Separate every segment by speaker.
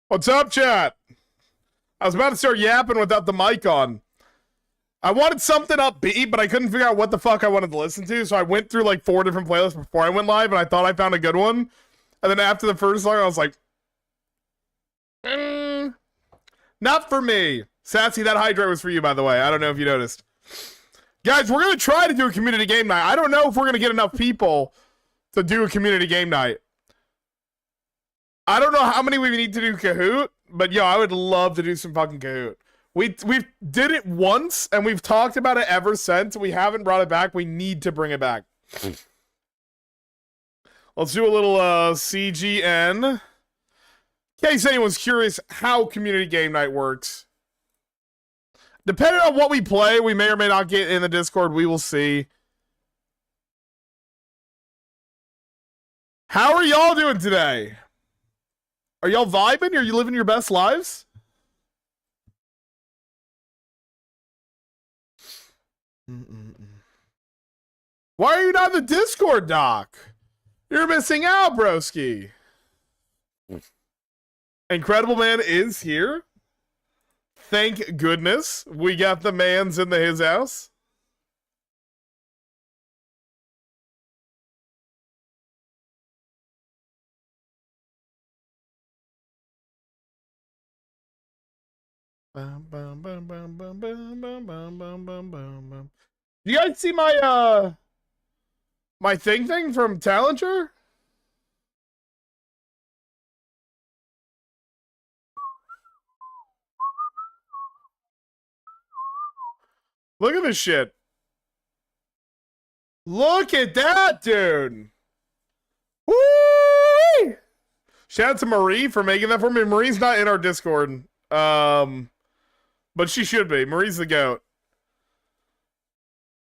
Speaker 1: What's up, chat? I was about to start yapping without the mic on. I wanted something upbeat, but I couldn't figure out what the fuck I wanted to listen to, so I went through like 4 different playlists before I went live, and I thought I found a good one. And then after the first song, I was like, not for me. Sassy, that hydrate was for you, by the way. I don't know if you noticed. Guys, we're going to try to do a community game night. I don't know if we're going to get enough people to do a community game night. I don't know how many we need to do Kahoot, but yo, I would love to do some fucking Kahoot. We did it once, and we've talked about it ever since. We haven't brought it back. We need to bring it back. Let's do a little CGN. In case anyone's curious how community game night works. Depending on what we play, we may or may not get in the Discord. We will see. How are y'all doing today? Are y'all vibing? Are you living your best lives? Why are you not in the Discord, Doc? You're missing out, broski. Incredible Man is here. Thank goodness we got the mans in his house. You guys see my my thing from Talenter? Look at this shit. Look at that, dude. Woo! Shout out to Marie for making that for me. Marie's not in our Discord. But she should be. Marie's the GOAT.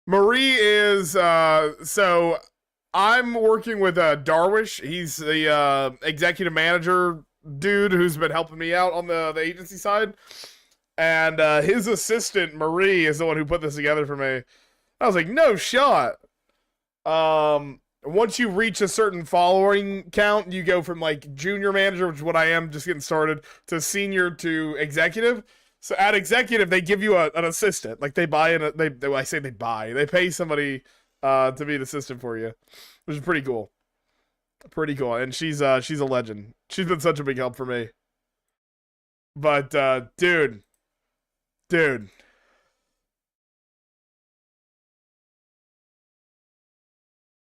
Speaker 1: Marie is, so I'm working with Darwish. He's the executive manager dude who's been helping me out on the agency side. And his assistant, Marie, is the one who put this together for me. I was like, no shot. Once you reach a certain following count, you go from like junior manager, which is what I am, just getting started, to senior to executive. So at executive, they give you an assistant. Like they buy I say they buy. They pay somebody to be an assistant for you, which is pretty cool. Pretty cool. And she's a legend. She's been such a big help for me. But dude.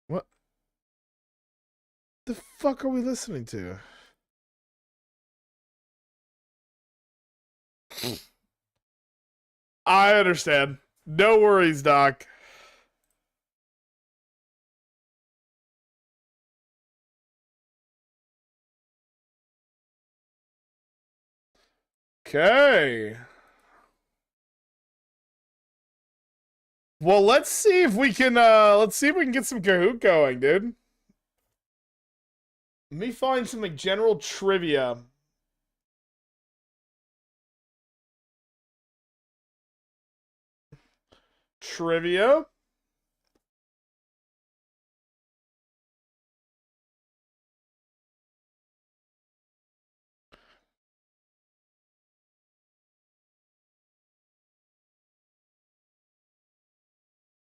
Speaker 1: What the fuck are we listening to? I understand. No worries, Doc. Okay. Well, let's see if we can get some Kahoot going, dude. Let me find some like general trivia. Trivia.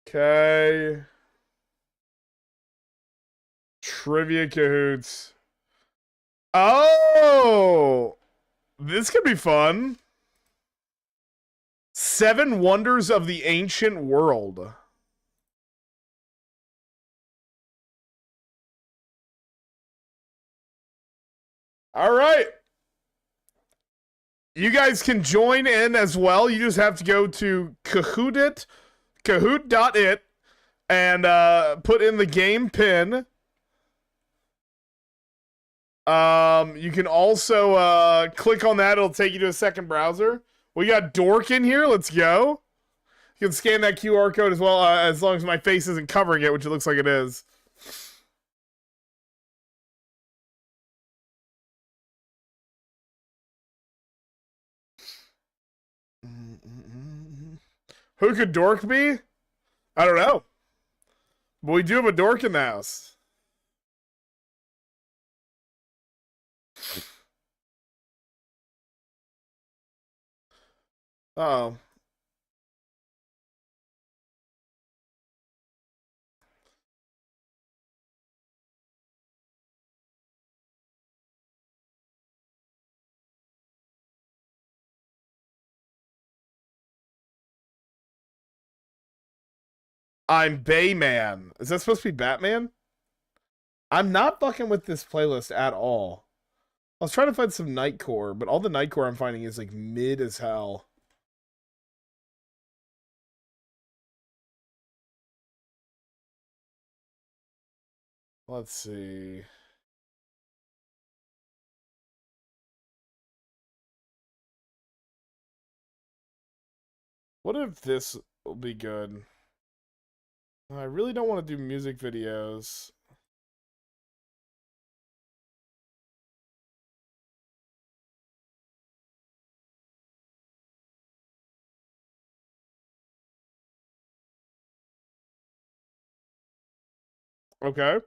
Speaker 1: Okay. Trivia Kahoots. Oh! This could be fun. 7 Wonders of the Ancient World. All right. You guys can join in as well. You just have to go to Kahoot.it, and put in the game pin. You can also click on that. It'll take you to a second browser. We got Dork in here. Let's go. You can scan that QR code as well, as long as my face isn't covering it, which it looks like it is. Who could Dork be? I don't know. But we do have a Dork in the house. Uh-oh. I'm Bayman. Is that supposed to be Batman? I'm not fucking with this playlist at all. I was trying to find some Nightcore, but all the Nightcore I'm finding is like mid as hell. Let's see. What if this will be good? I really don't want to do music videos. Okay.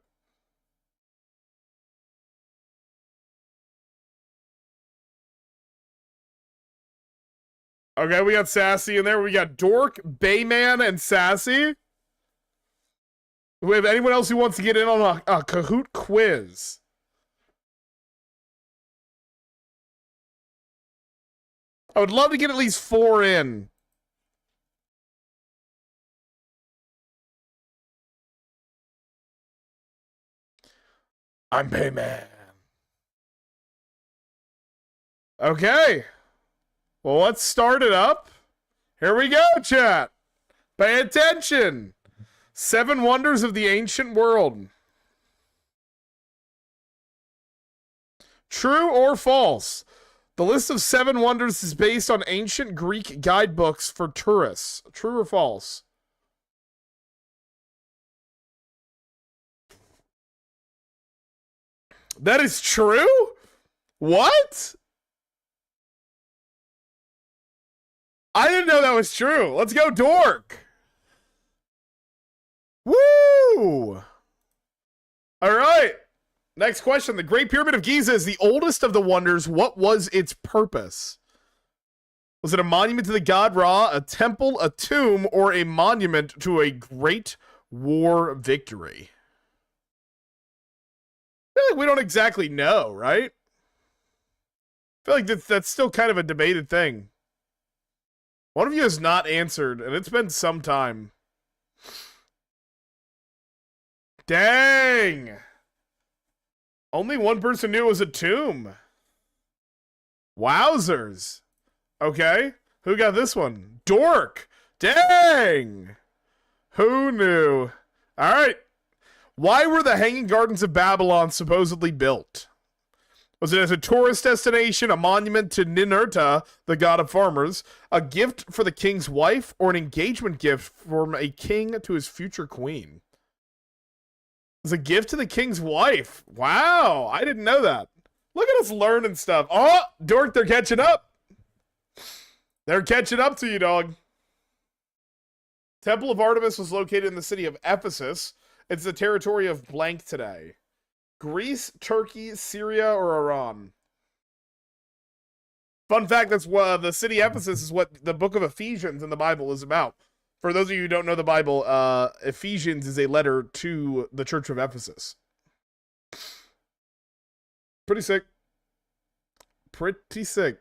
Speaker 1: Okay, we got Sassy in there. We got Dork, Bayman, and Sassy. We have anyone else who wants to get in on a Kahoot quiz? I would love to get at least 4 in. I'm Bayman. Okay. Well, let's start it up. Here we go, chat. Pay attention. 7 wonders of the ancient world. True or false? The list of 7 wonders is based on ancient Greek guidebooks for tourists. True or false? That is true? What? I didn't know that was true. Let's go, Dork. Woo! All right. Next question. The Great Pyramid of Giza is the oldest of the wonders. What was its purpose? Was it a monument to the god Ra, a temple, a tomb, or a monument to a great war victory? I feel like we don't exactly know, right? I feel like that's still kind of a debated thing. One of you has not answered, and it's been some time. Dang! Only one person knew it was a tomb. Wowzers. Okay. Who got this one? Dork. Dang! Who knew? All right. Why were the Hanging Gardens of Babylon supposedly built? Was it as a tourist destination, a monument to Ninurta, the god of farmers, a gift for the king's wife, or an engagement gift from a king to his future queen? It was a gift to the king's wife. Wow, I didn't know that. Look at us learning stuff. Oh, Dork, they're catching up. They're catching up to you, dog. Temple of Artemis was located in the city of Ephesus. It's the territory of blank today. Greece, Turkey, Syria, or Iran? Fun fact, that's what the city Ephesus is what the book of Ephesians in the Bible is about. For those of you who don't know the Bible, Ephesians is a letter to the church of Ephesus. Pretty sick. Pretty sick.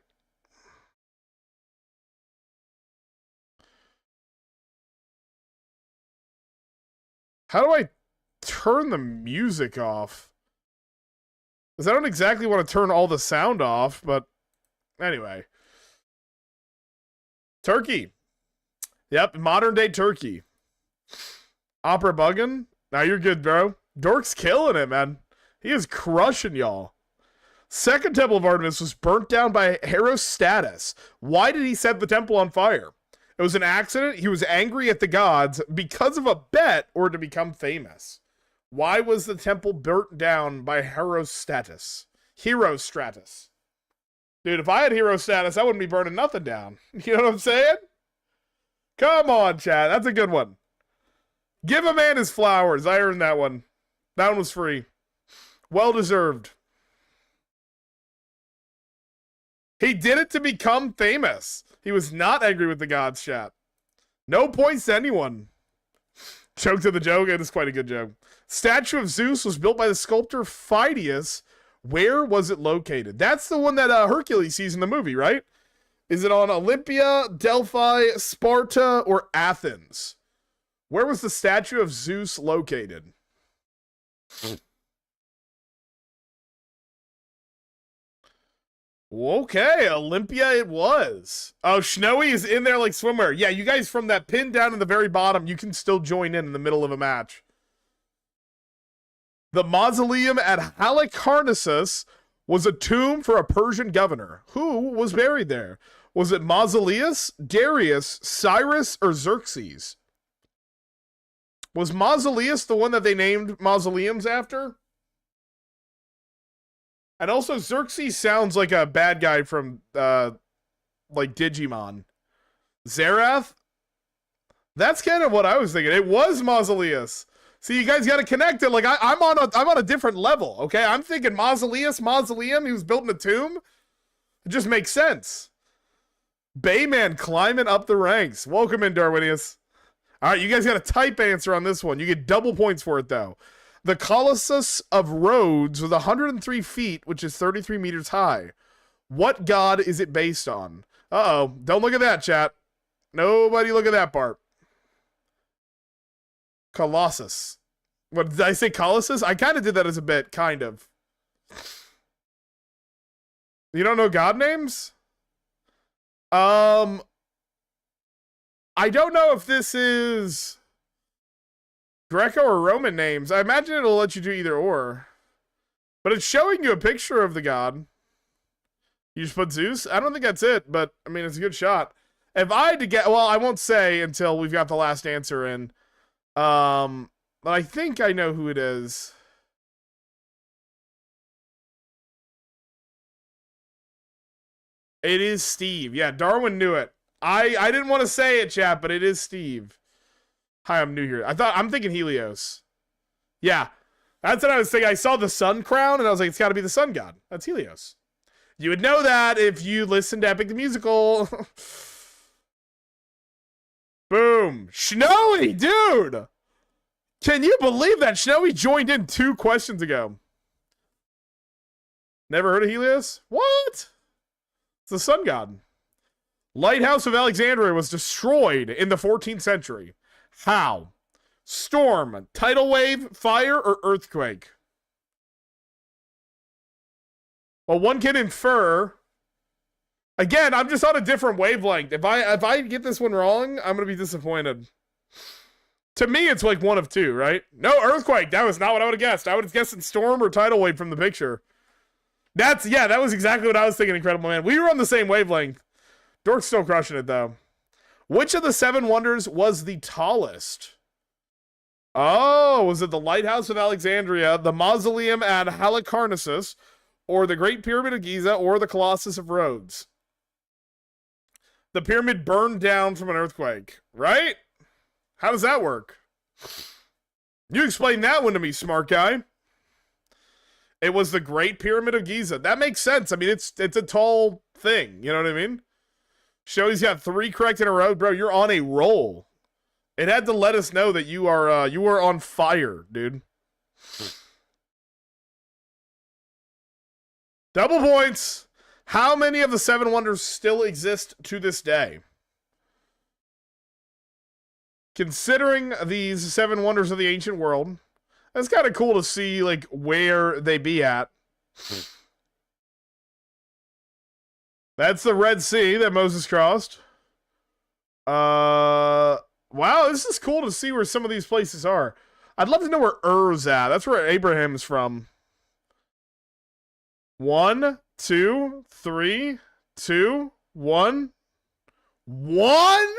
Speaker 1: How do I turn the music off? Because I don't exactly want to turn all the sound off, but anyway. Turkey. Yep, modern day Turkey. Opera buggin'? Now you're good, bro. Dork's killing it, man. He is crushing y'all. Second Temple of Artemis was burnt down by Herostratus. Why did he set the temple on fire? It was an accident. He was angry at the gods because of a bet or to become famous. Why was the temple burnt down by Herostratus? Herostratus. Dude, if I had hero status, I wouldn't be burning nothing down. You know what I'm saying? Come on, chat. That's a good one. Give a man his flowers. I earned that one. That one was free. Well deserved. He did it to become famous. He was not angry with the gods, chat. No points to anyone. Joke to the joke. It is quite a good joke. Statue of Zeus was built by the sculptor Phidias. Where was it located? That's the one that Hercules sees in the movie, right? Is it on Olympia, Delphi, Sparta, or Athens? Where was the statue of Zeus located? Okay, Olympia it was. Oh, Snowy is in there like swimwear. Yeah, you guys from that pin down in the very bottom, you can still join in the middle of a match. The mausoleum at Halicarnassus was a tomb for a Persian governor. Who was buried there? Was it Mausoleus, Darius, Cyrus, or Xerxes? Was Mausoleus the one that they named mausoleums after? And also, Xerxes sounds like a bad guy from, like, Digimon. Zerath? That's kind of what I was thinking. It was Mausoleus. See, you guys got to connect it. Like, I'm on a different level, okay? I'm thinking mausoleum. He was built in a tomb. It just makes sense. Bayman climbing up the ranks. Welcome in, Darwinius. All right, you guys got a type answer on this one. You get double points for it, though. The Colossus of Rhodes was 103 feet, which is 33 meters high. What god is it based on? Uh-oh. Don't look at that, chat. Nobody look at that part. Colossus. What, did I say Colossus? I kind of did that as a bit, kind of. You don't know god names? I don't know if this is Greco or Roman names. I imagine it'll let you do either or. But it's showing you a picture of the god. You just put Zeus? I don't think that's it, but, I mean, it's a good shot. If I had to get... Well, I won't say until we've got the last answer in. But I think I know who it is. It is Steve. Yeah, Darwin knew it. I didn't want to say it, chat, but it is Steve. Hi, I'm new here. I'm thinking Helios. Yeah, that's what I was thinking. I saw the sun crown, and I was like, it's got to be the sun god. That's Helios. You would know that if you listened to Epic the Musical. Boom. Snowy, dude. Can you believe that? Snowy joined in 2 questions ago. Never heard of Helios? What? It's the sun god. Lighthouse of Alexandria was destroyed in the 14th century. How? Storm, tidal wave, fire, or earthquake? Well, one can infer. Again, I'm just on a different wavelength. If I get this one wrong, I'm gonna be disappointed. To me, it's like one of two, right? No, earthquake. That was not what I would have guessed. I would have guessed storm or tidal wave from the picture. That was exactly what I was thinking, Incredible Man. We were on the same wavelength. Dork's still crushing it, though. Which of the 7 wonders was the tallest? Oh, was it the Lighthouse of Alexandria, the Mausoleum at Halicarnassus, or the Great Pyramid of Giza, or the Colossus of Rhodes? The pyramid burned down from an earthquake, right? How does that work? You explain that one to me, smart guy. It was the Great Pyramid of Giza. That makes sense. I mean, it's a tall thing. You know what I mean? Showy's got 3 correct in a row. Bro, you're on a roll. It had to let us know that you are on fire, dude. Double points. How many of the 7 wonders still exist to this day? Considering these 7 wonders of the ancient world, it's kind of cool to see like where they be at. That's the Red Sea that Moses crossed. Wow, this is cool to see where some of these places are. I'd love to know where Ur's at. That's where Abraham's from. 1, 2, 3, 2, 1. 1?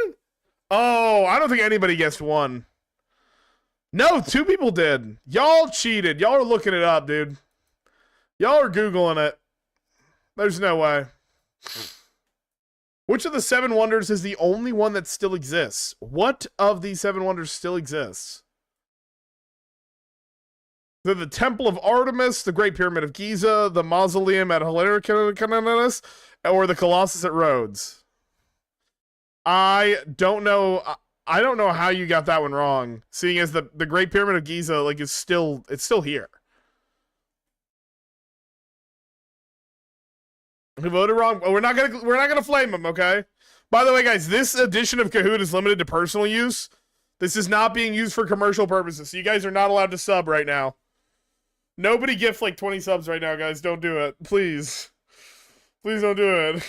Speaker 1: Oh, I don't think anybody guessed 1. No, 2 people did. Y'all cheated. Y'all are looking it up, dude. Y'all are Googling it. There's no way. Which of the 7 wonders is the only one that still exists? What of these 7 wonders still exists? They're the Temple of Artemis, the Great Pyramid of Giza, the Mausoleum at Halicarnassus, or the Colossus at Rhodes. I don't know. I don't know how you got that one wrong. Seeing as the Great Pyramid of Giza like it's still here. Who voted wrong? Well, we're not gonna flame him, okay? By the way, guys, this edition of Kahoot is limited to personal use. This is not being used for commercial purposes. So you guys are not allowed to sub right now. Nobody gift like 20 subs right now, guys. Don't do it. Please. Please don't do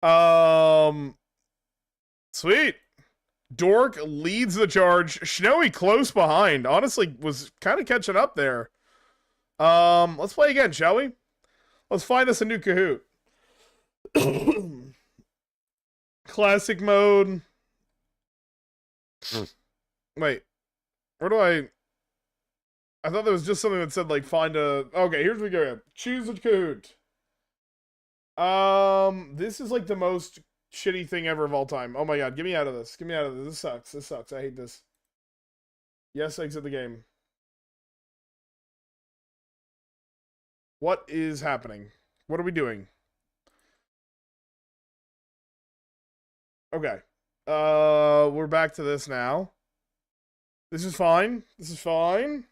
Speaker 1: it. Sweet. Dork leads the charge. Snowy close behind. Honestly, was kind of catching up there. Let's play again, shall we? Let's find us a new Kahoot. Classic mode. Wait. Where do I thought there was just something that said, like, find a... Okay, here's what we go. Choose a Kahoot. This is, like, the most shitty thing ever of all time. Oh, my God. Get me out of this. Get me out of this. This sucks. This sucks. I hate this. Yes, exit the game. What is happening? What are we doing? Okay. We're back to this now. This is fine. This is fine.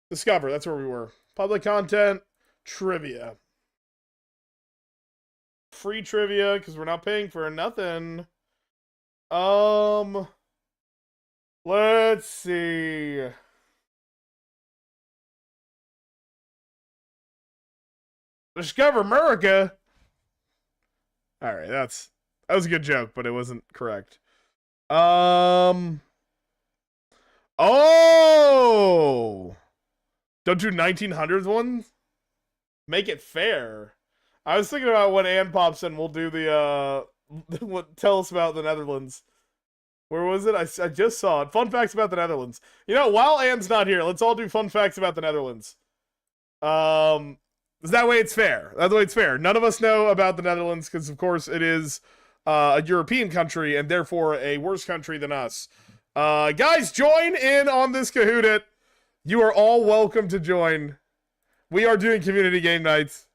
Speaker 1: Discover. That's where we were. Public content. Trivia. Free trivia, because we're not paying for nothing. Let's see. Discover America. All right, that was a good joke, but it wasn't correct. Oh, don't do 1900s ones. Make it fair. I was thinking about when Ann pops in, we'll do the tell us about the Netherlands. Where was it? I just saw it. Fun facts about the Netherlands. You know, while Ann's not here, let's all do fun facts about the Netherlands. That way it's fair. That way it's fair. None of us know about the Netherlands because, of course, it is a European country and therefore a worse country than us. Guys, join in on this Kahoot. You are all welcome to join. We are doing community game nights.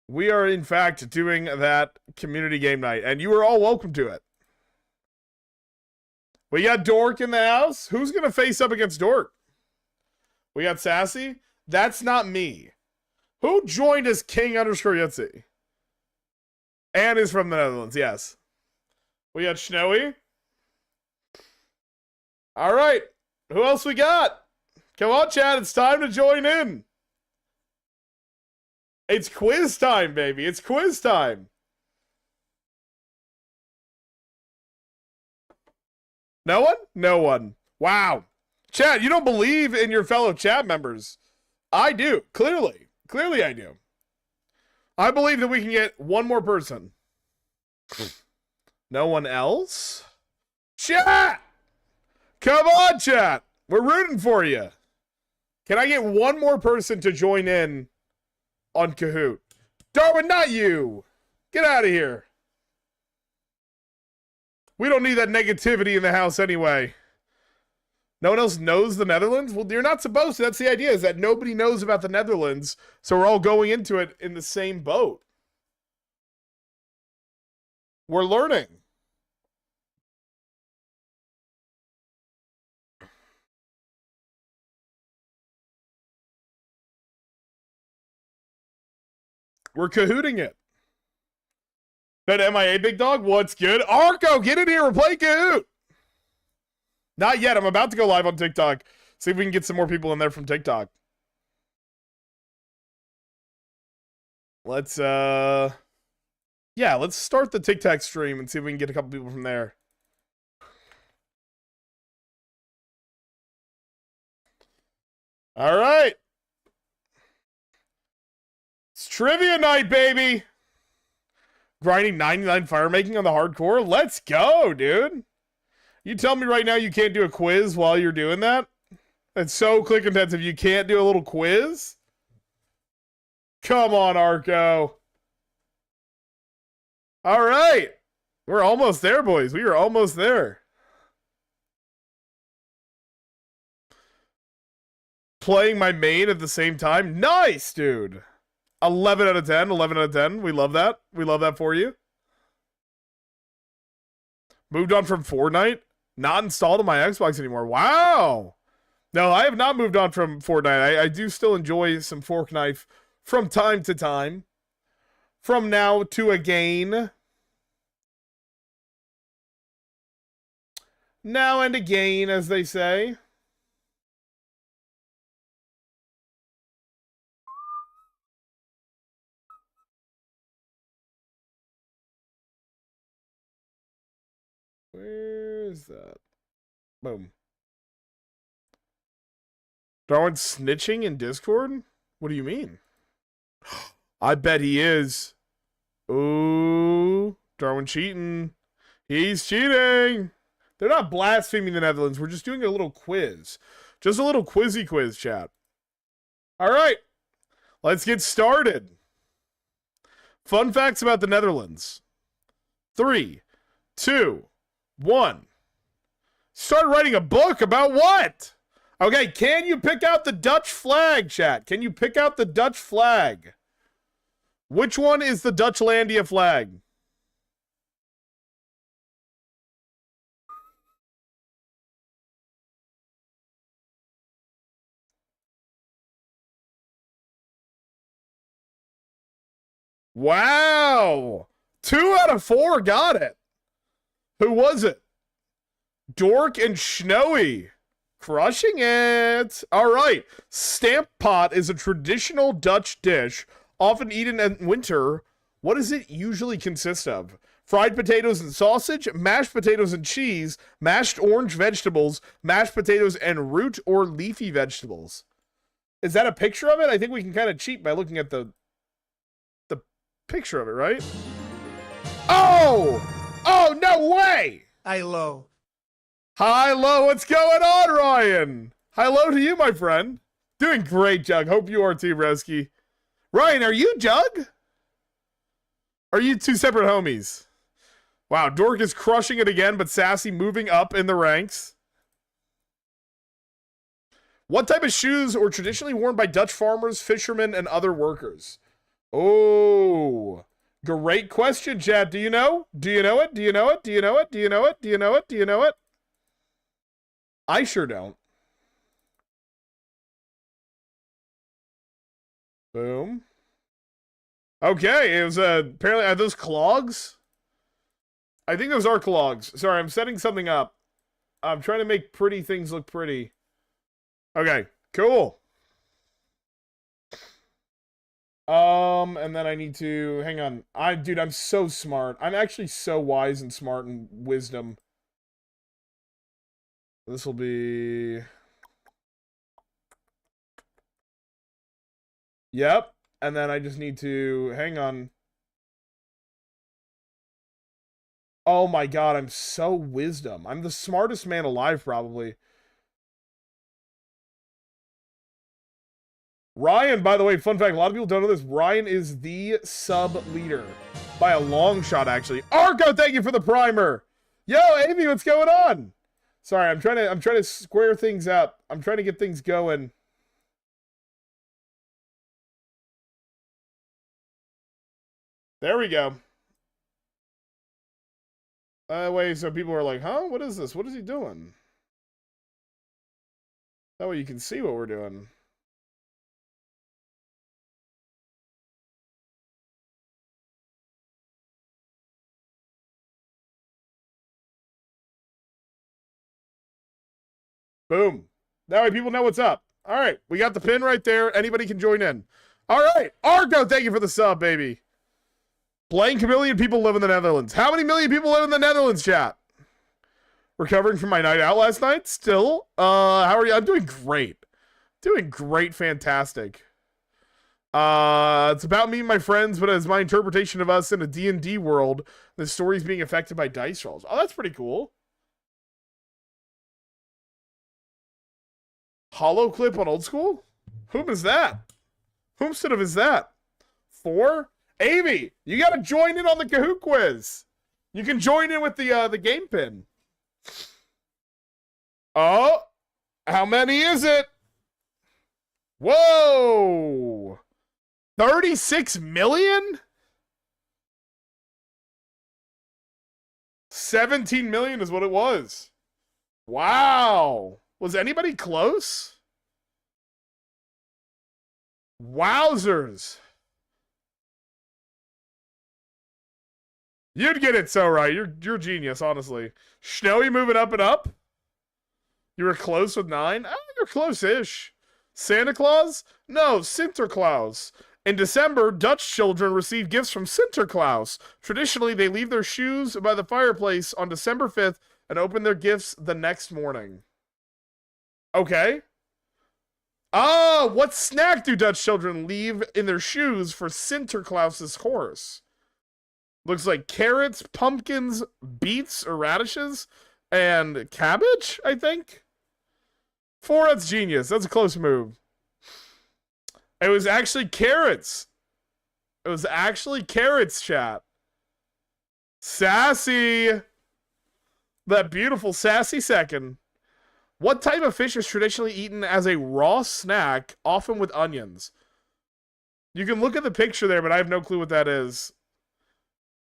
Speaker 1: We are, in fact, doing that community game night, and you are all welcome to it. We got Dork in the house. Who's going to face up against Dork? We got Sassy. That's not me. Who joined as King_Yahtzee? And is from the Netherlands, yes. We got Snowy. All right. Who else we got? Come on, chat. It's time to join in. It's quiz time, baby. It's quiz time. No one? No one. Wow. Chat, you don't believe in your fellow chat members. I do. Clearly. Clearly I do. I believe that we can get one more person. No one else? Chat! Come on, chat. We're rooting for you. Can I get one more person to join in on Kahoot? Darwin, not you. Get out of here. We don't need that negativity in the house anyway. No one else knows the Netherlands? Well, you're not supposed to. That's the idea, is that nobody knows about the Netherlands, so we're all going into it in the same boat. We're learning. We're Kahooting it. That MIA, big dog? What's good? Arco, get in here and play Kahoot. Not yet. I'm about to go live on TikTok. See if we can get some more people in there from TikTok. Let's, yeah, let's start the TikTok stream and see if we can get a couple people from there. All right. It's trivia night, baby. Grinding 99 fire making on the hardcore. Let's go, dude. You tell me right now you can't do a quiz while you're doing that? It's so click intensive. You can't do a little quiz? Come on, Arco. All right. We're almost there, boys. We are almost there. Playing my main at the same time? Nice, dude. 11 out of 10. 11 out of 10. We love that. We love that for you. Moved on from Fortnite. Not installed on my Xbox anymore. Wow. No, I have not moved on from Fortnite. I do still enjoy some Fork Knife from time to time. From now to again. Now and again, as they say. Where is that? Boom. Darwin snitching in Discord? What do you mean? I bet he is. Ooh, Darwin cheating. He's cheating. They're not blaspheming the Netherlands. We're just doing a little quiz. Just a little quizzy quiz, chat. All right. Let's get started. Fun facts about the Netherlands. 3, 2, 1. Start writing a book about what? Okay, can you pick out the Dutch flag, chat? Can you pick out the Dutch flag? Which one is the Dutchlandia flag? Wow. 2 out of 4 got it. Who was it? Dork and Snowy. Crushing it. All right. Stamp pot is a traditional Dutch dish, often eaten in winter. What does it usually consist of? Fried potatoes and sausage, mashed potatoes and cheese, mashed orange vegetables, mashed potatoes and root or leafy vegetables. Is that a picture of it? I think we can kind of cheat by looking at the picture of it, right? Oh! Oh, no way!
Speaker 2: Hello.
Speaker 1: Hi, Lo. What's going on, Ryan? Hello to you, my friend. Doing great, Jug. Hope you are too, Reski. Ryan, are you Jug? Are you two separate homies? Wow, Dork is crushing it again, but Sassy moving up in the ranks. What type of shoes were traditionally worn by Dutch farmers, fishermen, and other workers? Oh, great question, Chad. Do you know? Do you know it? Do you know it? Do you know it? Do you know it? Do you know it? Do you know it? I sure don't. Boom. Okay, it was apparently are those clogs? I think those are clogs. Sorry, I'm setting something up. I'm trying to make pretty things look pretty. Okay, cool. And then I need to hang on. Dude, I'm so smart. I'm actually so wise and smart and wisdom. This will be. Yep. And then I just need to hang on. Oh my god, I'm so wisdom. I'm the smartest man alive, probably. Ryan, by the way, fun fact, a lot of people don't know this. Ryan is the sub leader by a long shot, actually. Arco, thank you for the primer. Yo, Amy, what's going on? Sorry, I'm trying to square things up. I'm trying to get things going. There we go. Wait, so people are like, huh? What is this? What is he doing? That way you can see what we're doing. Boom. That way people know what's up. All right, we got the pin right there. Anybody can join in. All right, Argo, thank you for the sub, baby. Blank million people live in the Netherlands. How many million people live in the Netherlands, chat? Recovering from my night out last night? Still? How are you? I'm doing great. Doing great, fantastic. It's about me and my friends, but as my interpretation of us in a D&D world, the story's being affected by dice rolls. Oh, that's pretty cool. Hollow clip on old school? Whom is that? Whomstead is that? 4? Amy, you gotta join in on the Kahoot quiz. You can join in with the game pin. Oh, how many is it? Whoa! 36 million? 17 million is what it was. Wow. Was anybody close? Wowzers. You'd get it so right. You're a genius, honestly. Snowy moving up and up. You were close with 9? Oh, you're close-ish. Santa Claus? No, Sinterklaas. In December, Dutch children receive gifts from Sinterklaas. Traditionally, they leave their shoes by the fireplace on December 5th and open their gifts the next morning. Okay. Oh, what snack do Dutch children leave in their shoes for Sinterklaas's horse? Looks like carrots, pumpkins, beets or radishes, and cabbage, I think. 4, that's genius. That's a close move. It was actually carrots. It was actually carrots, chat. Sassy. That beautiful sassy second. What type of fish is traditionally eaten as a raw snack, often with onions? You can look at the picture there, but I have no clue what that is.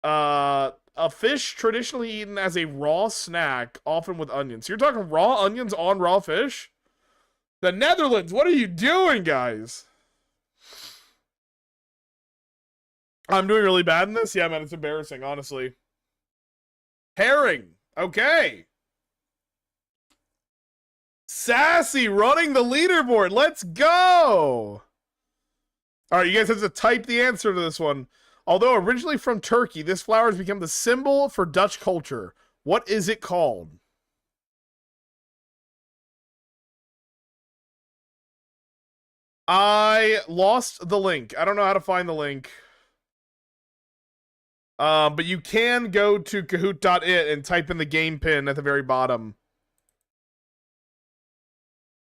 Speaker 1: A fish traditionally eaten as a raw snack, often with onions. So you're talking raw onions on raw fish? The Netherlands, what are you doing, guys? I'm doing really bad in this? Yeah, man, it's embarrassing, honestly. Herring. Okay. Sassy running the leaderboard. Let's go. All right, you guys have to type the answer to this one. Although originally from Turkey, this flower has become the symbol for Dutch culture. What is it called? I lost the link. I don't know how to find the link. But you can go to Kahoot.it and type in the game pin at the very bottom.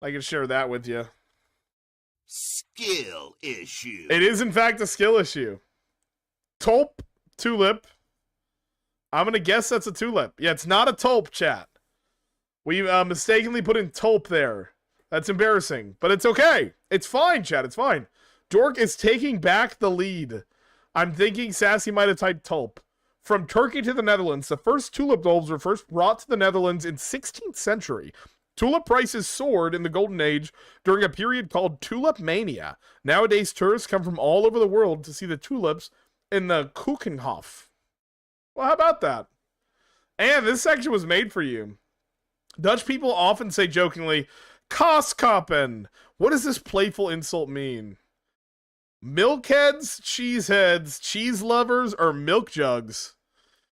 Speaker 1: I can share that with you.
Speaker 2: Skill issue.
Speaker 1: It is, in fact, a skill issue. Tulp, tulip. I'm going to guess that's a tulip. Yeah, it's not a tulp, chat. We mistakenly put in tulp there. That's embarrassing, but it's okay. It's fine, chat. It's fine. Dork is taking back the lead. I'm thinking Sassy might have typed tulp. From Turkey to the Netherlands, the first tulip bulbs were first brought to the Netherlands in 16th century. Tulip prices soared in the Golden Age during a period called Tulip Mania. Nowadays, tourists come from all over the world to see the tulips in the Keukenhof. Well, how about that? And this section was made for you. Dutch people often say jokingly, Kaaskoppen. What does this playful insult mean? Milkheads, cheeseheads, cheese lovers, or milk jugs?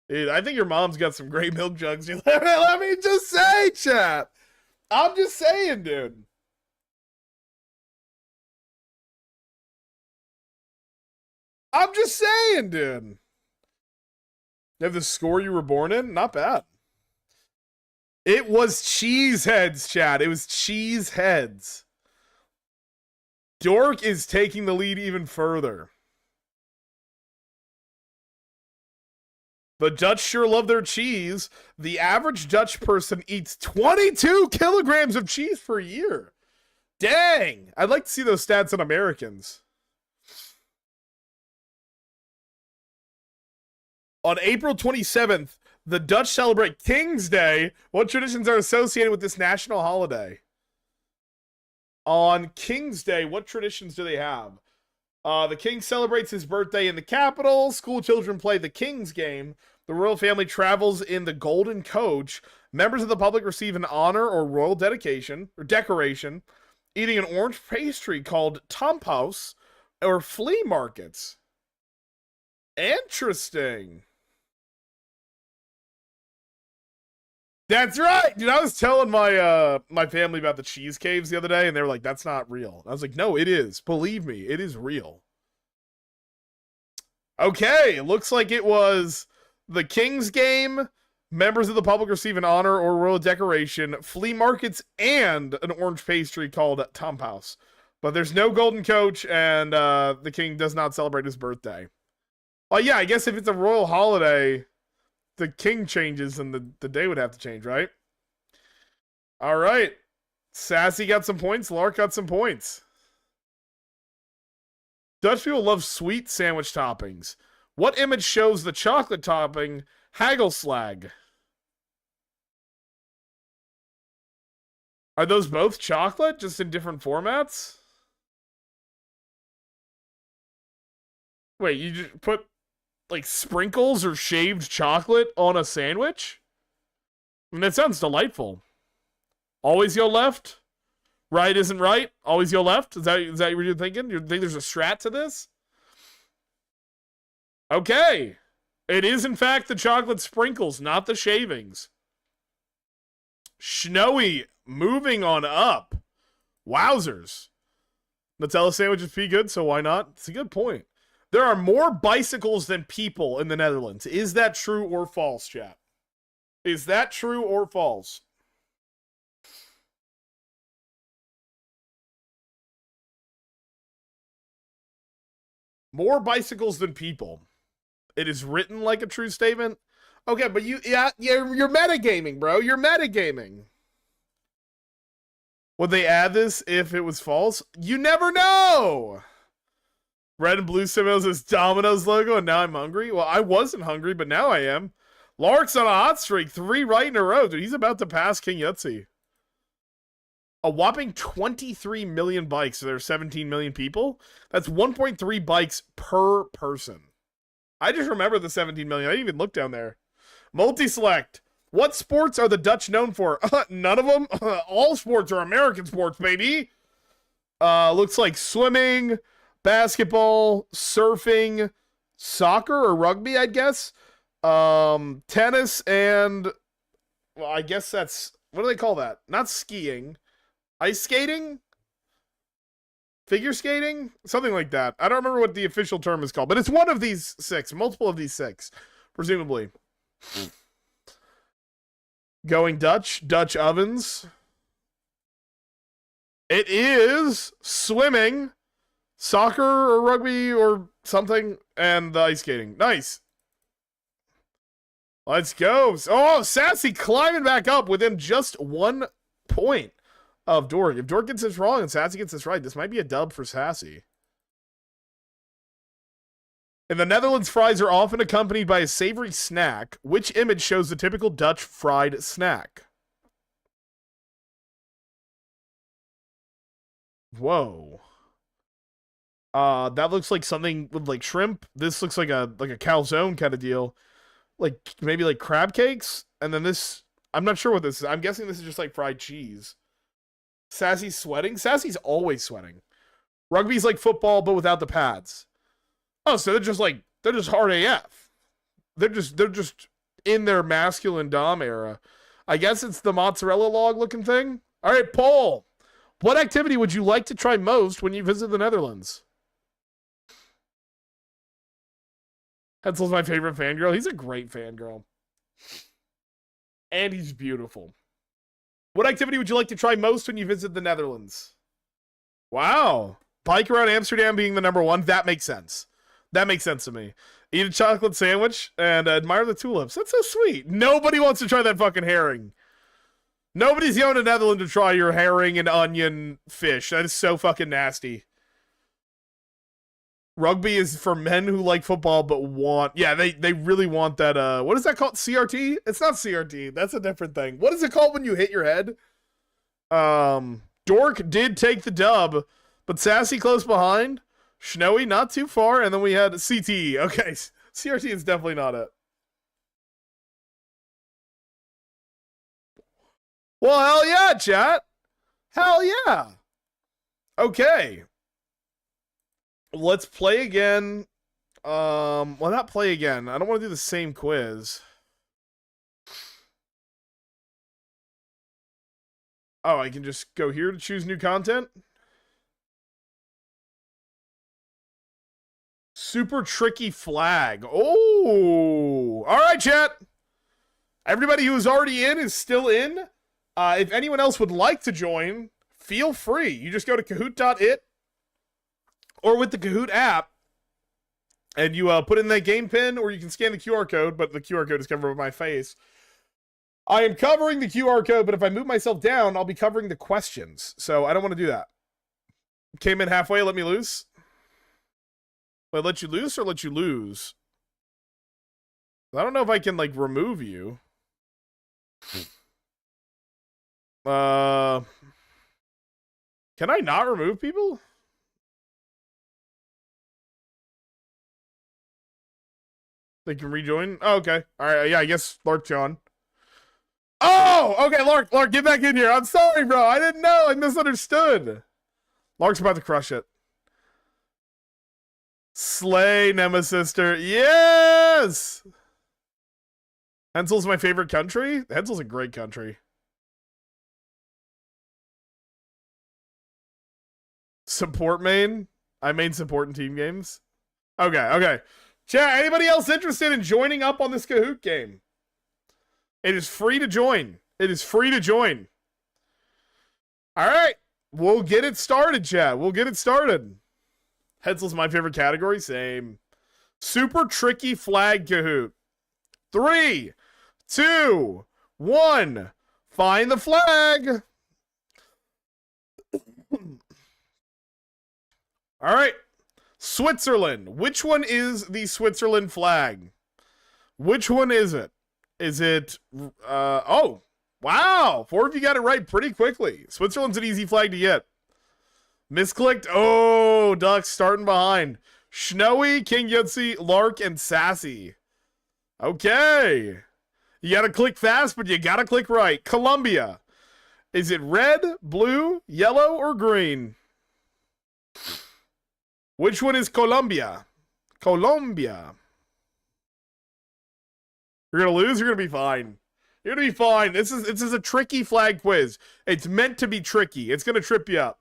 Speaker 1: Dude, I think your mom's got some great milk jugs. Dude. Let me just say, chat. I'm just saying, dude. I'm just saying, dude. You have the score you were born in? Not bad. It was Cheeseheads, chat. It was Cheeseheads. Dork is taking the lead even further. The Dutch sure love their cheese. The average Dutch person eats 22 kilograms of cheese per year. Dang. I'd like to see those stats on Americans. On April 27th, the Dutch celebrate King's Day. What traditions are associated with this national holiday? On King's Day, what traditions do they have? The king celebrates his birthday in the capital. School children play the King's game. The royal family travels in the golden coach. Members of the public receive an honor or royal dedication or decoration. Eating an orange pastry called Tompoes or flea markets. Interesting. That's right, dude. I was telling my my family about the cheese caves the other day, and they were like, "That's not real." I was like, "No, it is. Believe me, it is real." Okay, looks like it was the King's game. Members of the public receive an honor or royal decoration, flea markets, and an orange pastry called Tompoes. But there's no golden coach, and the king does not celebrate his birthday. Well, yeah, I guess if it's a royal holiday, the king changes and the day would have to change, right? All right. Sassy got some points. Lark got some points. Dutch people love sweet sandwich toppings. What image shows the chocolate topping Hagelslag? Are those both chocolate, just in different formats? Wait, you just put like sprinkles or shaved chocolate on a sandwich? I mean, that sounds delightful. Always go left? Right isn't right? Always go left? Is that what you're thinking? You think there's a strat to this? Okay. It is, in fact, the chocolate sprinkles, not the shavings. Snowy, moving on up. Wowzers. Nutella sandwiches be good, so why not? It's a good point. There are more bicycles than people in the Netherlands. Is that true or false, chat? Is that true or false? More bicycles than people. It is written like a true statement. Okay, but you're metagaming, bro. You're metagaming. Would they add this if it was false? You never know. Red and blue symbols is Domino's logo, and now I'm hungry. Well, I wasn't hungry, but now I am. Lark's on a hot streak, 3 right in a row. Dude, he's about to pass King Yahtzee. A whopping 23 million bikes. So there are 17 million people. That's 1.3 bikes per person. I just remember the 17 million. I didn't even look down there. Multi-select. What sports are the Dutch known for? None of them. All sports are American sports, baby. Looks like swimming, basketball, surfing, soccer or rugby, I guess. Tennis and, well, I guess that's, what do they call that? Not skiing. Ice skating? Figure skating? Something like that. I don't remember what the official term is called, but it's one of these 6. Multiple of these 6, presumably. Going Dutch. Dutch ovens. It is swimming, soccer or rugby or something, and the ice skating. Nice. Let's go. Oh, Sassy climbing back up within just 1 point of Dork. If Dork gets this wrong and Sassy gets this right, this might be a dub for Sassy. In the Netherlands, fries are often accompanied by a savory snack. Which image shows the typical Dutch fried snack? Whoa. That looks like something with like shrimp. This looks like a calzone kind of deal. Like maybe like crab cakes. And then this, I'm not sure what this is. I'm guessing this is just like fried cheese. Sassy's sweating? Sassy's always sweating. Rugby's like football, but without the pads. Oh, so they're just hard AF. They're just in their masculine dom era. I guess it's the mozzarella log looking thing. All right, Paul. What activity would you like to try most when you visit the Netherlands? Hetzel's my favorite fangirl. He's a great fangirl. And he's beautiful. What activity would you like to try most when you visit the Netherlands? Wow. Bike around Amsterdam being the number 1. That makes sense. That makes sense to me. Eat a chocolate sandwich and admire the tulips. That's so sweet. Nobody wants to try that fucking herring. Nobody's going to Netherlands to try your herring and onion fish. That is so fucking nasty. Rugby is for men who like football but want... Yeah, they really want that... what is that called? CRT? It's not CRT. That's a different thing. What is it called when you hit your head? Dork did take the dub, but Sassy close behind. Snowy not too far, and then we had CTE. Okay, CRT is definitely not it. Well, hell yeah, chat. Hell yeah. Okay. Let's play again. Well, not play again. I don't want to do the same quiz. Oh, I can just go here to choose new content? Super tricky flag. Oh, all right, chat. Everybody who's already in is still in. If anyone else would like to join, feel free. You just go to Kahoot.it or with the Kahoot app, and you put in that game pin, or you can scan the QR code, but the QR code is covered with my face. I am covering the QR code, but if I move myself down, I'll be covering the questions. So I don't want to do that. Came in halfway, let me loose. Wait, let you loose or let you lose? I don't know if I can, like, remove you. Can I not remove people? They can rejoin? Oh, okay. Alright, yeah, I guess Lark's gone. Oh! Okay, Lark, get back in here. I'm sorry, bro. I didn't know. I misunderstood. Lark's about to crush it. Slay, Nemesis. Yes! Hensel's my favorite country? Hensel's a great country. Support main? I main support in team games. Okay. Chat, anybody else interested in joining up on this Kahoot game? It is free to join. All right. We'll get it started, chat. Hensel's my favorite category. Same. Super tricky flag Kahoot. 3, 2, 1. Find the flag. All right. Switzerland. Which one is the Switzerland flag? Which one is it? Is it, oh, wow. 4 of you got it right pretty quickly. Switzerland's an easy flag to get. Misclicked. Oh, Ducks starting behind. Snowy, King Yutzi, Lark, and Sassy. Okay. You got to click fast, but you got to click right. Colombia. Is it red, blue, yellow, or green? Which one is Colombia? Colombia. You're going to lose? You're going to be fine. You're going to be fine. This is a tricky flag quiz. It's meant to be tricky. It's going to trip you up.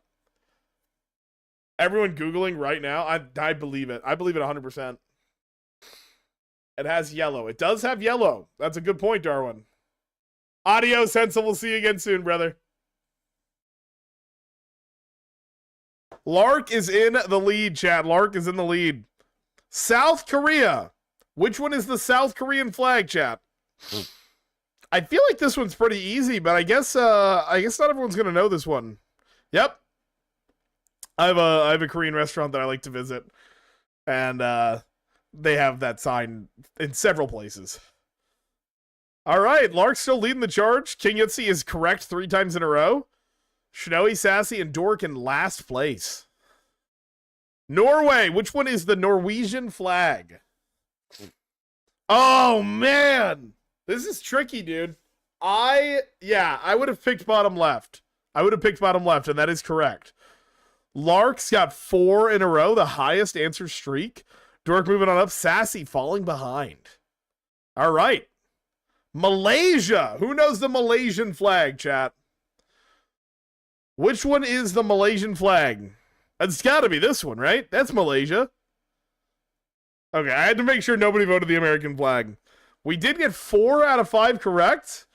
Speaker 1: Everyone Googling right now. I believe it. I believe it 100%. It has yellow. It does have yellow. That's a good point, Darwin. Adios, Hensel. We'll see you again soon, brother. Lark is in the lead, chat. Lark is in the lead. South Korea. Which one is the South Korean flag, chat? I feel like this one's pretty easy, but I guess not everyone's gonna know this one. Yep. I have a Korean restaurant that I like to visit, and they have that sign in several places. All right, Lark's still leading the charge. King Yutzi is correct 3 times in a row. Snowy, Sassy, and Dork in last place. Norway. Which one is the Norwegian flag? Oh, man. This is tricky, dude. I would have picked bottom left. And that is correct. Lark's got 4 in a row, the highest answer streak. Dork moving on up. Sassy falling behind. All right. Malaysia. Who knows the Malaysian flag, chat? Which one is the Malaysian flag? It's got to be this one, right? That's Malaysia. Okay, I had to make sure nobody voted the American flag. We did get 4 out of 5 correct.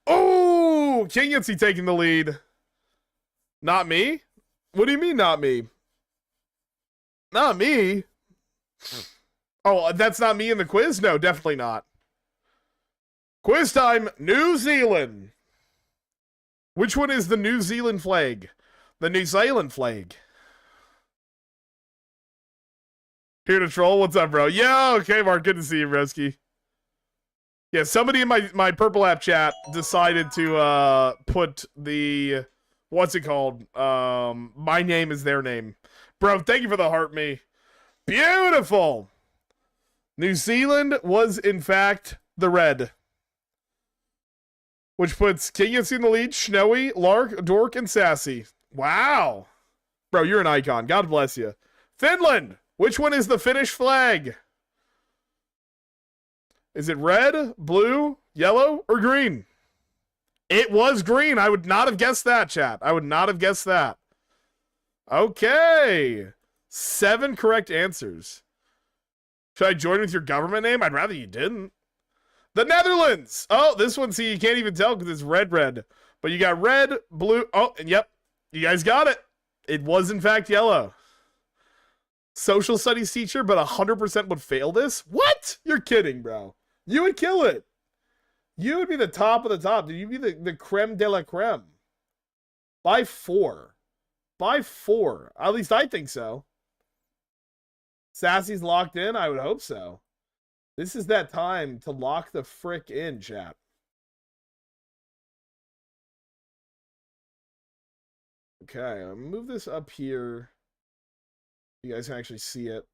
Speaker 1: Oh, King Yutzi taking the lead. Not me? What do you mean, not me? Not me? Oh, that's not me in the quiz? No, definitely not. Quiz time, New Zealand. Which one is the New Zealand flag? The New Zealand flag. Here to troll? What's up, bro? Yo, okay, Mark. Good to see you, Broski. Yeah, somebody in my Purple App chat decided to put the... What's it called? My name is their name. Bro, thank you for the heart me. Beautiful! New Zealand was, in fact, the red. Which puts King Yutzi in the lead, Snowy, Lark, Dork, and Sassy. Wow. Bro, you're an icon. God bless you. Finland. Which one is the Finnish flag? Is it red, blue, yellow, or green? It was green. I would not have guessed that, chat. I would not have guessed that. Okay. 7 correct answers. Should I join with your government name? I'd rather you didn't. The Netherlands. Oh, this one, see, you can't even tell because it's red. But you got red, blue. Oh, and yep, you guys got it. It was, in fact, yellow. Social studies teacher, but 100% would fail this? What? You're kidding, bro. You would kill it. You would be the top of the top. Dude, you'd be the creme de la creme. By 4. By 4. At least I think so. Sassy's locked in? I would hope so. This is that time to lock the frick in, chat. Okay, I'll move this up here. You guys can actually see it.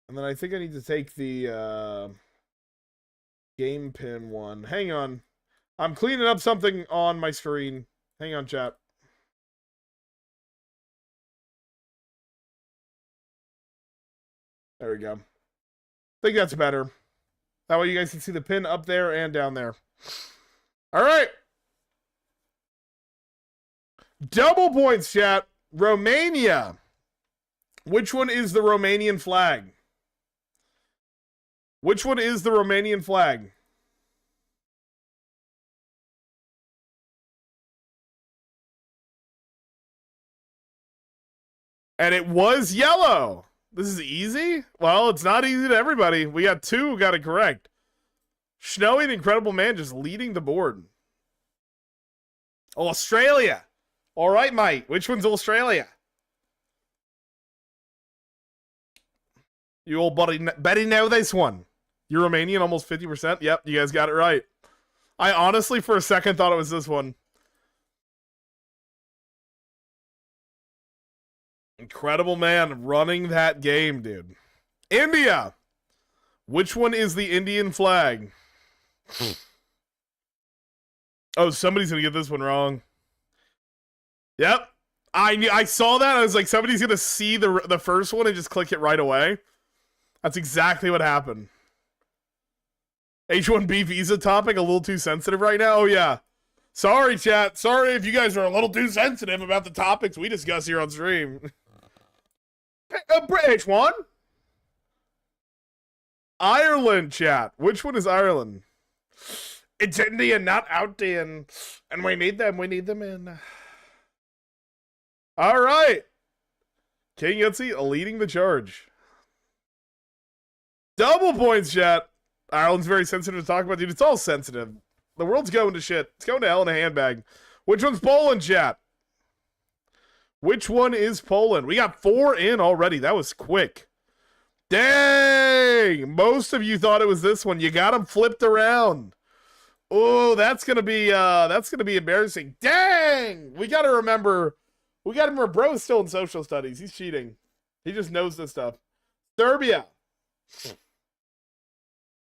Speaker 1: And then I think I need to take the game pin one. Hang on. I'm cleaning up something on my screen. Hang on, chat. There we go. I think that's better. That way you guys can see the pin up there and down there. All right. Double points, chat. Romania. Which one is the Romanian flag? Which one is the Romanian flag? And it was yellow. This is easy? Well, it's not easy to everybody. We got two who got it correct. Snowy and Incredible Man just leading the board. Australia. All right, mate. Which one's Australia? You old buddy, Betty, know this one. You're Romanian, almost 50%. Yep, you guys got it right. I honestly, for a second, thought it was this one. Incredible Man running that game, dude. India. Which one is the Indian flag? Oh, somebody's going to get this one wrong. Yep. I saw that. I was like, somebody's going to see the first one and just click it right away. That's exactly what happened. H1B visa topic a little too sensitive right now? Oh, yeah. Sorry, chat. Sorry if you guys are a little too sensitive about the topics we discuss here on stream. British one. Ireland, chat. Which one is Ireland? It's India, not out in. And we need them in. All right. King Yutzi leading the charge. Double points, chat. Ireland's very sensitive to talk about, dude. It's all sensitive. The world's going to shit. It's going to hell in a handbag. Which one's Poland, chat? Which one is Poland? We got 4 in already. That was quick. Dang! Most of you thought it was this one. You got them flipped around. Oh, that's gonna be embarrassing. Dang! We gotta remember bro's still in social studies. He's cheating. He just knows this stuff. Serbia.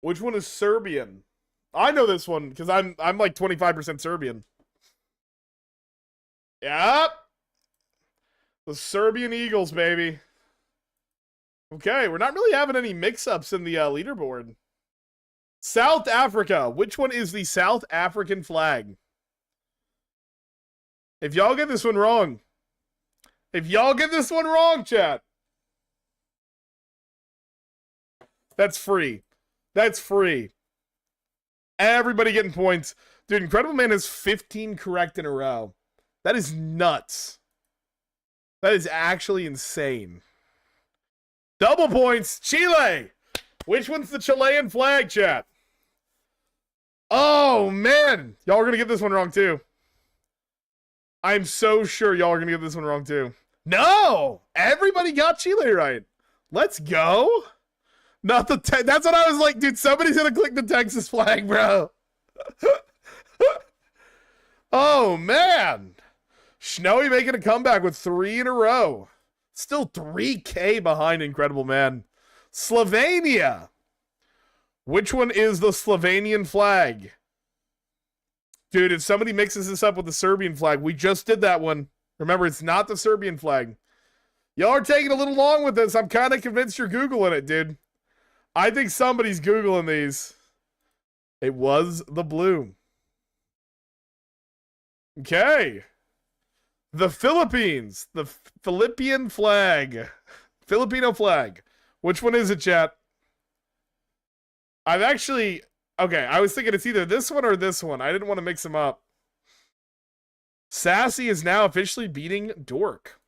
Speaker 1: Which one is Serbian? I know this one because I'm like 25% Serbian. Yep. The Serbian Eagles, baby. Okay, we're not really having any mix-ups in the leaderboard. South Africa. Which one is the South African flag? If y'all get this one wrong. Chat. That's free. That's free. Everybody getting points. Dude, Incredible Man has 15 correct in a row. That is nuts. That is actually insane. Double points. Chile. Which one's the Chilean flag, chat? Oh, man. Y'all are going to get this one wrong, too. I'm so sure y'all are going to get this one wrong, too. No! Everybody got Chile right. Let's go. Not the that's what I was like, dude. Somebody's gonna click the Texas flag, bro. Oh man, Snowy making a comeback with 3 in a row. Still 3K behind Incredible Man. Slovenia. Which one is the Slovenian flag? Dude, if somebody mixes this up with the Serbian flag, we just did that one. Remember, it's not the Serbian flag. Y'all are taking a little long with this. I'm kind of convinced you're Googling it, dude. I think somebody's Googling these. It was the blue. Okay. The Philippines. The Philippine flag. Filipino flag. Which one is it, chat? I've actually... Okay, I was thinking it's either this one or this one. I didn't want to mix them up. Sassy is now officially beating Dork.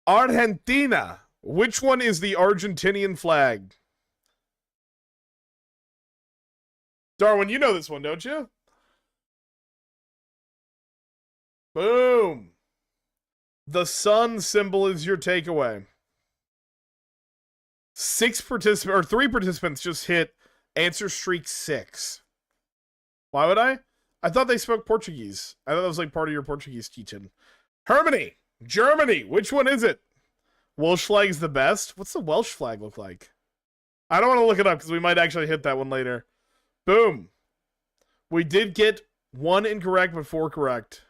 Speaker 1: Argentina. Which one is the Argentinian flag? Darwin, you know this one, don't you? Boom. The sun symbol is your takeaway. 3 participants just hit answer streak 6. Why would I? I thought they spoke Portuguese. I thought that was like part of your Portuguese teaching. Germany. Germany. Which one is it? Welsh flag's the best. What's the Welsh flag look like? I don't want to look it up because we might actually hit that one later. Boom. We did get 1 incorrect, but 4 correct.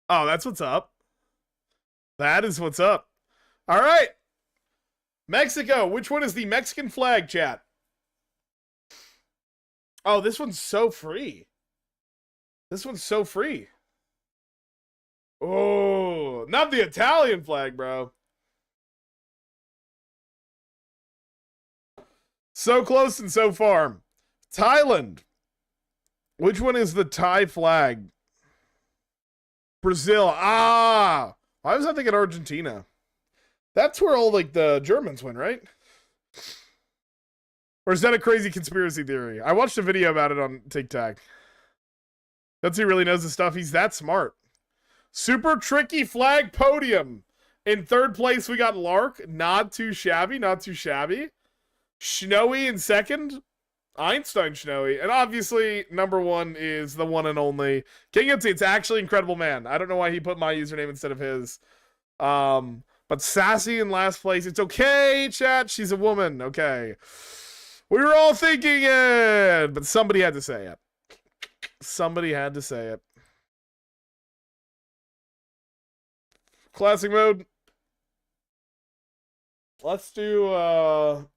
Speaker 1: Oh, that's what's up. That is what's up. All right. Mexico. Which one is the Mexican flag, chat? Oh, this one's so free. This one's so free. Oh, not the Italian flag, bro. So close and so far. Thailand. Which one is the Thai flag? Brazil. Ah. Why was I thinking Argentina? That's where all like the Germans went, right? Or is that a crazy conspiracy theory? I watched a video about it on TikTok. That's he really knows the stuff. He's that smart. Super tricky flag podium. In 3rd place, we got Lark. Not too shabby. Not too shabby. Snowy in 2nd. Einstein Snowy. And obviously, number 1 is the one and only King Itsy. It's actually Incredible Man. I don't know why he put my username instead of his. But Sassy in last place. It's okay, chat. She's a woman. Okay. We were all thinking it. But somebody had to say it. Somebody had to say it. Classic mode. Let's do,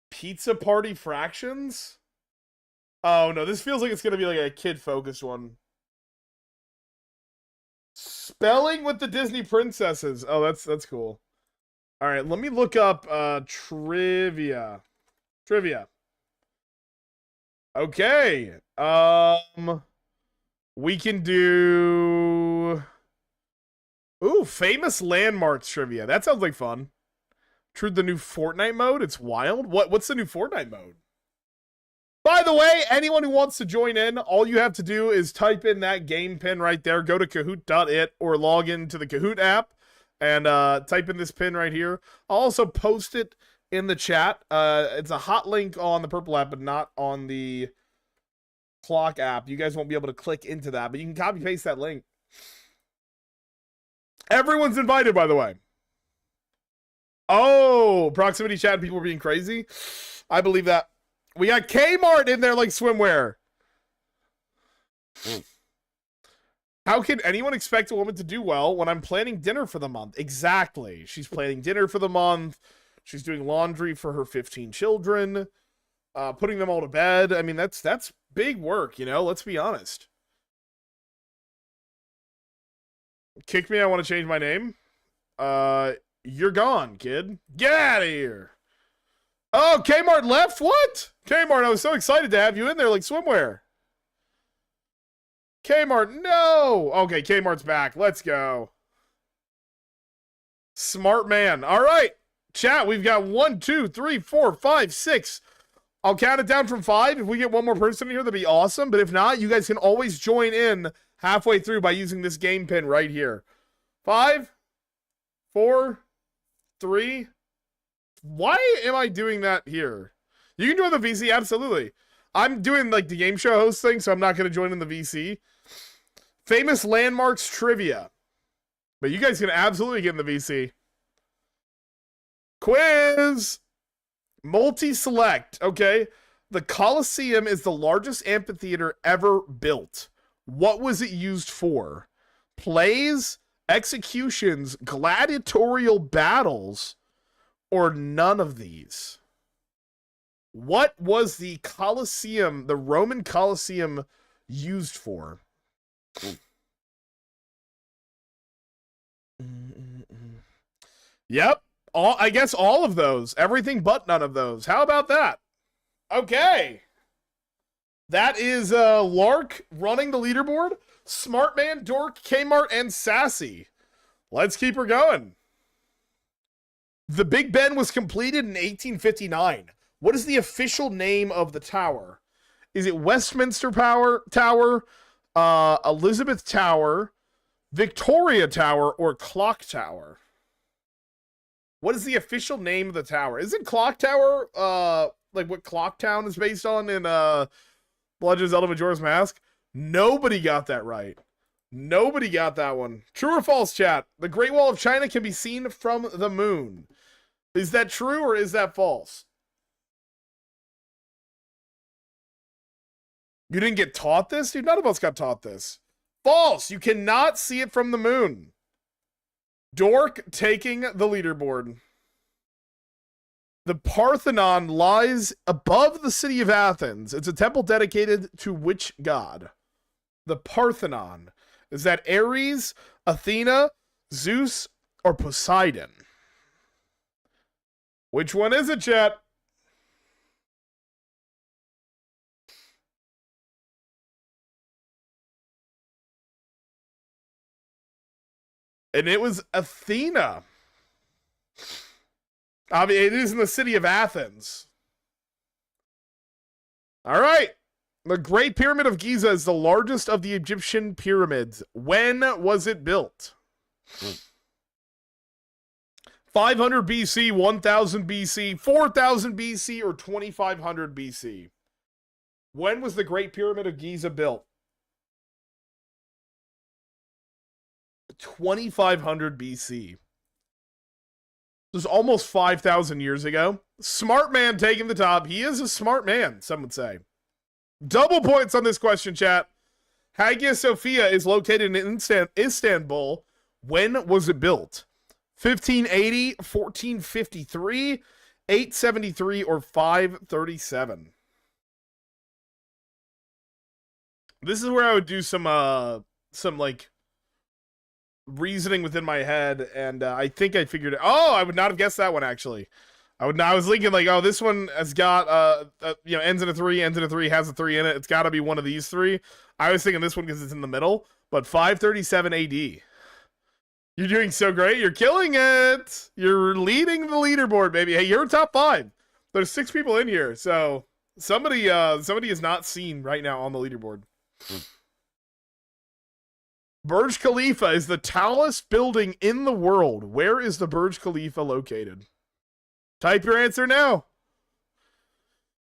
Speaker 1: Pizza Party Fractions? Oh, no. This feels like it's going to be like a kid-focused one. Spelling with the Disney princesses. Oh, that's cool. All right, let me look up trivia. Trivia. Okay. We can do famous landmarks trivia. That sounds like fun. True, the new Fortnite mode. It's wild. What's the new Fortnite mode? By the way, anyone who wants to join in, all you have to do is type in that game pin right there. Go to Kahoot.it or log into the Kahoot app and type in this pin right here. I'll also post it in the chat. It's a hot link on the Purple app, but not on the Clock app. You guys won't be able to click into that, but you can copy paste that link. Everyone's invited, by the way. Oh, proximity chat, people are being crazy. I believe that. We got Kmart in there like swimwear. How can anyone expect a woman to do well when I'm planning dinner for the month? Exactly. She's planning dinner for the month. She's doing laundry for her 15 children. Putting them all to bed. I mean, that's big work, you know? Let's be honest. Kick me, I want to change my name. You're gone, kid. Get out of here. Oh, Kmart left? What? Kmart, I was so excited to have you in there like swimwear. Kmart, no. Okay, Kmart's back. Let's go. Smart man. All right. Chat, we've got 1, 2, 3, 4, 5, 6. I'll count it down from 5. If we get one more person in here, that'd be awesome. But if not, you guys can always join in halfway through by using this game pin right here. 5, 4, 3. Why am I doing that here? You can join the VC, absolutely. I'm doing like the game show host thing, so I'm not going to join in the VC. Famous landmarks trivia. But you guys can absolutely get in the VC. Quiz! Multi-select, okay? The Colosseum is the largest amphitheater ever built. What was it used for? Plays, executions, gladiatorial battles, or none of these? What was the Colosseum, the Roman Colosseum, used for? Yep. I guess all of those. Everything but none of those. How about that? Okay. That is Lark running the leaderboard. Smartman, Dork, Kmart, and Sassy. Let's keep her going. The Big Ben was completed in 1859. What is the official name of the tower? Is it Westminster Tower, Elizabeth Tower, Victoria Tower, or Clock Tower? What is the official name of the tower? Isn't Clock Tower like what Clocktown is based on in Legend of Zelda Majora's Mask? Nobody got that right. Nobody got that one. True or false, chat? The Great Wall of China can be seen from the moon. Is that true or is that false? You didn't get taught this? Dude, none of us got taught this. False. You cannot see it from the moon. Dork taking the leaderboard. The Parthenon lies above the city of Athens. It's a temple dedicated to which god? The Parthenon. Is that Ares, Athena, Zeus, or Poseidon? Which one is it, chat? And it was Athena. I mean, it is in the city of Athens. All right. The Great Pyramid of Giza is the largest of the Egyptian pyramids. When was it built? 500 BC, 1000 BC, 4000 BC, or 2500 BC? When was the Great Pyramid of Giza built? 2500 BC. This was almost 5,000 years ago. Smart man taking the top. He is a smart man, some would say. Double points on this question, chat. Hagia Sophia is located in Istanbul. When was it built? 1580, 1453, 873, or 537? This is where I would do some like reasoning within my head, and I think I figured it. Oh, I would not have guessed that one, actually. I was thinking like, oh, this one has got ends in a 3, ends in a 3, has a 3 in it. It's got to be one of these 3. I was thinking this one because it's in the middle, but 537 AD. You're doing so great. You're killing it. You're leading the leaderboard, baby. Hey, you're top 5. There's 6 people in here, so somebody is not seen right now on the leaderboard. Burj Khalifa is the tallest building in the world. Where is the Burj Khalifa located? Type your answer now.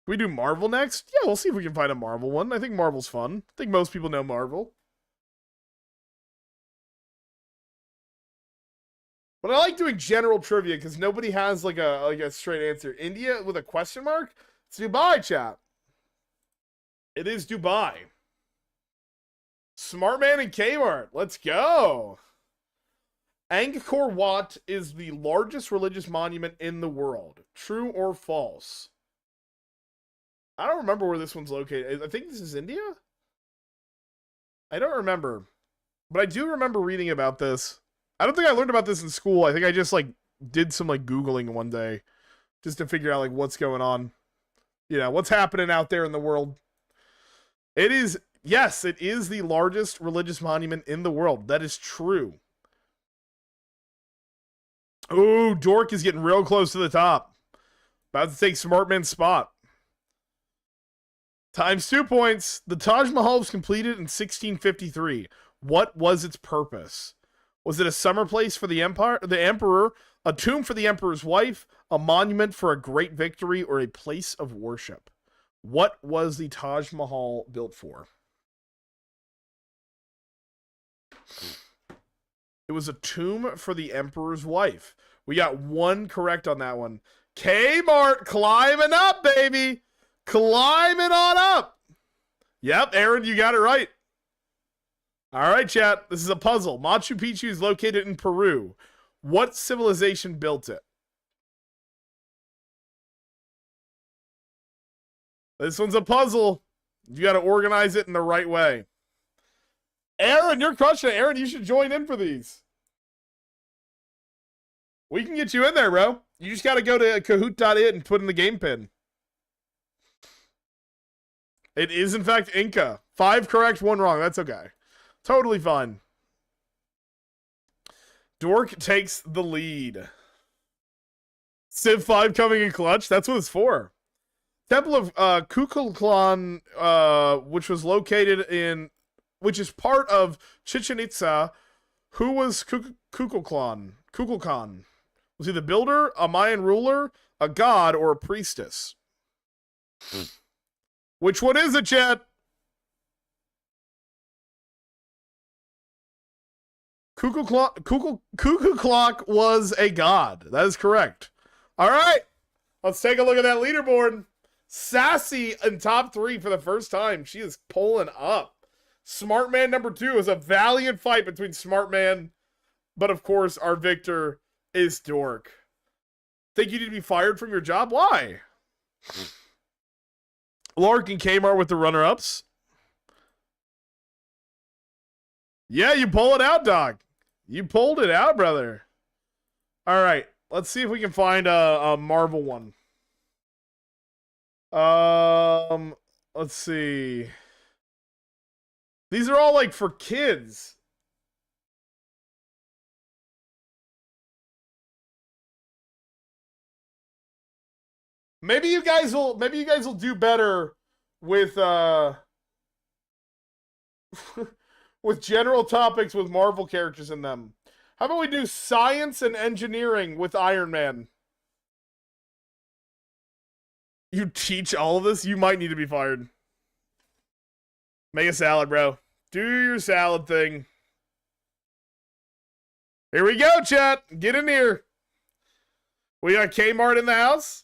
Speaker 1: Can we do Marvel next? Yeah, we'll see if we can find a Marvel one. I think Marvel's fun. I think most people know Marvel. But I like doing general trivia because nobody has like a straight answer. India with a question mark? It's Dubai, chat. It is Dubai. Smart man and Kmart. Let's go. Angkor Wat is the largest religious monument in the world. True or false? I don't remember where this one's located. I think this is India? I don't remember. But I do remember reading about this. I don't think I learned about this in school. I think I just like did some like Googling one day just to figure out like what's going on. You know, what's happening out there in the world. It is, yes, it is the largest religious monument in the world. That is true. Ooh, Dork is getting real close to the top. About to take Smartman's spot. Times 2 points. The Taj Mahal was completed in 1653. What was its purpose? Was it a summer place for the emperor, a tomb for the emperor's wife, a monument for a great victory, or a place of worship? What was the Taj Mahal built for? It was a tomb for the emperor's wife. We got one correct on that one. Kmart climbing up, baby. Climbing on up. Yep, Aaron, you got it right. All right, chat. This is a puzzle. Machu Picchu is located in Peru. What civilization built it? This one's a puzzle. You got to organize it in the right way. Aaron, you're crushing it. Aaron, you should join in for these. We can get you in there, bro. You just got to go to Kahoot.it and put in the game pin. It is, in fact, Inca. 5 correct, 1 wrong. That's okay. Totally fine. Dork takes the lead. Civ 5 coming in clutch. That's what it's for. Temple of Kukulkan, which was which is part of Chichen Itza. Who was Kukulkan? Kukulkan. Was he the builder, a Mayan ruler, a god, or a priestess? Which one is it, chat? Kukulkan was a god. That is correct. All right. Let's take a look at that leaderboard. Sassy in top 3 for the first time. She is pulling up. Smartman number 2 is a valiant fight between Smartman, but of course our victor is Dork. Think you need to be fired from your job? Why? Lark and Kmart with the runner-ups. Yeah, you pull it out, dog. You pulled it out, brother. All right, let's see if we can find a Marvel one. Let's see. These are all like for kids. Maybe you guys will do better with with general topics with Marvel characters in them. How about we do science and engineering with Iron Man? You teach all of this? You might need to be fired. Make a salad, bro. Do your salad thing. Here we go, chat. Get in here. We got Kmart in the house.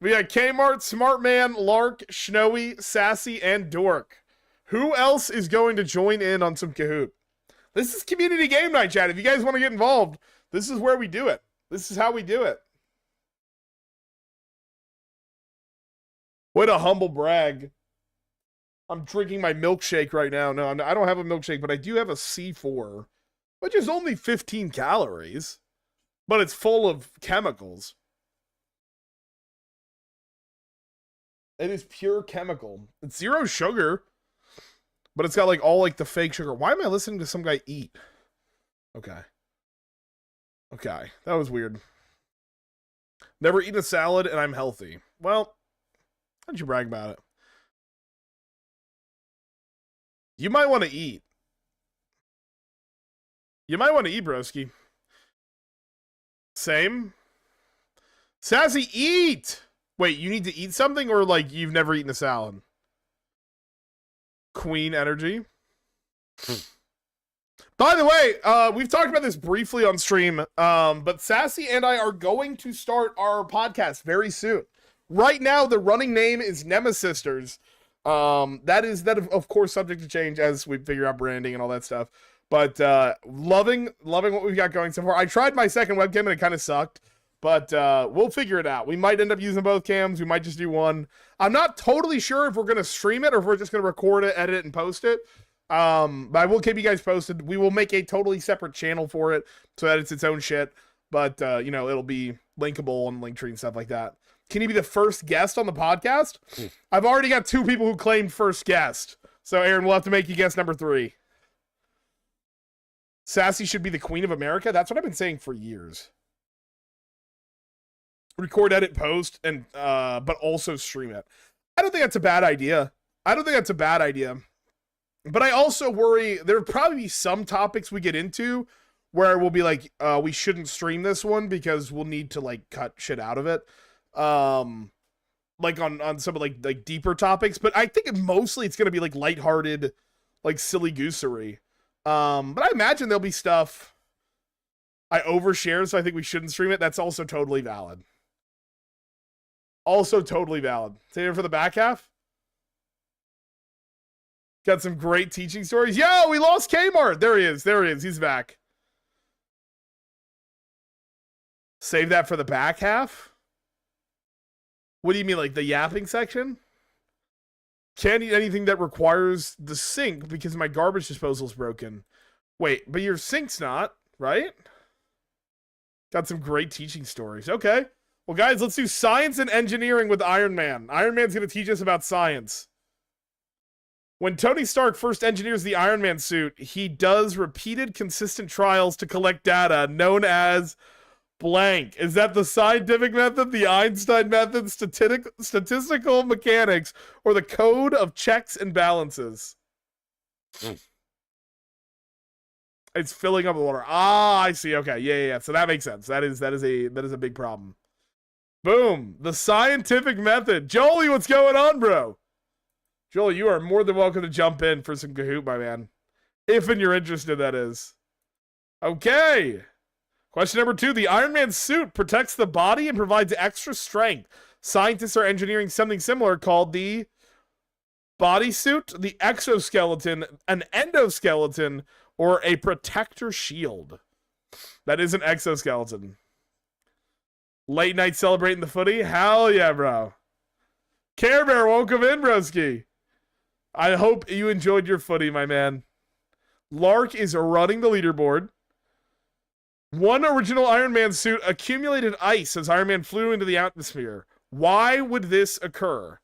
Speaker 1: We got Kmart, Smartman, Lark, Snowy, Sassy, and Dork. Who else is going to join in on some Kahoot? This is community game night, chat. If you guys want to get involved, this is where we do it. This is how we do it. What a humble brag. I'm drinking my milkshake right now. No, I don't have a milkshake, but I do have a C4, which is only 15 calories, but it's full of chemicals. It is pure chemical. It's 0 sugar, but it's got like all like the fake sugar. Why am I listening to some guy eat? Okay. Okay, that was weird. Never eaten a salad and I'm healthy. Well, why don't you brag about it? You might want to eat. You might want to eat, broski. Same. Sassy, eat! Wait, you need to eat something or like you've never eaten a salad? Queen energy. By the way, we've talked about this briefly on stream, but Sassy and I are going to start our podcast very soon. Right now, the running name is Nemesisters. That is of course subject to change as we figure out branding and all that stuff. But loving what we've got going so far. I tried my second webcam and it kind of sucked, but we'll figure it out. We might end up using both cams. We might just do one. I'm not totally sure if we're gonna stream it or if we're just gonna record it, edit it, and post it. But I will keep you guys posted. We will make a totally separate channel for it so that it's its own shit. But you know, it'll be linkable on Linktree and stuff like that. Can you be the first guest on the podcast? I've already got 2 people who claimed first guest. So, Aaron, we'll have to make you guess number 3. Sassy should be the Queen of America? That's what I've been saying for years. Record, edit, post, and but also stream it. I don't think that's a bad idea. But I also worry there'll probably be some topics we get into where we'll be like, we shouldn't stream this one because we'll need to like cut shit out of it. Like on some of like deeper topics, but I think mostly it's gonna be like lighthearted, like silly goosery. But I imagine there'll be stuff I overshare, so I think we shouldn't stream it. That's also totally valid. Also totally valid. Save it for the back half. Got some great teaching stories. Yo, we lost Kmart. There he is. He's back. Save that for the back half. What do you mean, like the yapping section? Can't eat anything that requires the sink because my garbage disposal's broken. Wait, but your sink's not, right? Got some great teaching stories. Okay. Well, guys, let's do science and engineering with Iron Man. Iron Man's going to teach us about science. When Tony Stark first engineers the Iron Man suit, he does repeated consistent trials to collect data known as blank. Is that the scientific method, the Einstein method, statistical mechanics, or the code of checks and balances? It's filling up the water. Ah, I see. Okay, yeah. So that makes sense. That is a big problem. Boom. The scientific method. Jolie, what's going on, bro? Jolie, you are more than welcome to jump in for some Kahoot, my man. If and you're interested, that is. Okay. Question number 2. The Iron Man suit protects the body and provides extra strength. Scientists are engineering something similar called the bodysuit, the exoskeleton, an endoskeleton, or a protector shield. That is an exoskeleton. Late night celebrating the footy? Hell yeah, bro. Care Bear, welcome in, broski. I hope you enjoyed your footy, my man. Lark is running the leaderboard. One original Iron Man suit accumulated ice as Iron Man flew into the atmosphere. Why would this occur?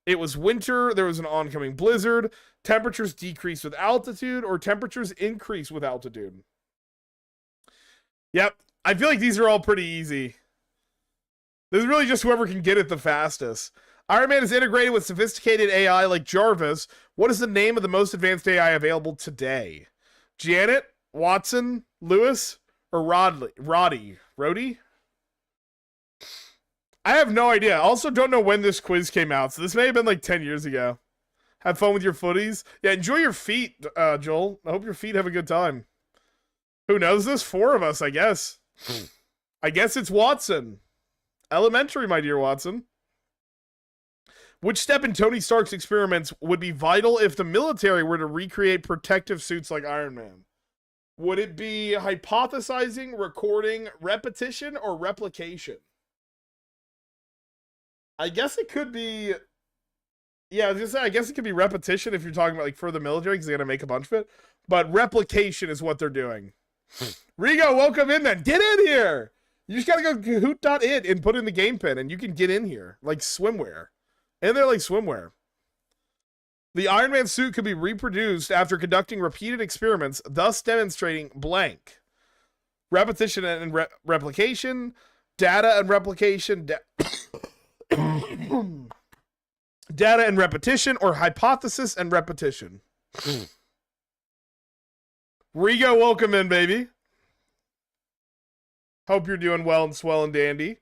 Speaker 1: It was winter, there was an oncoming blizzard, temperatures decrease with altitude, or temperatures increase with altitude. Yep, I feel like these are all pretty easy. This is really just whoever can get it the fastest. Iron Man is integrated with sophisticated AI like Jarvis. What is the name of the most advanced AI available today? Janet, Watson, Lewis, or Roddy? I have no idea. I also don't know when this quiz came out, so this may have been like 10 years ago. Have fun with your footies. Yeah, enjoy your feet, Joel. I hope your feet have a good time. Who knows this? 4 of us, I guess. I guess it's Watson. Elementary, my dear Watson. Which step in Tony Stark's experiments would be vital if the military were to recreate protective suits like Iron Man? Would it be hypothesizing, recording, repetition, or replication? I guess it could be... Yeah, I was gonna say, I guess it could be repetition if you're talking about, like, for the military, because they gotta make a bunch of it. But replication is what they're doing. Rigo, welcome in then. Get in here! You just gotta go Kahoot.it and put in the game pin, and you can get in here. Like swimwear. And they're like swimwear. The Iron Man suit could be reproduced after conducting repeated experiments, thus demonstrating blank. Repetition and replication, data and replication, data and repetition, or hypothesis and repetition. Rigo, welcome in, baby. Hope you're doing well and swell and dandy.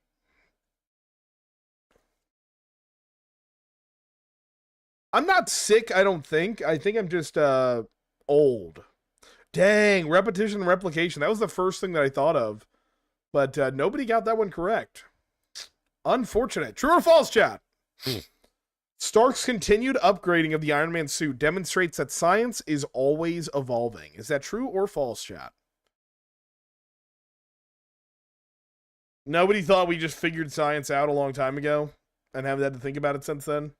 Speaker 1: I'm not sick, I don't think. I think I'm just old. Dang, repetition and replication. That was the first thing that I thought of. But nobody got that one correct. Unfortunate. True or false, chat? Stark's continued upgrading of the Iron Man suit demonstrates that science is always evolving. Is that true or false, chat? Nobody thought we just figured science out a long time ago and haven't had to think about it since then?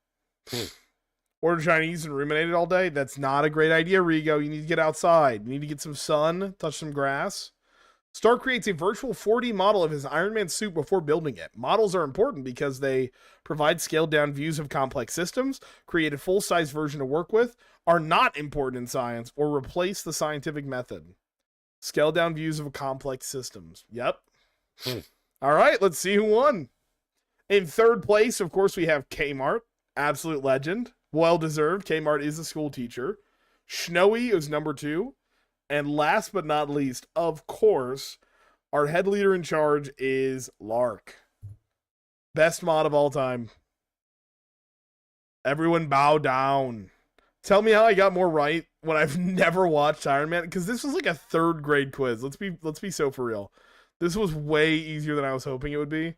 Speaker 1: Order Chinese and ruminate it all day? That's not a great idea, Rigo. You need to get outside. You need to get some sun, touch some grass. Stark creates a virtual 4D model of his Iron Man suit before building it. Models are important because they provide scaled-down views of complex systems, create a full-size version to work with, are not important in science, or replace the scientific method. Scaled-down views of complex systems. Yep. All right, let's see who won. In third place, of course, we have Kmart. Absolute legend. Well-deserved. Kmart is a school teacher. Snowy is number 2. And last but not least, of course, our head leader in charge is Lark. Best mod of all time. Everyone bow down. Tell me how I got more right when I've never watched Iron Man, because this was like a 3rd grade quiz. Let's be so for real. This was way easier than I was hoping it would be.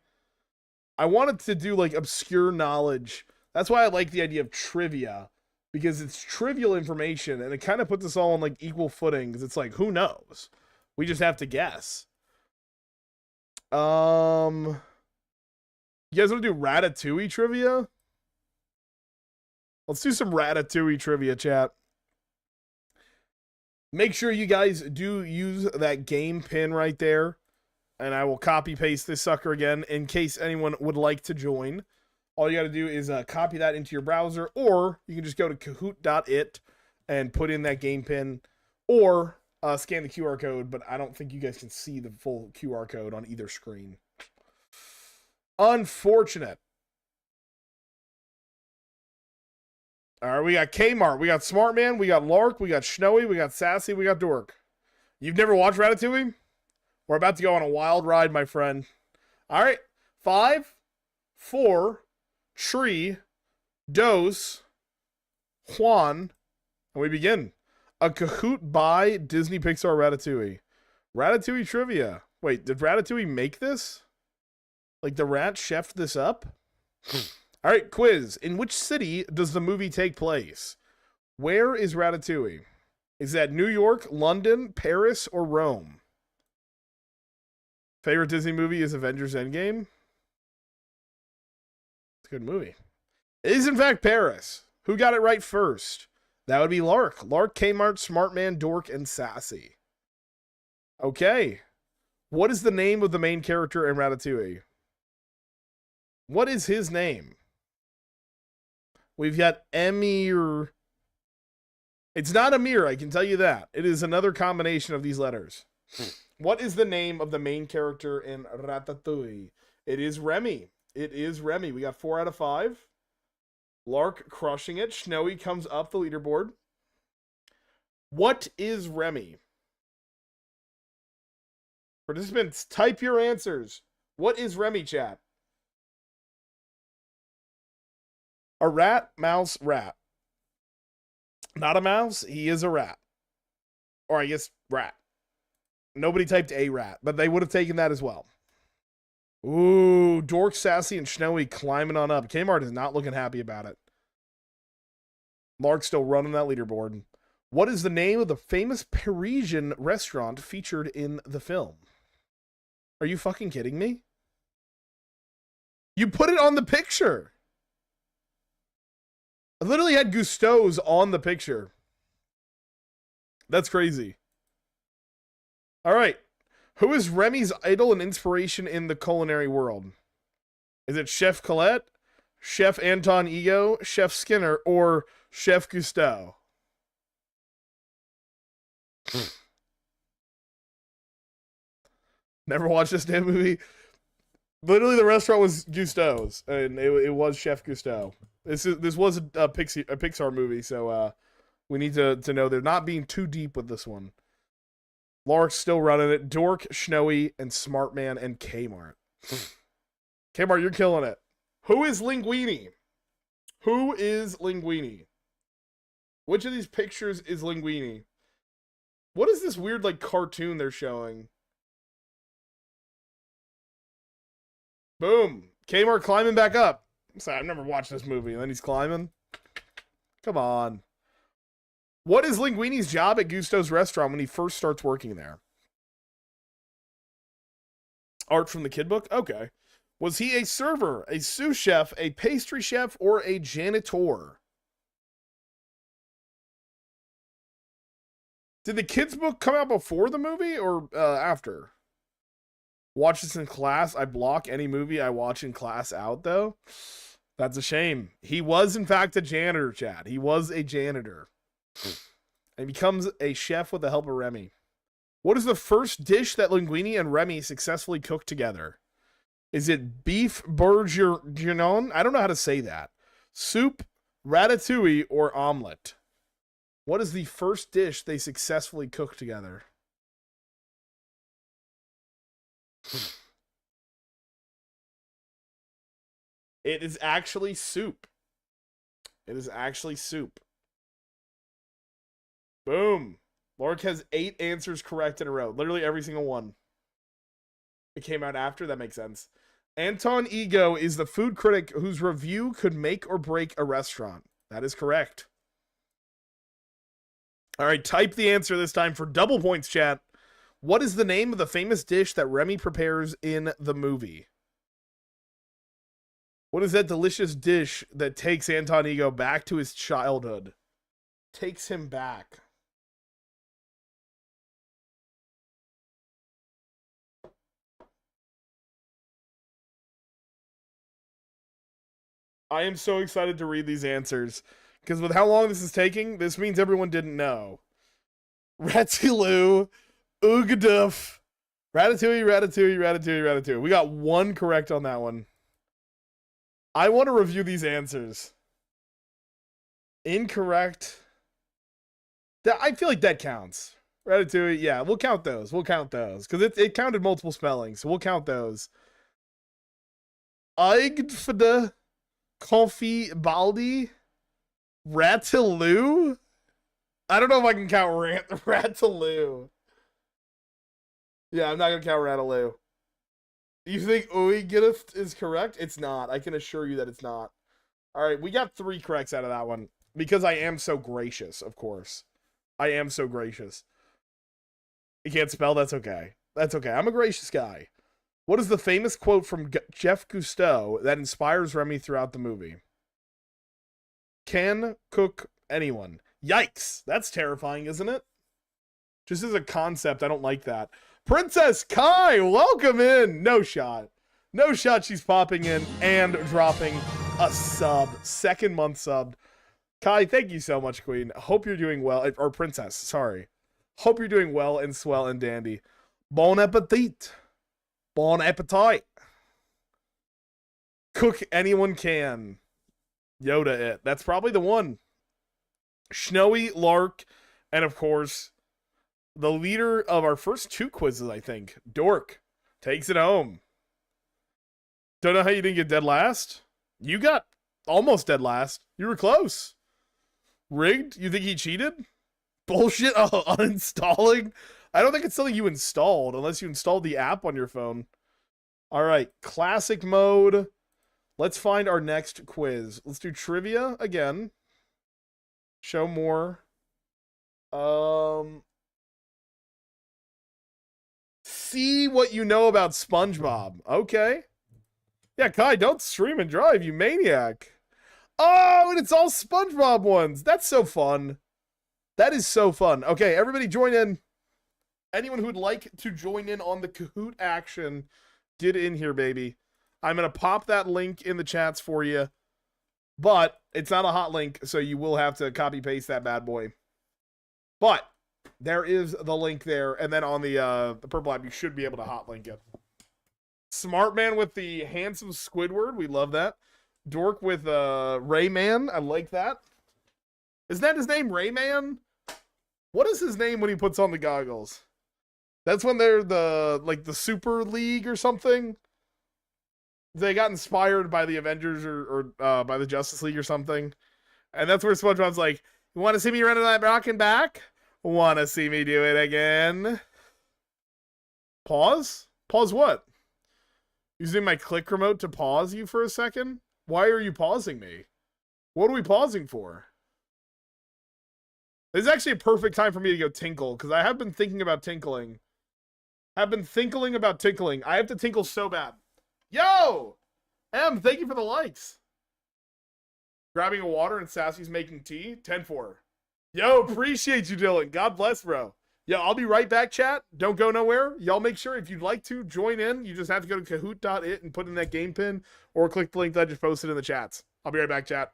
Speaker 1: I wanted to do like obscure knowledge. That's why I like the idea of trivia. Because it's trivial information, and it kind of puts us all on, like, equal footing, because it's like, who knows? We just have to guess. You guys want to do Ratatouille trivia? Let's do some Ratatouille trivia, chat. Make sure you guys do use that game pin right there, and I will copy-paste this sucker again in case anyone would like to join. All you got to do is copy that into your browser, or you can just go to Kahoot.it and put in that game pin, or scan the QR code, but I don't think you guys can see the full QR code on either screen. Unfortunate. All right, we got Kmart, we got Smartman, we got Lark, we got Snowy, we got Sassy, we got Dork. You've never watched Ratatouille? We're about to go on a wild ride, my friend. All right, 5, 4, Tree, Dose, Juan, and we begin. A Kahoot by Disney Pixar Ratatouille. Ratatouille trivia. Wait, did Ratatouille make this? Like the rat chefed this up? All right, quiz. In which city does the movie take place? Where is Ratatouille? Is that New York, London, Paris, or Rome? Favorite Disney movie is Avengers Endgame? It's a good movie. It is, in fact, Paris. Who got it right first? That would be Lark. Lark, Kmart, Smartman, Dork, and Sassy. Okay. What is the name of the main character in Ratatouille? What is his name? We've got Emir. It's not Amir, I can tell you that. It is another combination of these letters. What is the name of the main character in Ratatouille? It is Remy. It is Remy. We got 4 out of 5. Lark crushing it. Snowy comes up the leaderboard. What is Remy? Participants, type your answers. What is Remy, chat? A rat, mouse, rat. Not a mouse, he is a rat. Or I guess rat. Nobody typed a rat, but they would have taken that as well. Ooh, Dork, Sassy, and Snowy climbing on up. Kmart is not looking happy about it. Lark's still running that leaderboard. What is the name of the famous Parisian restaurant featured in the film? Are you fucking kidding me? You put it on the picture. I literally had Gusteau's on the picture. That's crazy. All right. Who is Remy's idol and inspiration in the culinary world? Is it Chef Colette, Chef Anton Ego, Chef Skinner, or Chef Gusteau? Never watched this damn movie. Literally, the restaurant was Gusteau's, and it was Chef Gusteau. This was a Pixar movie, so we need to know they're not being too deep with this one. Lark's still running it. Dork, Snowy, and Smartman, and Kmart. Kmart, you're killing it. Who is Linguini? Who is Linguini? Which of these pictures is Linguini? What is this weird, like, cartoon they're showing? Boom. Kmart climbing back up. Sorry, I've never watched this movie. And then he's climbing. Come on. What is Linguini's job at Gusteau's restaurant when he first starts working there? Art from the kid book? Okay. Was he a server, a sous chef, a pastry chef, or a janitor? Did the kids book come out before the movie or after? Watch this in class. I block any movie I watch in class out, though. That's a shame. He was, in fact, a janitor, Chad. He was a janitor. And becomes a chef with the help of Remy. What is the first dish that Linguini and Remy successfully cooked together? Is it beef bourguignon? I don't know how to say that. Soup, ratatouille, or omelet? What is the first dish they successfully cooked together? It is actually soup. It is actually soup. Boom. Lark has 8 answers correct in a row. Literally every single one. It came out after. That makes sense. Anton Ego is the food critic whose review could make or break a restaurant. That is correct. All right, type the answer this time for double points, chat. What is the name of the famous dish that Remy prepares in the movie? What is that delicious dish that takes Anton Ego back to his childhood? Takes him back. I am so excited to read these answers because with how long this is taking, this means everyone didn't know. Ratatouille, Oogadoof, Ratatouille, Ratatouille, Ratatouille, Ratatouille. We got one correct on that one. I want to review these answers. Incorrect. I feel like that counts. Ratatouille, yeah, we'll count those. We'll count those. Because it counted multiple spellings, so we'll count those. Eigfde, Confi Baldi, Ratatouille? I don't know if I can count Ratatouille. Yeah, I'm not going to count Ratatouille. You think Oogadoof is correct? It's not. I can assure you that it's not. All right, we got 3 corrects out of that one. Because I am so gracious, of course. I am so gracious. You can't spell? That's okay. That's okay. I'm a gracious guy. What is the famous quote from Jeff Cousteau that inspires Remy throughout the movie? Can cook anyone. Yikes. That's terrifying, isn't it? Just as a concept, I don't like that. Princess Kai, welcome in. No shot. No shot she's popping in and dropping a sub. 2nd month sub. Kai, thank you so much, Queen. Hope you're doing well. Or Princess, sorry. Hope you're doing well and swell and dandy. Bon appetit. Bon appetite. Cook anyone can. Yoda it. That's probably the one. Snowy, Lark, and of course, the leader of our first 2 quizzes, I think. Dork takes it home. Don't know how you didn't get dead last. You got almost dead last. You were close. Rigged? You think he cheated? Bullshit. Uninstalling? I don't think it's something you installed unless you installed the app on your phone. All right. Classic mode. Let's find our next quiz. Let's do trivia again. Show more. See what you know about SpongeBob. Okay. Yeah, Kai, don't stream and drive, you maniac. Oh, and it's all SpongeBob ones. That's so fun. That is so fun. Okay, everybody join in. Anyone who would like to join in on the Kahoot action, get in here, baby. I'm going to pop that link in the chats for you. But it's not a hot link, so you will have to copy-paste that bad boy. But there is the link there. And then on the purple app, you should be able to hot link it. Smart man with the handsome Squidward. We love that. Dork with Rayman. I like that. Isn't that his name, Rayman? What is his name when he puts on the goggles? That's when they're the Super League or something. They got inspired by the Avengers or by the Justice League or something. And that's where SpongeBob's like, you want to see me run that rockin' back? Want to see me do it again? Pause? Pause what? Using my click remote to pause you for a second? Why are you pausing me? What are we pausing for? This is actually a perfect time for me to go tinkle, because I have been thinking about tinkling. I've been tinkling about tinkling. I have to tinkle so bad. Yo! M, thank you for the likes. Grabbing a water and Sassy's making tea. 10-4. Yo, appreciate you, Dylan. God bless, bro. Yo, I'll be right back, chat. Don't go nowhere. Y'all make sure if you'd like to join in, you just have to go to kahoot.it and put in that game pin or click the link that I just posted in the chats. I'll be right back, chat.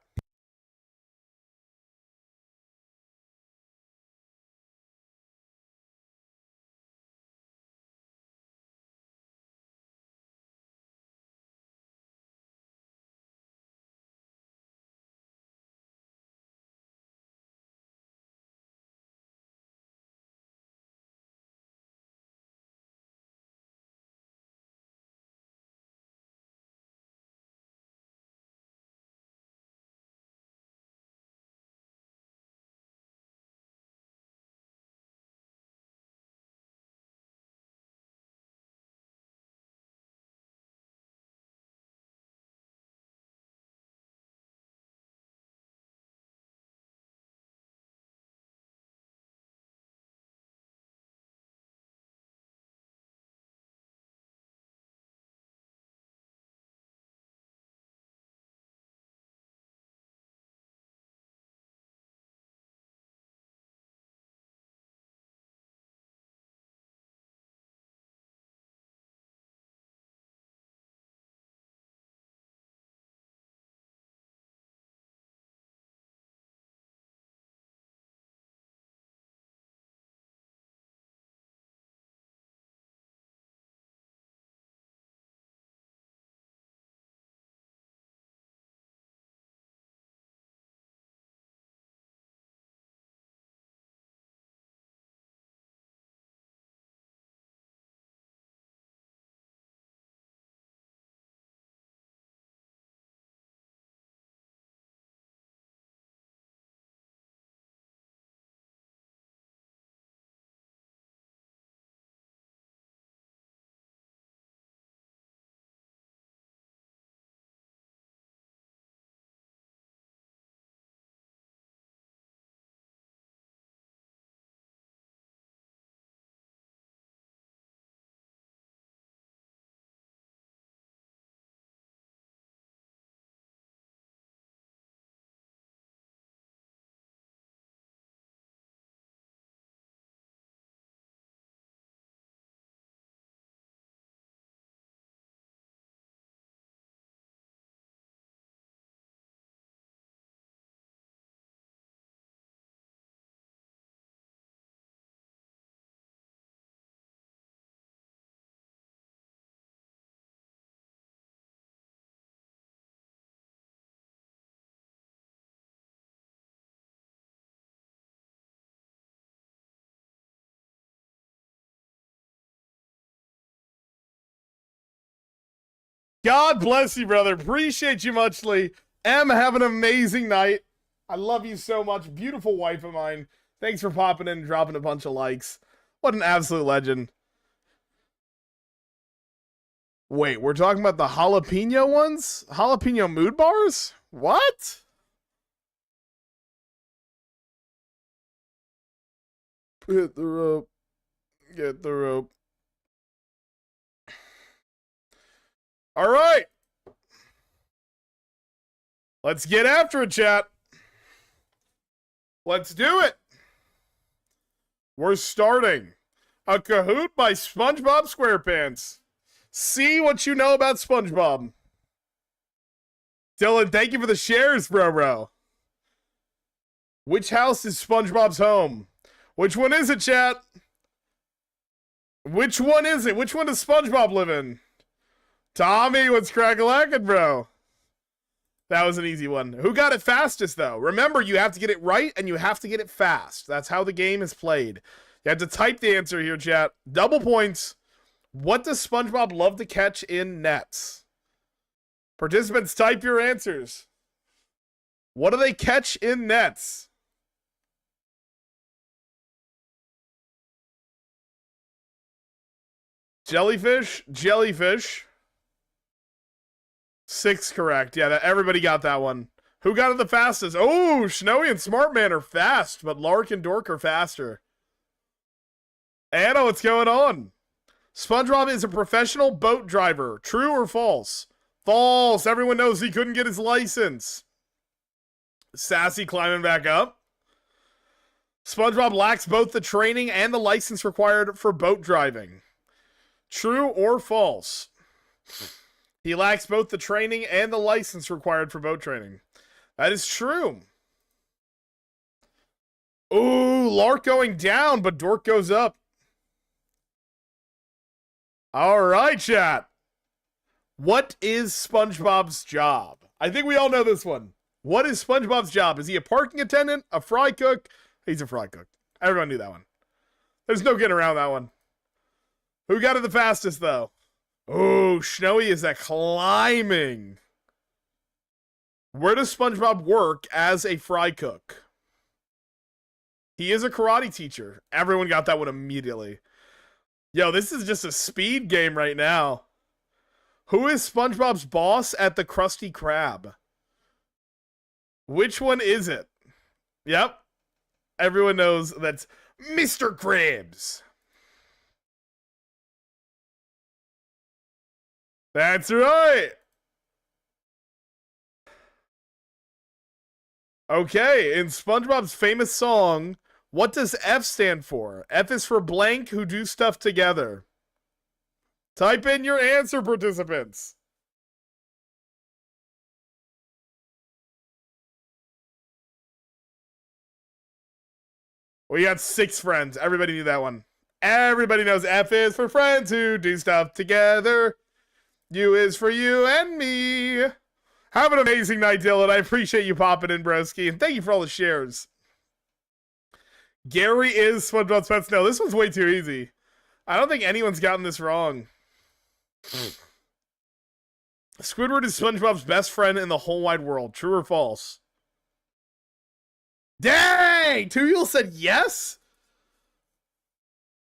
Speaker 1: God bless you, brother. Appreciate you muchly. Em, have an amazing night. I love you so much. Beautiful wife of mine. Thanks for popping in and dropping a bunch of likes. What an absolute legend. Wait, we're talking about the jalapeno ones? Jalapeno mood bars? What? Hit the rope. Get the rope. All right. Let's get after it, chat. Let's do it. We're starting a Kahoot by SpongeBob SquarePants. See what you know about SpongeBob. Dylan, thank you for the shares, bro. Which house is SpongeBob's home? Which one is it, chat? Which one is it? Which one does SpongeBob live in? Tommy, what's crack-a-lackin', bro? That was an easy one. Who got it fastest, though? Remember, you have to get it right, and you have to get it fast. That's how the game is played. You have to type the answer here, chat. Double points. What does SpongeBob love to catch in nets? Participants, type your answers. What do they catch in nets? Jellyfish? Jellyfish. 6 correct. Yeah, everybody got that one. Who got it the fastest? Oh, Snowy and Smartman are fast, but Lark and Dork are faster. Anna, what's going on? SpongeBob is a professional boat driver. True or false? False. Everyone knows he couldn't get his license. Sassy climbing back up. SpongeBob lacks both the training and the license required for boat driving. True or false? He lacks both the training and the license required for boat training. That is true. Ooh, Lark going down, but Dork goes up. All right, chat. What is SpongeBob's job? I think we all know this one. What is SpongeBob's job? Is he a parking attendant? A fry cook? He's a fry cook. Everyone knew that one. There's no getting around that one. Who got it the fastest, though? Oh, Snowy is at climbing. Where does SpongeBob work as a fry cook? He is a karate teacher. Everyone got that one immediately. Yo, this is just a speed game right now. Who is SpongeBob's boss at the Krusty Krab? Which one is it? Yep. Everyone knows that's Mr. Krabs. That's right. Okay, in SpongeBob's famous song, what does F stand for? F is for blank who do stuff together. Type in your answer, participants. We got 6 friends. Everybody knew that one. Everybody knows F is for friends who do stuff together. U is for you and me. Have an amazing night, Dylan. I appreciate you popping in, broski. And thank you for all the shares. Gary is SpongeBob's pet. No, this one's way too easy. I don't think anyone's gotten this wrong. Squidward is SpongeBob's best friend in the whole wide world. True or false? Dang! Tuyul said yes?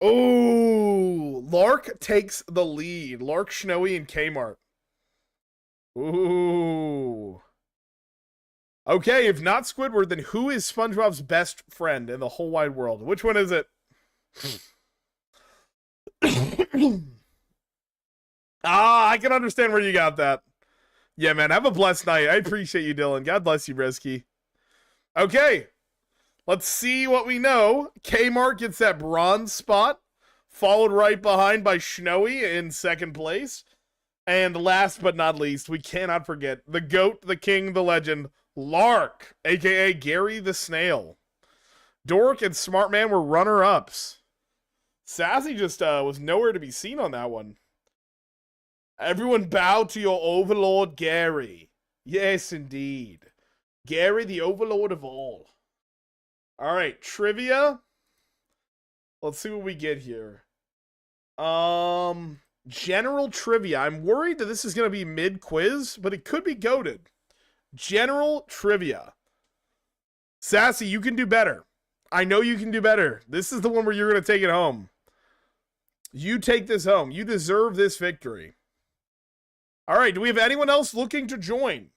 Speaker 1: Oh, Lark takes the lead. Lark, Snowy, and Kmart. Ooh. Okay, if not Squidward, then who is SpongeBob's best friend in the whole wide world? Which one is it? I can understand where you got that. Yeah, man, have a blessed night. I appreciate you, Dylan. God bless you, Brisky. Okay, let's see what we know. Kmart gets that bronze spot, followed right behind by Snowy in second place. And last but not least, we cannot forget the GOAT, the king, the legend, Lark, a.k.a. Gary the Snail. Dork and Smartman were runner-ups. Sassy just was nowhere to be seen on that one. Everyone bow to your overlord, Gary. Yes, indeed. Gary, the overlord of all. All right, trivia. Let's see what we get here. General trivia. I'm worried that this is going to be mid-quiz, but it could be goated. General trivia. Sassy, you can do better. I know you can do better. This is the one where you're going to take it home. You take this home. You deserve this victory. All right, do we have anyone else looking to join?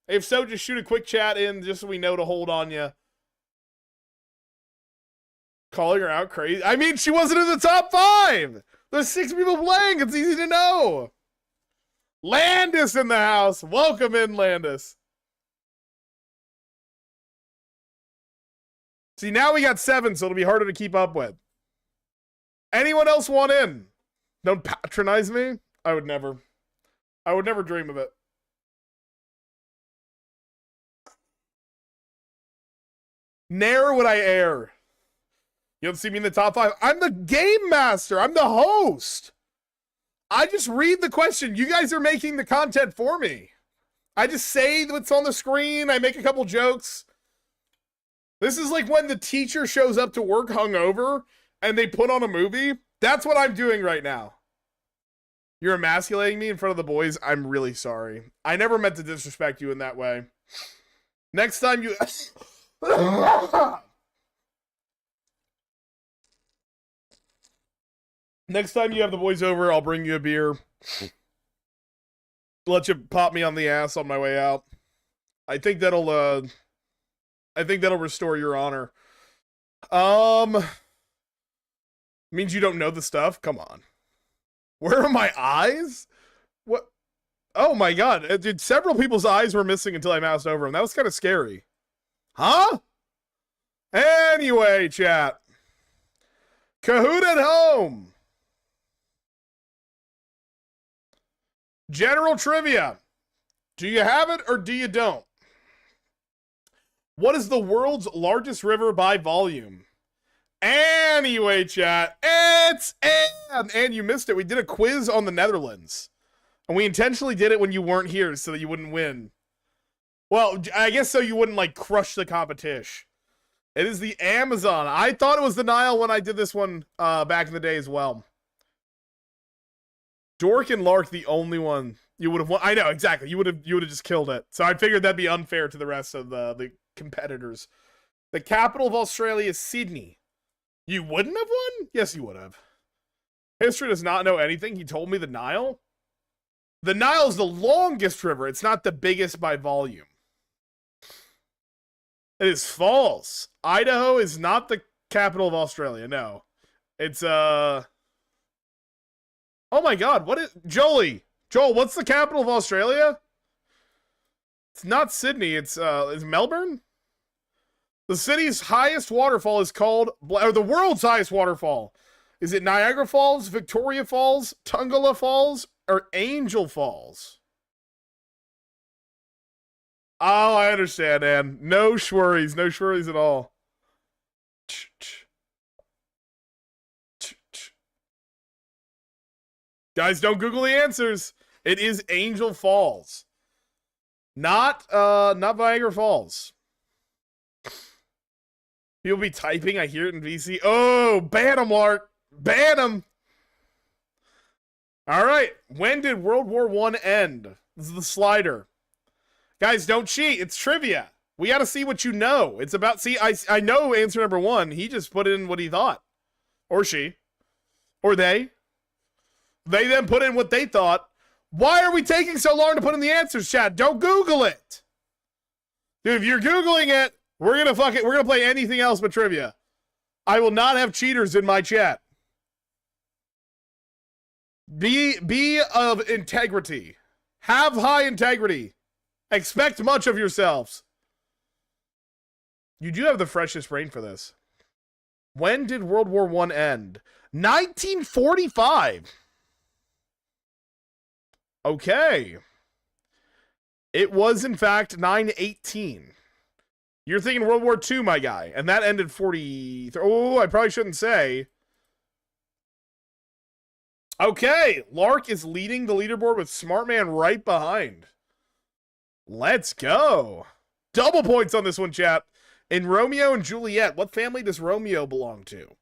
Speaker 1: If so, just shoot a quick chat in just so we know to hold on you. Calling her out crazy. I mean, she wasn't in the top 5. There's 6 people playing. It's easy to know. Landis in the house. Welcome in, Landis. See, now we got 7, so it'll be harder to keep up with. Anyone else want in? Don't patronize me. I would never dream of it. Ne'er would I err. You don't see me in the top 5. I'm the game master. I'm the host. I just read the question. You guys are making the content for me. I just say what's on the screen. I make a couple jokes. This is like when the teacher shows up to work hungover and they put on a movie. That's what I'm doing right now. You're emasculating me in front of the boys. I'm really sorry. I never meant to disrespect you in that way. Next time you... Next time you have the boys over, I'll bring you a beer. Let you pop me on the ass on my way out. I think that'll restore your honor. Means you don't know the stuff? Come on. Where are my eyes? What? Oh my god. Dude, several people's eyes were missing until I moused over them. That was kind of scary. Huh? Anyway, chat. Kahoot at home. General trivia. Do you have it or do you don't? What is the world's largest river by volume? Anyway, chat. It's and you missed it. We did a quiz on the Netherlands. And we intentionally did it when you weren't here so that you wouldn't win. Well, I guess so you wouldn't, like, crush the competition. It is the Amazon. I thought it was the Nile when I did this one back in the day as well. Dork and Lark, the only one you would have won. I know, exactly. You would have just killed it. So I figured that'd be unfair to the rest of the competitors. The capital of Australia is Sydney. You wouldn't have won? Yes, you would have. History does not know anything. He told me the Nile. The Nile is the longest river. It's not the biggest by volume. It is false. Idaho is not the capital of Australia. No. It's, oh my god, what is... Joel, what's the capital of Australia? It's not Sydney. It's Melbourne? The city's highest waterfall is called... Or the world's highest waterfall. Is it Niagara Falls, Victoria Falls, Tungala Falls, or Angel Falls? Oh, I understand, Ann. No schworries. No schworries at all. Guys, don't Google the answers. It is Angel Falls. Not Niagara Falls. People be typing. I hear it in VC. Oh, ban him, Lark. Ban him. All right. When did World War I end? This is the slider. Guys, don't cheat. It's trivia. We got to see what you know. It's about... See, I know answer number 1. He just put in what he thought. Or she. Or they. They then put in what they thought. Why are we taking so long to put in the answers, chat? Don't Google it. Dude, if you're Googling it, we're going to play anything else but trivia. I will not have cheaters in my chat. Be of integrity. Have high integrity. Expect much of yourselves. You do have the freshest brain for this. When did World War I end? 1945. Okay. It was, in fact, 9/18. You're thinking World War II, my guy. And that ended 40... Oh, I probably shouldn't say. Okay. Lark is leading the leaderboard with Smartman right behind. Let's go. Double points on this one, chat. In Romeo and Juliet, what family does Romeo belong to?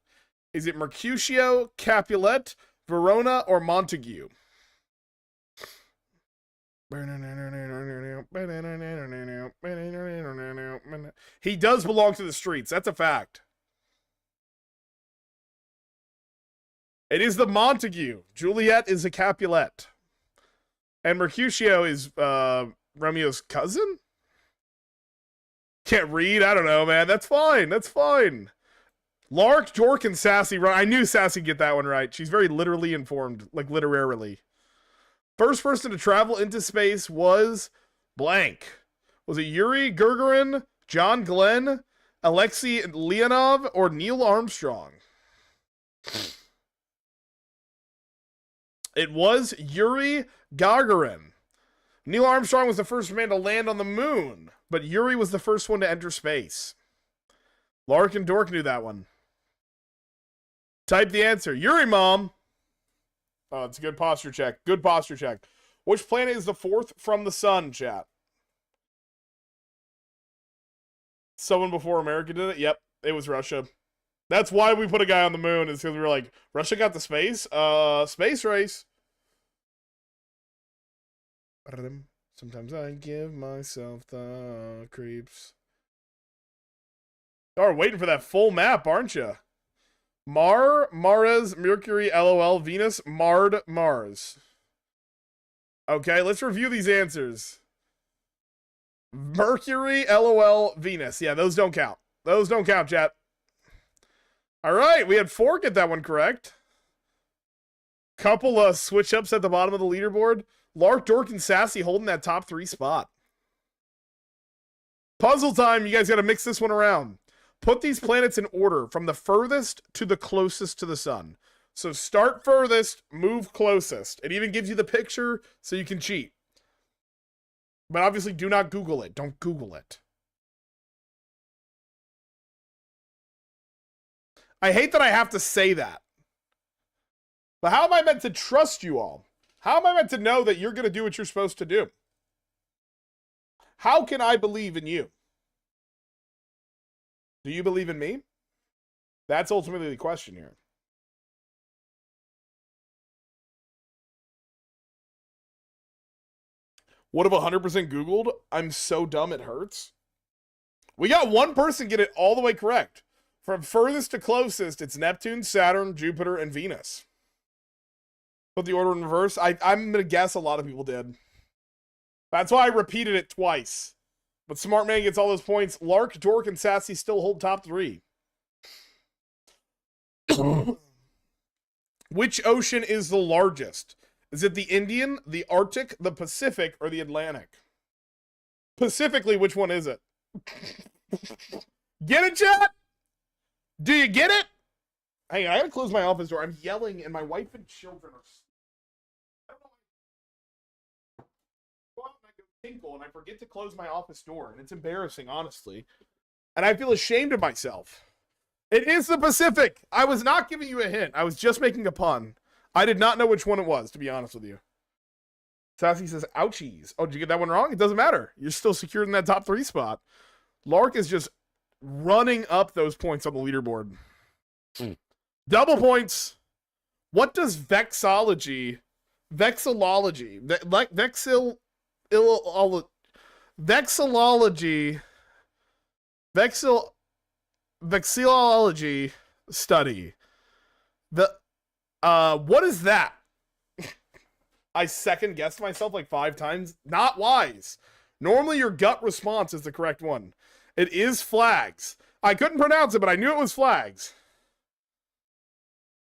Speaker 1: Is it Mercutio, Capulet, Verona or Montague? He does belong to the streets. That's a fact. It is the Montague. Juliet is a Capulet. And Mercutio is Romeo's cousin? Can't read? I don't know, man. That's fine. That's fine. Lark, Dork, and Sassy. I knew Sassy would get that one right. She's very literally informed, like literarily. First person to travel into space was blank. Was it Yuri Gagarin, John Glenn, Alexei Leonov, or Neil Armstrong? It was Yuri Gagarin. Neil Armstrong was the first man to land on the moon, but Yuri was the first one to enter space. Lark and Dork knew that one. Type the answer. Yuri, Mom. Oh, it's a good posture check. Good posture check. Which planet is the fourth from the sun, chat? Someone before America did it? Yep, it was Russia. That's why we put a guy on the moon, is because we were like, Russia got the space? Space race. Sometimes I give myself the creeps. Oh, we're waiting for that full map, aren't you? Mars, Mercury, LOL, Venus, Mars. Okay, let's review these answers. Mercury, LOL, Venus. Yeah, those don't count. Those don't count, chat. All right, we had 4 get that one correct. Couple of switch ups at the bottom of the leaderboard. Lark, Dork, and Sassy holding that top 3 spot. Puzzle time. You guys got to mix this one around. Put these planets in order from the furthest to the closest to the sun. So start furthest, move closest. It even gives you the picture so you can cheat. But obviously do not Google it. Don't Google it. I hate that I have to say that. But how am I meant to trust you all? How am I meant to know that you're going to do what you're supposed to do? How can I believe in you? Do you believe in me? That's ultimately the question here. What if 100% Googled? I'm so dumb it hurts. We got one person get it all the way correct. From furthest to closest, it's Neptune, Saturn, Jupiter, and Venus. Put the order in reverse. I'm going to guess a lot of people did. That's why I repeated it twice. But Smart Man gets all those points. Lark, Dork, and Sassy still hold top 3. Which ocean is the largest? Is it the Indian, the Arctic, the Pacific, or the Atlantic? Specifically, which one is it? Get it, chat? Do you get it? Hang on, I gotta close my office door. I'm yelling, and my wife and children are... I don't know. Go out and I go tinkle, and I forget to close my office door, and it's embarrassing, honestly. And I feel ashamed of myself. It is the Pacific. I was not giving you a hint. I was just making a pun. I did not know which one it was, to be honest with you. Sassy says, ouchies. Oh, did you get that one wrong? It doesn't matter. You're still secured in that top 3 spot. Lark is just running up those points on the leaderboard. Double points. What does vexillology, vexillology study? What is that? I second guessed myself like 5 times. Not wise. Normally your gut response is the correct one. It is flags. I couldn't pronounce it, but I knew it was flags.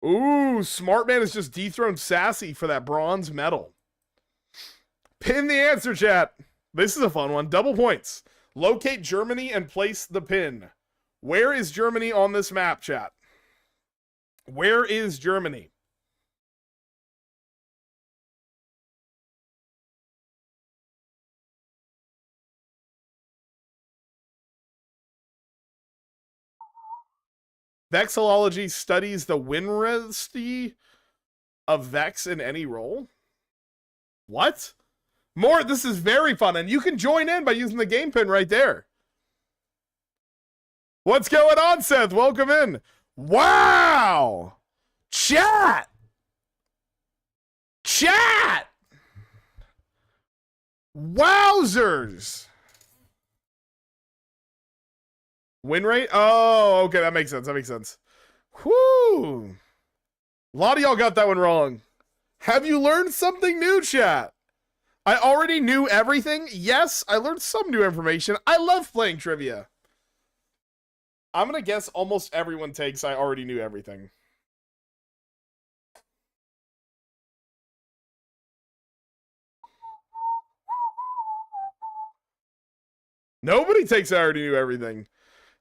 Speaker 1: Ooh, Smart Man has just dethroned Sassy for that bronze medal. Pin the answer, chat. This is a fun one. Double points. Locate Germany and place the pin. Where is Germany on this map, chat? Where is Germany? Vexillology studies the winrosity of Vex in any role. What? More, this is very fun, and you can join in by using the game pin right there. What's going on, Seth? Welcome in. Wow! Chat! Chat! Wowzers! Win rate? Oh, okay, that makes sense. That makes sense. Whoo! A lot of y'all got that one wrong. Have you learned something new, chat? I already knew everything. Yes, I learned some new information. I love playing trivia. I'm going to guess almost everyone takes I already knew everything. Nobody takes I already knew everything.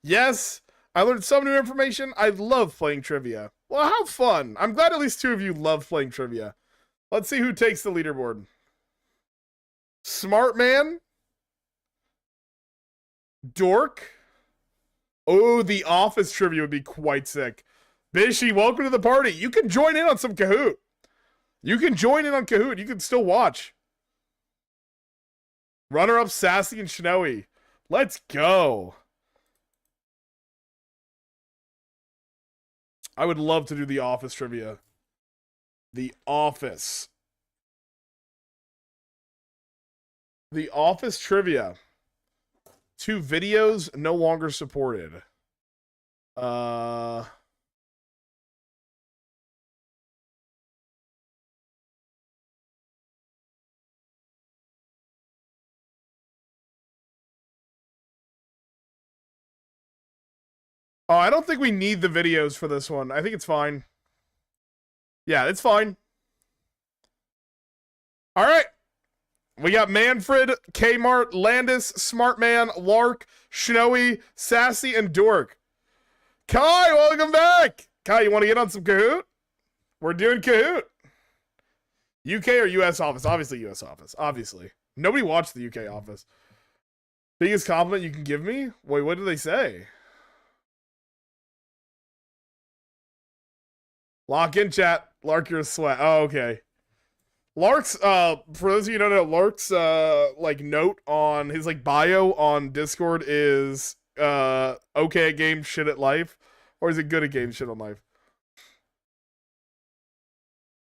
Speaker 1: Yes, I learned some new information. I love playing trivia. Well, how fun. I'm glad at least 2 of you love playing trivia. Let's see who takes the leaderboard. Smart Man? Dork? Oh, the Office trivia would be quite sick. Bishy, welcome to the party. You can join in on some Kahoot. You can join in on Kahoot. You can still watch. Runner-up Sassy and Snowy. Let's go. I would love to do the Office trivia. The Office. The Office trivia. 2 videos no longer supported. Oh, I don't think we need the videos for this one. I think it's fine. Yeah, it's fine. All right. We got Manfred, Kmart, Landis, Smartman, Lark, Snowy, Sassy, and Dork. Kai, welcome back. Kai, you want to get on some Kahoot? We're doing Kahoot. UK or US Office? Obviously US Office. Obviously. Nobody watched the UK Office. Biggest compliment you can give me? Wait, what did they say? Lock in, chat. Lark, you're a sweat. Oh, okay. Lark's, for those of you who don't know, Lark's, like, note on his, like, bio on Discord is, okay at game, shit at life. Or is it good at game, shit on life?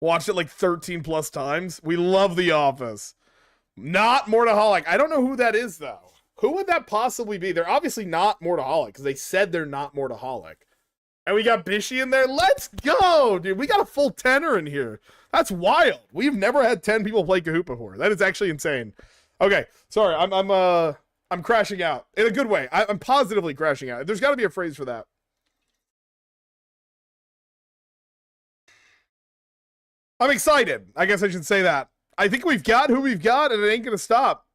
Speaker 1: Watched it, like, 13 plus times. We love The Office. Not Mortaholic. I don't know who that is, though. Who would that possibly be? They're obviously not Mortaholic, because they said they're not Mortaholic. And we got Bishy in there. Let's go, dude. We got a full tenor in here. That's wild. We've never had 10 people play Kahoot before. That is actually insane. Okay, sorry. I'm crashing out in a good way. I'm positively crashing out. There's got to be a phrase for that. I'm excited. I guess I should say that. I think we've got who we've got, and it ain't gonna stop.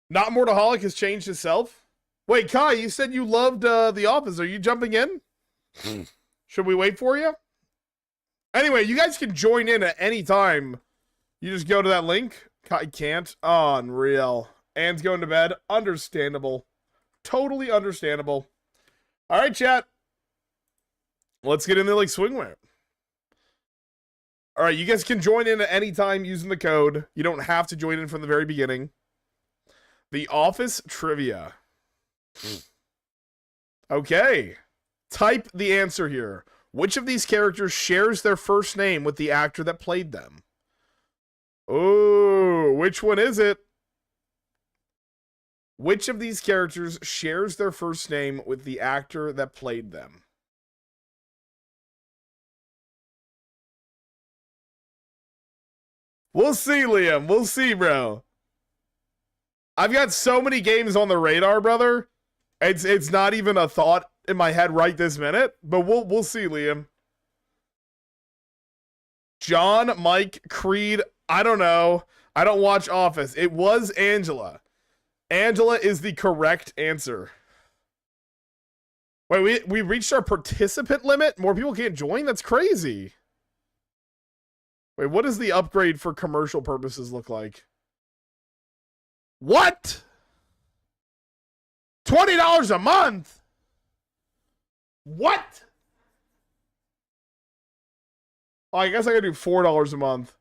Speaker 1: Not Mortaholic has changed himself. Wait, Kai, you said you loved The Office. Are you jumping in? Should we wait for you? Anyway, you guys can join in at any time. You just go to that link. Kai can't. Oh, unreal. Anne's going to bed. Understandable. Totally understandable. All right, chat. Let's get in there like swingwear. All right, you guys can join in at any time using the code. You don't have to join in from the very beginning. The Office trivia. Okay. Type the answer here. Which of these characters shares their first name with the actor that played them? Oh, which one is it? Which of these characters shares their first name with the actor that played them? We'll see, Liam. We'll see, bro. I've got so many games on the radar, brother. It's not even a thought in my head right this minute, but we'll see, Liam. John, Mike, Creed, I don't know. I don't watch Office. It was Angela. Angela is the correct answer. Wait, we reached our participant limit? More people can't join? That's crazy. Wait, what does the upgrade for commercial purposes look like? What? $20 a month? What? Oh, I guess I gotta do $4 a month.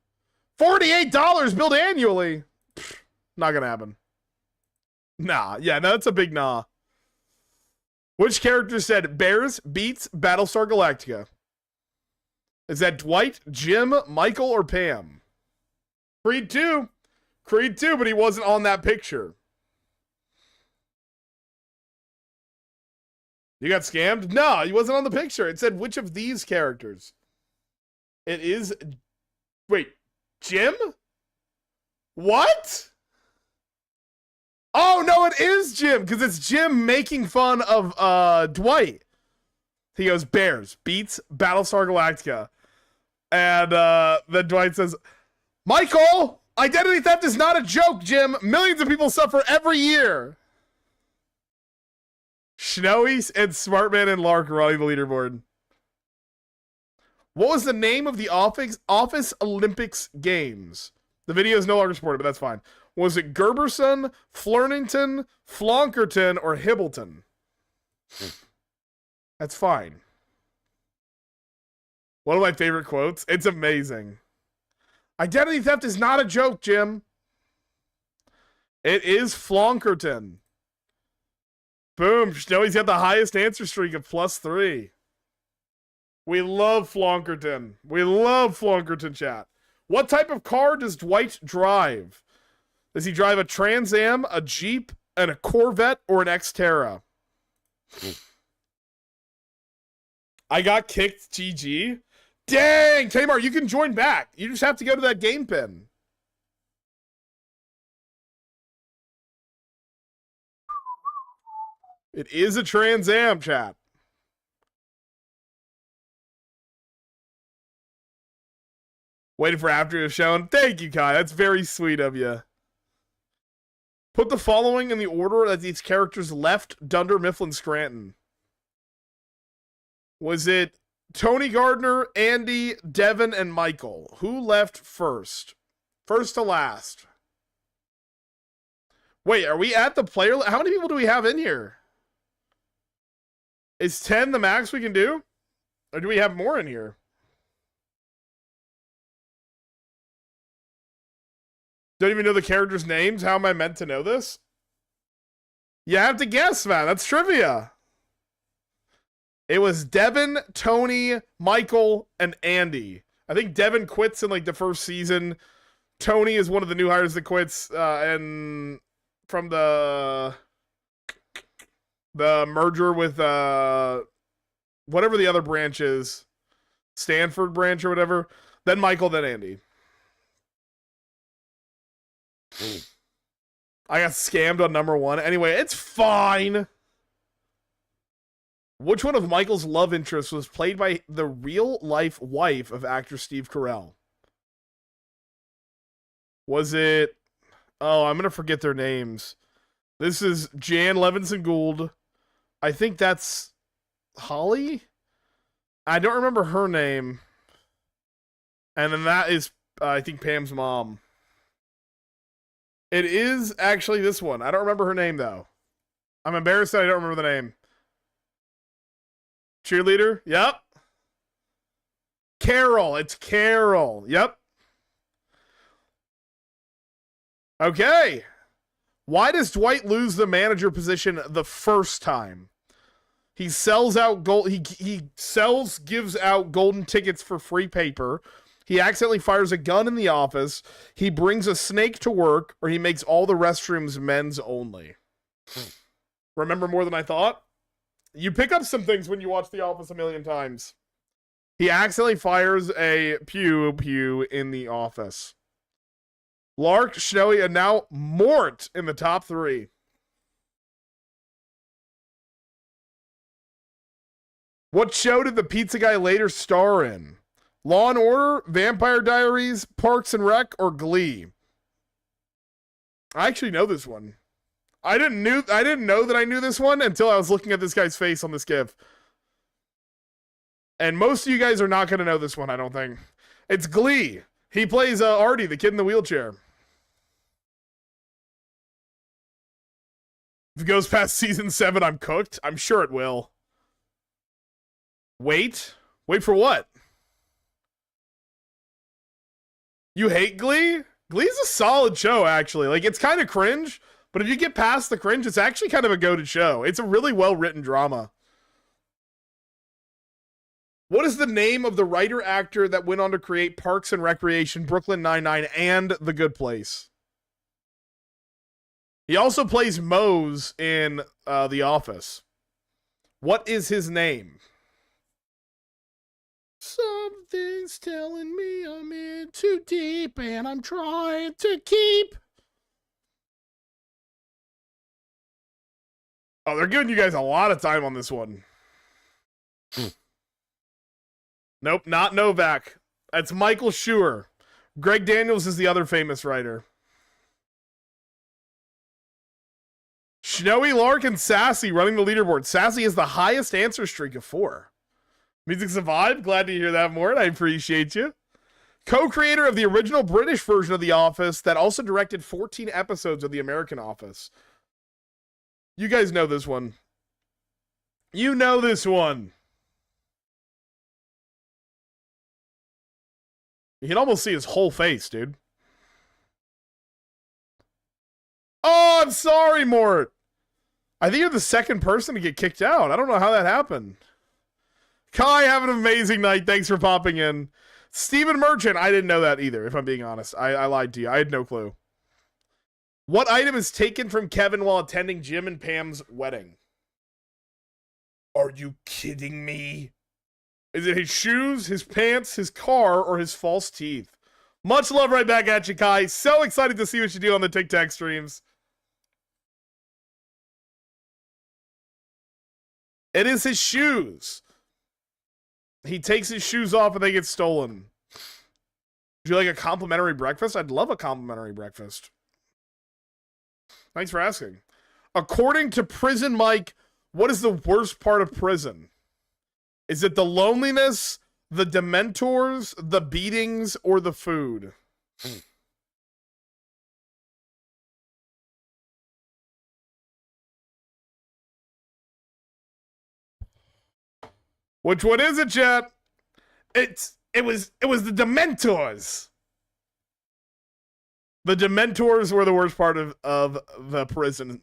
Speaker 1: $48 billed annually. Pfft, not gonna happen. Nah, yeah, no, that's a big nah. Which character said Bears beats Battlestar Galactica? Is that Dwight, Jim, Michael, or Pam? Creed 2. Creed 2, but he wasn't on that picture. You got scammed? No, he wasn't on the picture. It said, which of these characters? It is... Wait, Jim? What? Oh, no, it is Jim, because it's Jim making fun of Dwight. He goes, Bears, beats Battlestar Galactica. And then Dwight says, Michael, identity theft is not a joke, Jim. Millions of people suffer every year. Snowy and Smartman and Lark are running the leaderboard. What was the name of the Office Olympics Games? The video is no longer supported, but that's fine. Was it Gerberson, Flernington, Flonkerton, or Hibbleton? That's fine. One of my favorite quotes. It's amazing. Identity theft is not a joke, Jim. It is Flonkerton. Boom. Snowy's got the highest answer streak of +3. We love Flonkerton. We love Flonkerton, chat. What type of car does Dwight drive? Does he drive a Trans Am, a Jeep, and a Corvette, or an Xterra? I got kicked, GG. Dang, Kmart, you can join back. You just have to go to that game pin. It is a Trans Am, chat. Waiting for after you've shown. Thank you, Kai. That's very sweet of you. Put the following in the order that these characters left Dunder Mifflin Scranton. Was it Tony Gardner, Andy, Devin, and Michael? Who left first? First to last. Wait, are we at the player? How many people do we have in here? Is 10 the max we can do? Or do we have more in here? Don't even know the characters' names? How am I meant to know this? You have to guess, man. That's trivia. It was Devin, Tony, Michael, and Andy. I think Devin quits in like the first season. Tony is one of the new hires that quits, and from the merger with whatever the other branch is, Stanford branch or whatever. Then Michael, then Andy. I got scammed on number 1. Anyway, it's fine. Which one of Michael's love interests was played by the real-life wife of actor Steve Carell? Was it... Oh, I'm going to forget their names. This is Jan Levinson Gould. I think that's Holly? I don't remember her name. And then that is, I think, Pam's mom. It is actually this one. I don't remember her name, though. I'm embarrassed that I don't remember the name. Cheerleader? Yep. Carol. It's Carol. Yep. Okay. Why does Dwight lose the manager position the first time? He sells out gold. He gives out golden tickets for free paper. He accidentally fires a gun in the office. He brings a snake to work, or he makes all the restrooms men's only. Remember more than I thought? You pick up some things when you watch The Office a million times. He accidentally fires a pew in the office. Lark, Snowy, and now Mort in the top 3. What show did the pizza guy later star in? Law and Order, Vampire Diaries, Parks and Rec, or Glee? I actually know this one. I didn't know that I knew this one until I was looking at this guy's face on this GIF. And most of you guys are not going to know this one, I don't think. It's Glee. He plays Artie, the kid in the wheelchair. If it goes past season 7, I'm cooked. I'm sure it will. Wait for what? You hate Glee? Glee's a solid show, actually. Like, it's kind of cringe, but if you get past the cringe, it's actually kind of a goated show. It's a really well-written drama. What is the name of the writer-actor that went on to create Parks and Recreation, Brooklyn Nine-Nine, and The Good Place? He also plays Mose in The Office. What is his name? Something's telling me I'm in too deep and I'm trying to keep. Oh, they're giving you guys a lot of time on this one. Nope, not Novak. That's Michael Schur. Greg Daniels is the other famous writer. Snowy Lark and Sassy running the leaderboard. Sassy has the highest answer streak of 4. Music Survived, glad to hear that, Mort. I appreciate you. Co-creator of the original British version of The Office that also directed 14 episodes of The American Office. You guys know this one. You know this one. You can almost see his whole face, dude. Oh, I'm sorry, Mort. I think you're the second person to get kicked out. I don't know how that happened. Kai, have an amazing night. Thanks for popping in. Stephen Merchant. I didn't know that either, if I'm being honest. I lied to you. I had no clue. What item is taken from Kevin while attending Jim and Pam's wedding? Are you kidding me? Is it his shoes, his pants, his car, or his false teeth? Much love right back at you, Kai. So excited to see what you do on the TikTok streams. It is his shoes. He takes his shoes off and they get stolen. Would you like a complimentary breakfast? I'd love a complimentary breakfast. Thanks for asking. According to Prison Mike, what is the worst part of prison? Is it the loneliness, the dementors, the beatings, or the food? Which one is it, chat? It was the dementors. The dementors were the worst part of the prison.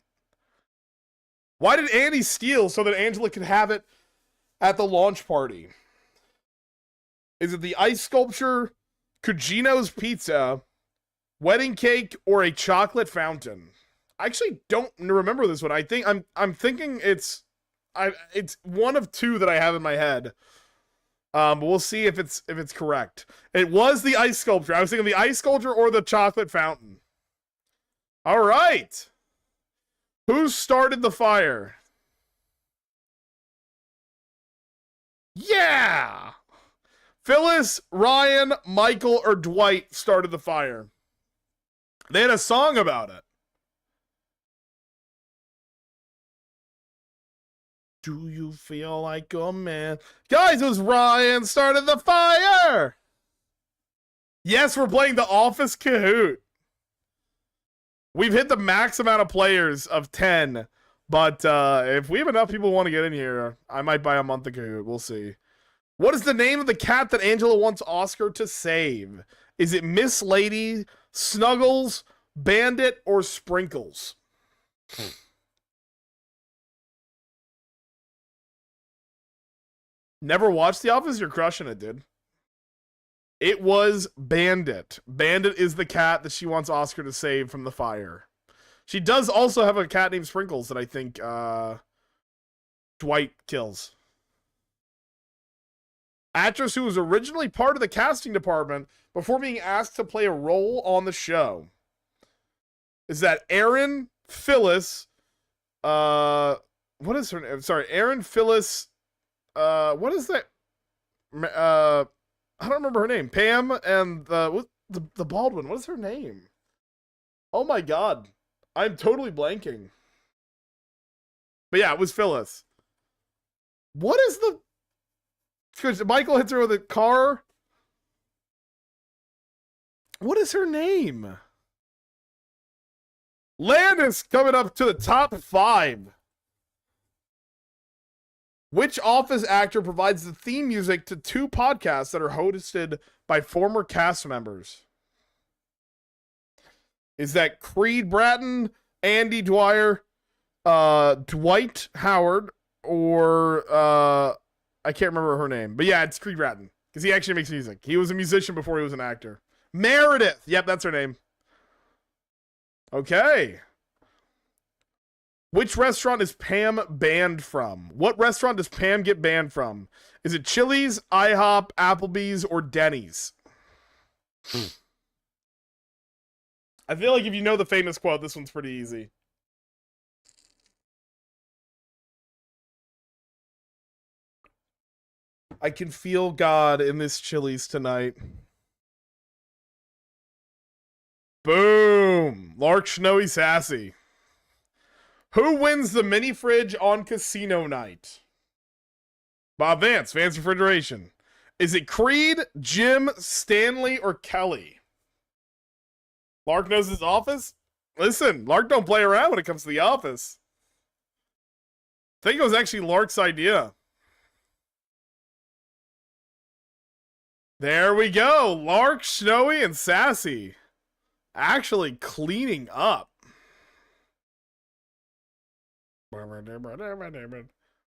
Speaker 1: Why did Andy steal so that Angela could have it at the launch party? Is it the ice sculpture, Cugino's pizza, wedding cake, or a chocolate fountain? I actually don't remember this one. I'm thinking it's one of two that I have in my head. But we'll see if it's correct. It was the ice sculpture. I was thinking the ice sculpture or the chocolate fountain. All right. Who started the fire? Yeah! Phyllis, Ryan, Michael, or Dwight started the fire. They had a song about it. Do you feel like a man? Guys, it was Ryan started the fire! Yes, we're playing the Office Kahoot. We've hit the max amount of players of 10, but if we have enough people who want to get in here, I might buy a month of Kahoot. We'll see. What is the name of the cat that Angela wants Oscar to save? Is it Miss Lady, Snuggles, Bandit, or Sprinkles? Never watched The Office? You're crushing it, dude. It was Bandit. Bandit is the cat that she wants Oscar to save from the fire. She does also have a cat named Sprinkles that I think Dwight kills. Actress who was originally part of the casting department before being asked to play a role on the show. Is that Erin, Phyllis, what is her name? Sorry, Erin, Phyllis, what is that? I don't remember her name. Pam and the bald one. What is her name? Oh my god. I'm totally blanking. But yeah, it was Phyllis. What is the... Because Michael hits her with a car. What is her name? Landis coming up to the top 5. Which Office actor provides the theme music to 2 podcasts that are hosted by former cast members? Is that Creed Bratton, Andy Dwyer, Dwight Howard, or I can't remember her name. But yeah, it's Creed Bratton. Because he actually makes music. He was a musician before he was an actor. Meredith. Yep, that's her name. Okay. Which restaurant is Pam banned from? What restaurant does Pam get banned from? Is it Chili's, IHOP, Applebee's, or Denny's? I feel like if you know the famous quote, this one's pretty easy. I can feel God in this Chili's tonight. Boom! Lark Snowy Sassy. Who wins the mini fridge on casino night? Bob Vance, Vance Refrigeration. Is it Creed, Jim, Stanley, or Kelly? Lark knows his office? Listen, Lark don't play around when it comes to the office. I think it was actually Lark's idea. There we go. Lark, Snowy, and Sassy. Actually cleaning up.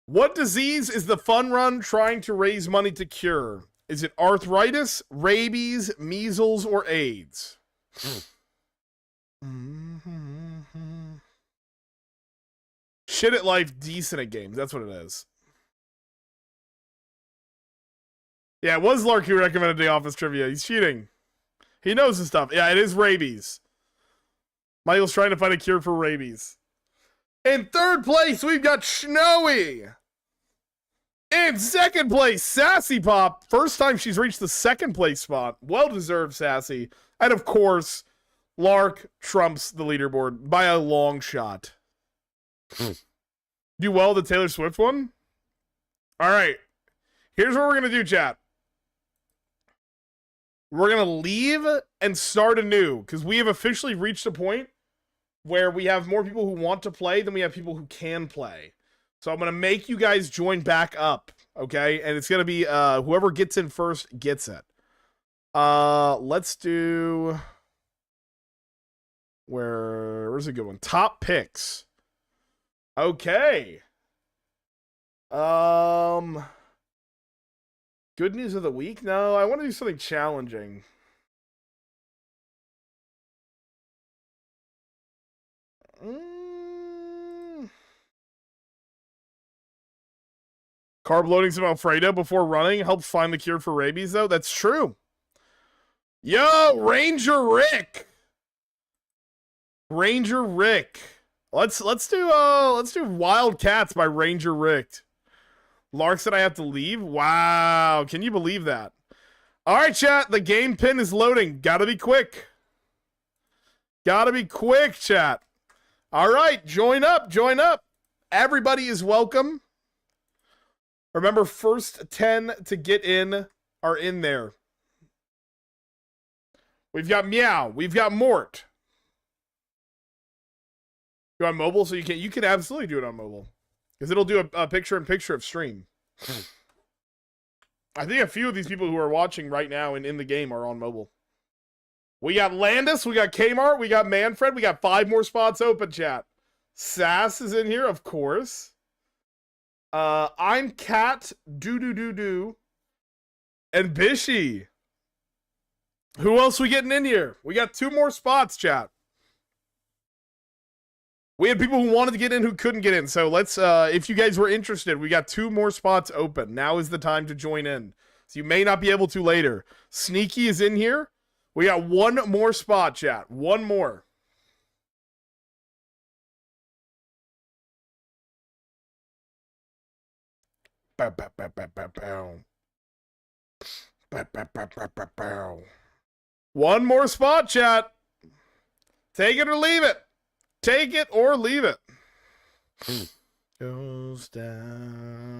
Speaker 1: What disease is the Fun Run trying to raise money to cure? Is it arthritis, rabies, measles, or AIDS? Shit at life, decent at games. That's what it is. Yeah, it was Lark who recommended the Office trivia. He's cheating. He knows his stuff. Yeah, it is rabies. Michael's trying to find a cure for rabies. In third place, we've got Snowy. In second place, Sassy Pop. First time she's reached the second place spot. Well-deserved, Sassy. And of course, Lark trumps the leaderboard by a long shot. Do well the Taylor Swift one? All right. Here's what we're going to do, chat. We're going to leave and start anew because we have officially reached a point where we have more people who want to play than we have people who can play. So I'm going to make you guys join back up, okay? And it's going to be whoever gets in first gets it. Let's do... Where's a good one? Top picks. Okay. Good news of the week? No, I want to do something challenging. Carb loading some Alfredo before running helps find the cure for rabies, though. That's true. Yo, Ranger Rick. Ranger Rick. Let's do Wildcats by Ranger Rick. Lark said I have to leave. Wow, can you believe that? All right, chat. The game pin is loading. Gotta be quick. Gotta be quick, chat. All right, join up, join up. Everybody is welcome. Remember, first 10 to get in are in there. We've got Meow. We've got Mort. You're on mobile, so you can absolutely do it on mobile. Because it'll do a picture-in-picture of stream. I think a few of these people who are watching right now and in the game are on mobile. We got Landis, we got Kmart, we got Manfred, we got 5 more spots open, chat. Sass is in here, of course. I'm Cat, do, and Bishy. Who else we getting in here? We got 2 more spots, chat. We had people who wanted to get in who couldn't get in. So let's, if you guys were interested, we got 2 more spots open. Now is the time to join in. So you may not be able to later. Sneaky is in here. We got 1 more spot, chat. 1 more. One more spot, chat. Take it or leave it. Take it or leave it. Goes down.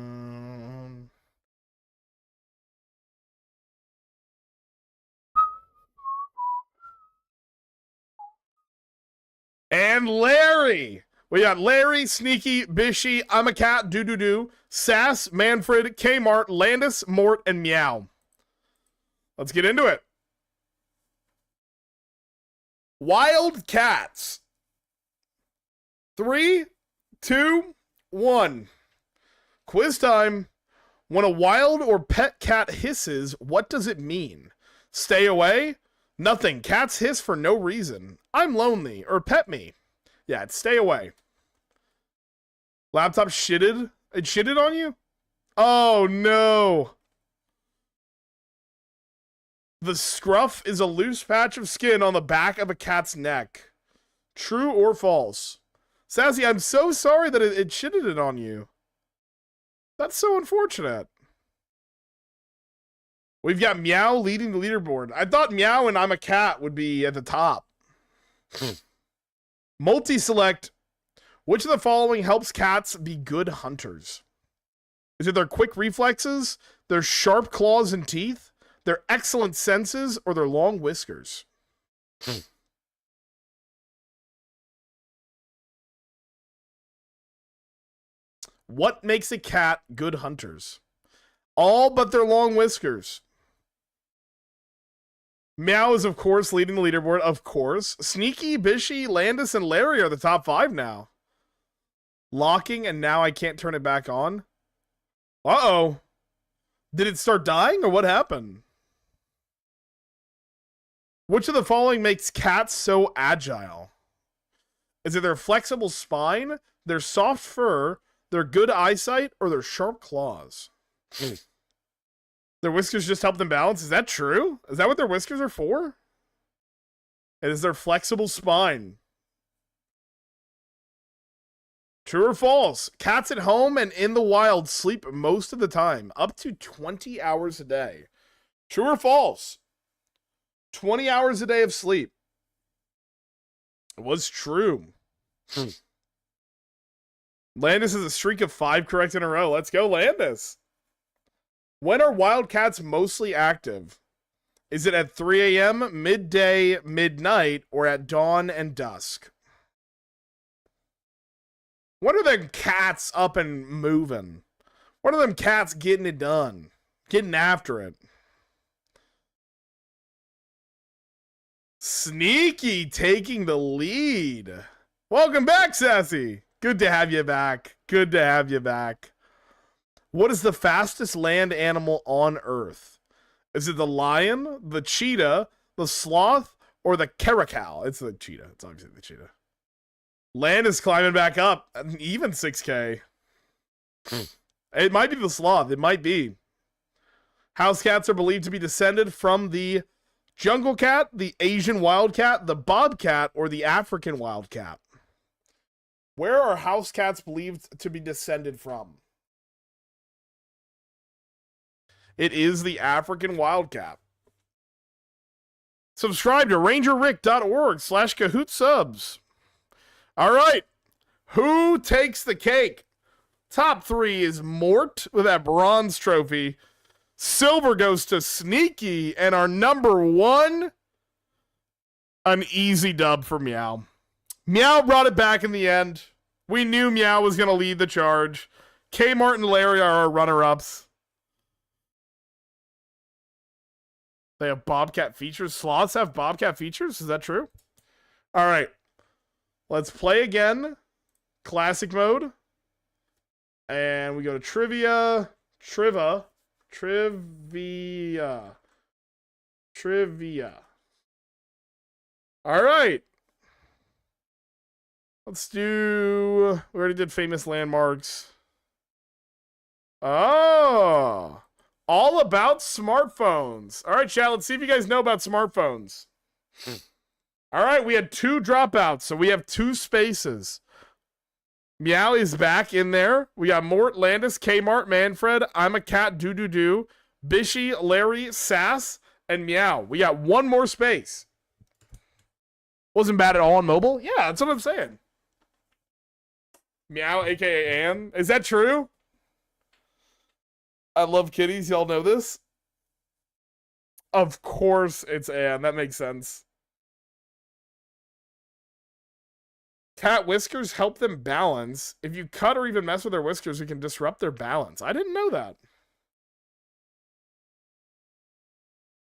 Speaker 1: And Larry. We got Larry, Sneaky, Bishy, I'm a Cat, do, Sass, Manfred, Kmart, Landis, Mort, and Meow. Let's get into it. Wild Cats. 3, 2, 1. Quiz time. When a wild or pet cat hisses, what does it mean? Stay away? Nothing. Cats hiss for no reason. I'm lonely. Or pet me. Yeah, it's stay away. Laptop shitted? It shitted on you? Oh, no. The scruff is a loose patch of skin on the back of a cat's neck. True or false? Sassy, I'm so sorry that it shitted it on you. That's so unfortunate. We've got Meow leading the leaderboard. I thought Meow and I'm a Cat would be at the top. Multi-select. Which of the following helps cats be good hunters? Is it their quick reflexes, their sharp claws and teeth, their excellent senses, or their long whiskers? What makes a cat good hunters? All but their long whiskers. Meow is, of course, leading the leaderboard. Of course. Sneaky, Bishy, Landis, and Larry are the top 5 now. Locking, and now I can't turn it back on. Uh-oh. Did it start dying, or what happened? Which of the following makes cats so agile? Is it their flexible spine, their soft fur, their good eyesight, or their sharp claws? Their whiskers just help them balance? Is that true? Is that what their whiskers are for? It is their flexible spine. True or false? Cats at home and in the wild sleep most of the time, up to 20 hours a day. True or false? 20 hours a day of sleep. It was true. Landis has a streak of 5 correct in a row. Let's go, Landis. When are wildcats mostly active? Is it at 3 a.m., midday, midnight, or at dawn and dusk? What are them cats up and moving? What are them cats getting it done? Getting after it? Sneaky taking the lead. Welcome back, Sassy. Good to have you back. Good to have you back. What is the fastest land animal on Earth? Is it the lion, the cheetah, the sloth, or the caracal? It's the cheetah. It's obviously the cheetah. Land is climbing back up. Even 6K. It might be the sloth. It might be. House cats are believed to be descended from the jungle cat, the Asian wildcat, the bobcat, or the African wildcat. Where are house cats believed to be descended from? It is the African wildcat. Subscribe to rangerrick.org/CahootSubs. All right. Who takes the cake? Top 3 is Mort with that bronze trophy. Silver goes to Sneaky. And our number 1, an easy dub for Meow. Meow brought it back in the end. We knew Meow was going to lead the charge. Kmart and Larry are our runner-ups. They have Bobcat features. Sloths have Bobcat features? Is that true? All right. Let's play again. Classic mode. And we go to trivia. Trivia. All right. Let's do... We already did famous landmarks. Oh... All about smartphones. All right, chat, let's see if you guys know about smartphones. All right, we had 2 dropouts, so we have 2 spaces. Meow is back in there. We got Mort, Landis, Kmart, Manfred, I'm a Cat, Do, Bishy, Larry, Sass, and Meow. We got 1 more space. Wasn't bad at all on mobile? Yeah, that's what I'm saying. Meow, aka Ann. Is that true? I love kitties. Y'all know this? Of course it's Anne. That makes sense. Cat whiskers help them balance. If you cut or even mess with their whiskers, you can disrupt their balance. I didn't know that.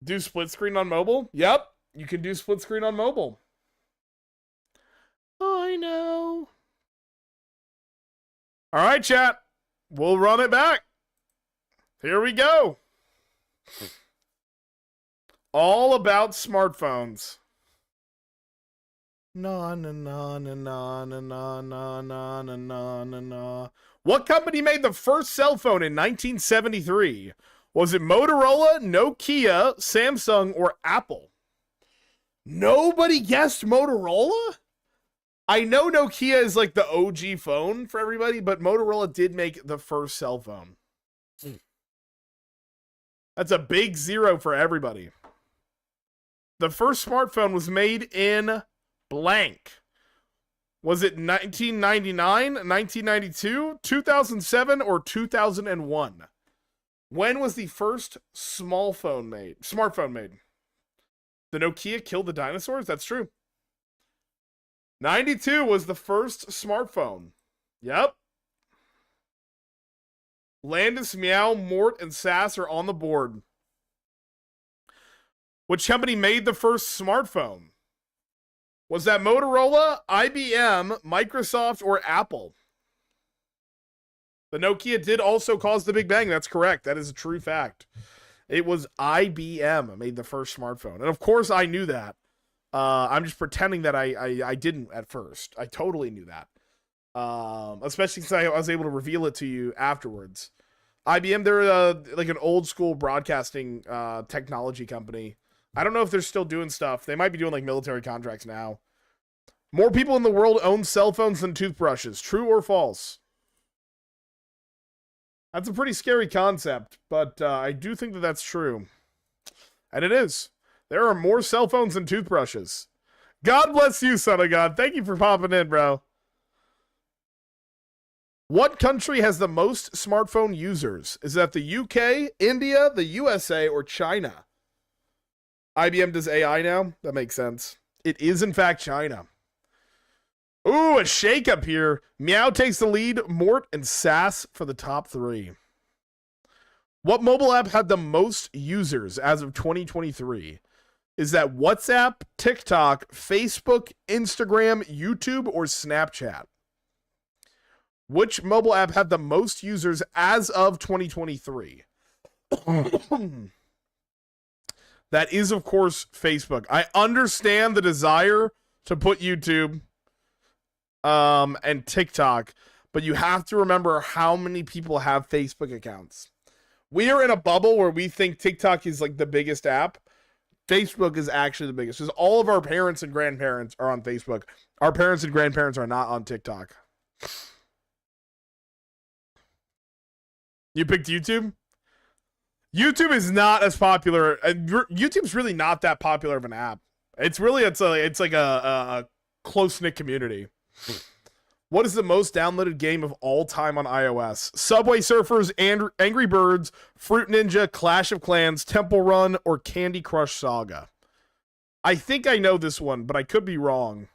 Speaker 1: Do split screen on mobile? Yep. You can do split screen on mobile. I know. All right, chat. We'll run it back. Here we go. All about smartphones. Na na na na na na na na na na na na. What company made the first cell phone in 1973? Was it Motorola, Nokia, Samsung, or Apple? Nobody guessed Motorola? I know Nokia is like the OG phone for everybody, but Motorola did make the first cell phone. That's a big zero for everybody. The first smartphone was made in blank. Was it 1999, 1992, 2007, or 2001? When was the first smartphone made? The Nokia killed the dinosaurs? That's true. 92 was the first smartphone. Yep. Landis, Meow, Mort, and Sass are on the board. Which company made the first smartphone? Was that Motorola, IBM, Microsoft, or Apple? The Nokia did also cause the Big Bang. That's correct. That is a true fact. It was IBM made the first smartphone. And of course I knew that. I'm just pretending that I didn't at first. I totally knew that. Especially since I was able to reveal it to you afterwards. IBM, they're like an old school broadcasting technology company. I don't know if they're still doing stuff. They might be doing like military contracts now. More people in the world own cell phones than toothbrushes. True or false? That's a pretty scary concept, but I do think that that's true. And it is. There are more cell phones than toothbrushes. God bless you, son of God. Thank you for popping in, bro. What country has the most smartphone users? Is that the UK, India, the USA, or China? IBM does AI now? That makes sense. It is, in fact, China. Ooh, a shakeup here. Meow takes the lead. Mort and Sass for the top three. What mobile app had the most users as of 2023? Is that WhatsApp, TikTok, Facebook, Instagram, YouTube, or Snapchat? Which mobile app had the most users as of 2023? That is, of course, Facebook. I understand the desire to put YouTube and TikTok, but you have to remember how many people have Facebook accounts. We are in a bubble where we think TikTok is like the biggest app. Facebook is actually the biggest because all of our parents and grandparents are on Facebook. Our parents and grandparents are not on TikTok. You picked YouTube? YouTube is not as popular. YouTube's really not that popular of an app. It's like a close-knit community. What is the most downloaded game of all time on iOS? Subway Surfers, Angry Birds, Fruit Ninja, Clash of Clans, Temple Run, or Candy Crush Saga? I think I know this one, but I could be wrong.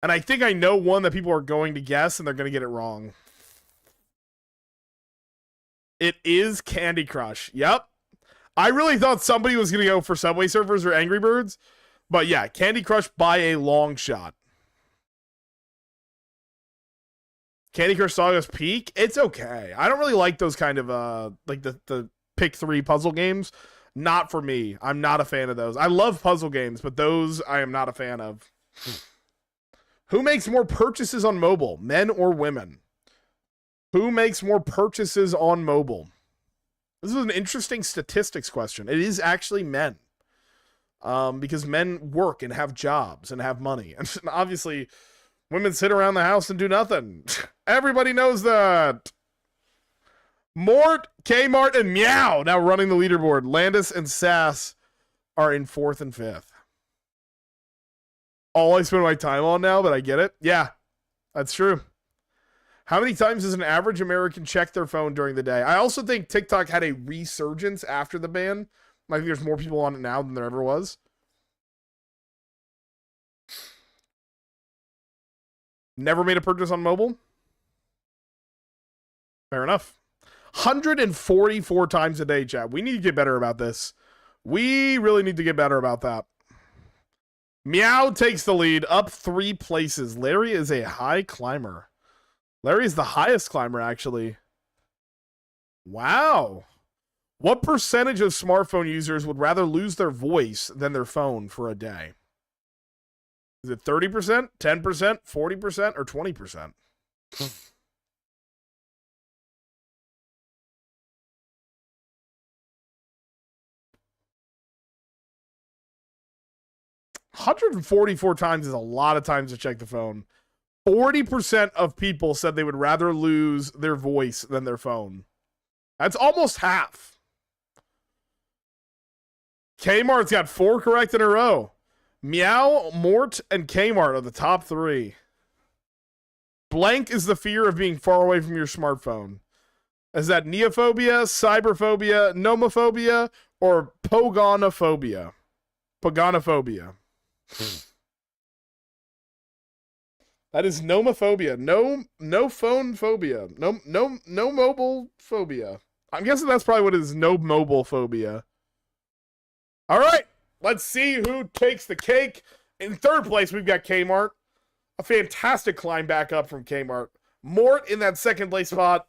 Speaker 1: And I think I know one that people are going to guess, and they're going to get it wrong. It is Candy Crush. Yep. I really thought somebody was going to go for Subway Surfers or Angry Birds. But yeah, Candy Crush by a long shot. Candy Crush Saga's peak? It's okay. I don't really like those kind of, like the pick three puzzle games. Not for me. I'm not a fan of those. I love puzzle games, but those I am not a fan of. Who makes more purchases on mobile, men or women? Who makes more purchases on mobile? This is an interesting statistics question. It is actually men. Because men work and have jobs and have money. And obviously, women sit around the house and do nothing. Everybody knows that. Mort, Kmart, and Meow now running the leaderboard. Landis and Sass are in 4th and 5th. All I spend my time on now, but I get it. Yeah, that's true. How many times does an average American check their phone during the day? I also think TikTok had a resurgence after the ban. I think there's more people on it now than there ever was. Never made a purchase on mobile? Fair enough. 144 times a day, chat. We need to get better about this. We really need to get better about that. Meow takes the lead, up 3 places. Larry is a high climber. Larry is the highest climber, actually. Wow. What percentage of smartphone users would rather lose their voice than their phone for a day? Is it 30%, 10%, 40%, or 20%? 144 times is a lot of times to check the phone. 40% of people said they would rather lose their voice than their phone. That's almost half. Kmart's got 4 correct in a row. Meow, Mort, and Kmart are the top 3. Blank is the fear of being far away from your smartphone. Is that neophobia, cyberphobia, nomophobia, or pogonophobia? Pogonophobia. That is nomophobia. No phone phobia. No mobile phobia. I'm guessing that's probably what it is. No mobile phobia. All right. Let's see who takes the cake. In third place, we've got Kmart. A fantastic climb back up from Kmart. Mort in that second place spot.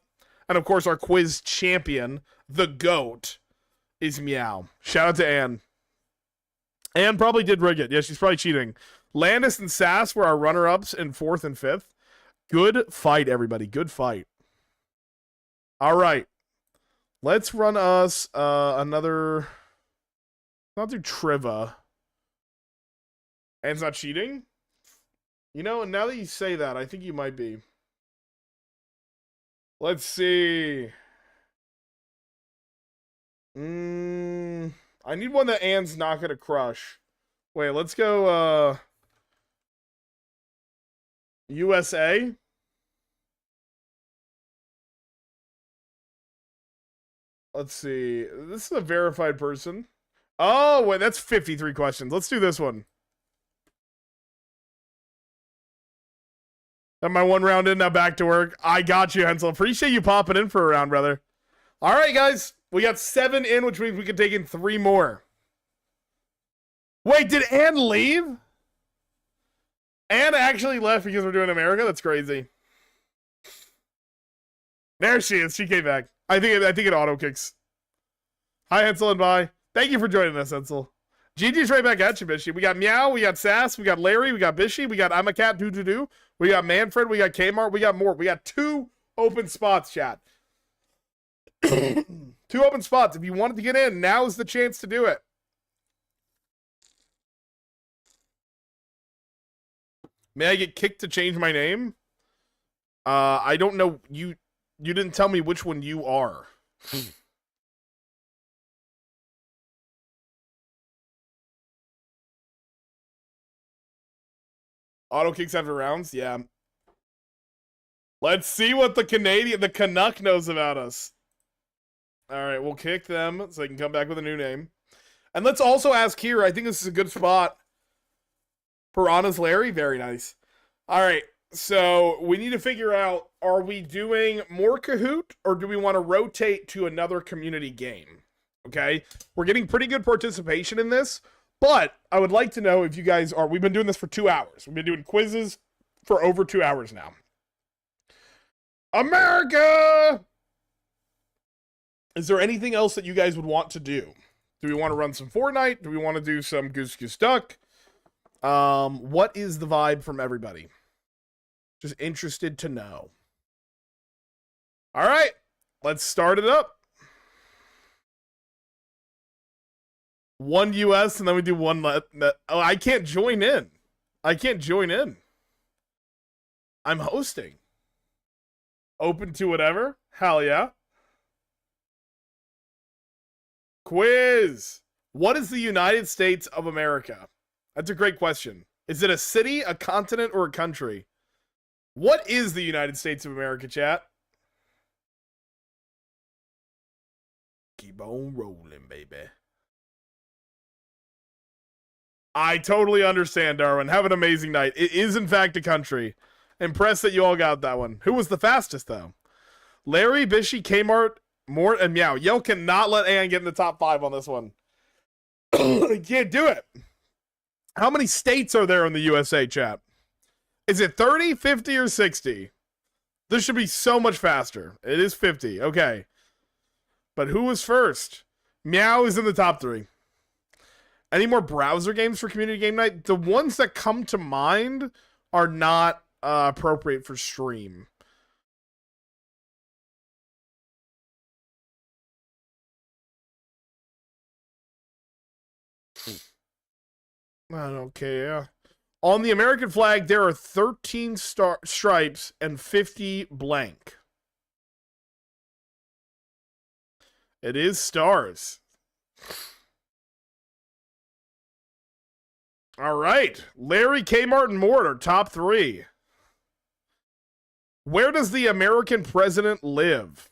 Speaker 1: And of course, our quiz champion, the GOAT, is Meow. Shout out to Anne. Anne probably did rig it. Yeah, she's probably cheating. Landis and Sass were our runner-ups in 4th and 5th. Good fight, everybody. Good fight. All right. Let's run us another... Not do Triva. Anne's not cheating? You know, now that you say that, I think you might be. Let's see. I need one that Anne's not gonna crush. Wait, let's go USA. Let's see. This is a verified person. Oh, wait, that's 53 questions. Let's do this one. Got my 1 round in, now back to work. I got you, Hensel. Appreciate you popping in for a round, brother. All right, guys. We got 7 in, which means we can take in 3 more. Wait, did Anne leave? Anne actually left because we're doing America? That's crazy. There she is. She came back. I think it auto kicks. Hi, Hensel, and bye. Thank you for joining us, Hensel. GG's right back at you, Bishy. We got Meow, we got Sass, we got Larry, we got Bishy, we got I'm a Cat Doo. We got Manfred, we got Kmart, we got more. We got 2 open spots, chat. 2 open spots. If you wanted to get in, now is the chance to do it. May I get kicked to change my name? I don't know. You didn't tell me which one you are. Auto kicks after rounds? Yeah. Let's see what the Canuck knows about us. All right, we'll kick them so they can come back with a new name. And let's also ask here, I think this is a good spot. Piranha's Larry, very nice. All right, so we need to figure out, are we doing more Kahoot or do we want to rotate to another community game? Okay, we're getting pretty good participation in this, but I would like to know if you guys are, we've been doing this for 2 hours. We've been doing quizzes for over 2 hours now. America! Is there anything else that you guys would want to do? Do we want to run some Fortnite? Do we want to do some Goose Goose Duck? What is the vibe from everybody? Just interested to know. All right, let's start it up. 1 US and then we do 1 oh, I can't join in. I can't join in. I'm hosting. Open to whatever? Hell yeah. Quiz. What is the United States of America? That's a great question. Is it a city, a continent, or a country? What is the United States of America, chat? Keep on rolling, baby. I totally understand, Darwin. Have an amazing night. It is, in fact, a country. Impressed that you all got that one. Who was the fastest, though? Larry, Bishy, Kmart, Mort, and Meow. Yo cannot let Ann get in the top 5 on this one. You can't do it. How many states are there in the USA, chat? Is it 30, 50, or 60? This should be so much faster. It is 50. Okay. But who was first? Meow is in the top 3. Any more browser games for community game night? The ones that come to mind are not appropriate for stream. I don't care. On the American flag, there are 13 stripes and 50 blank. It is stars. All right. Larry, Kmart, and Mort are top 3. Where does the American president live?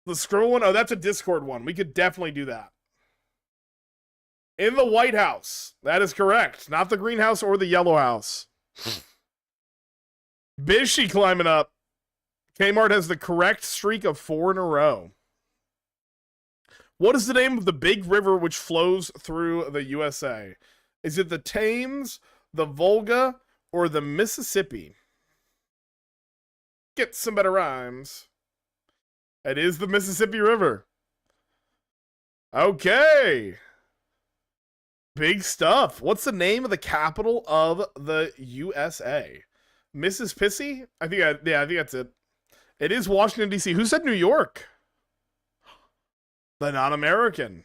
Speaker 1: The scroll one? Oh, that's a Discord one. We could definitely do that. In the White House. That is correct. Not the Green House or the Yellow House. Bishy climbing up. Kmart has the correct streak of 4 in a row. What is the name of the big river which flows through the USA? Is it the Thames, the Volga, or the Mississippi? Get some better rhymes. It is the Mississippi River. Okay. Big stuff. What's the name of the capital of the USA? Mrs. Pissy? I think that's it. It is Washington, D.C. Who said New York? The non-American.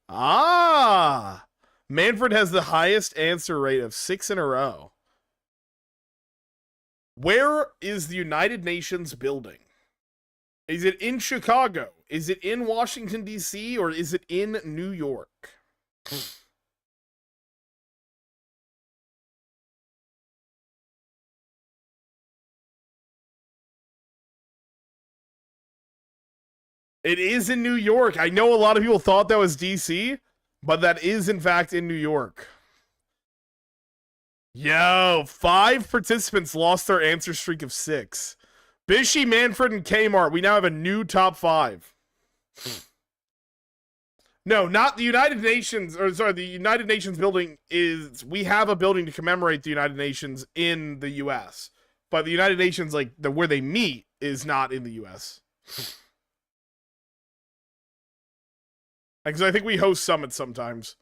Speaker 1: Ah! Manfred has the highest answer rate of 6 in a row. Where is the United Nations building? Is it in Chicago? Is it in Washington, D.C.? Or is it in New York? It is in New York. I know a lot of people thought that was D.C., but that is, in fact, in New York. Yo, 5 participants lost their answer streak of 6. Bishy, Manfred, and Kmart. We now have a new top 5. No, not the United Nations. Or sorry, the United Nations building is... We have a building to commemorate the United Nations in the U.S. But the United Nations, like, where they meet, is not in the U.S. Because I think we host summits sometimes.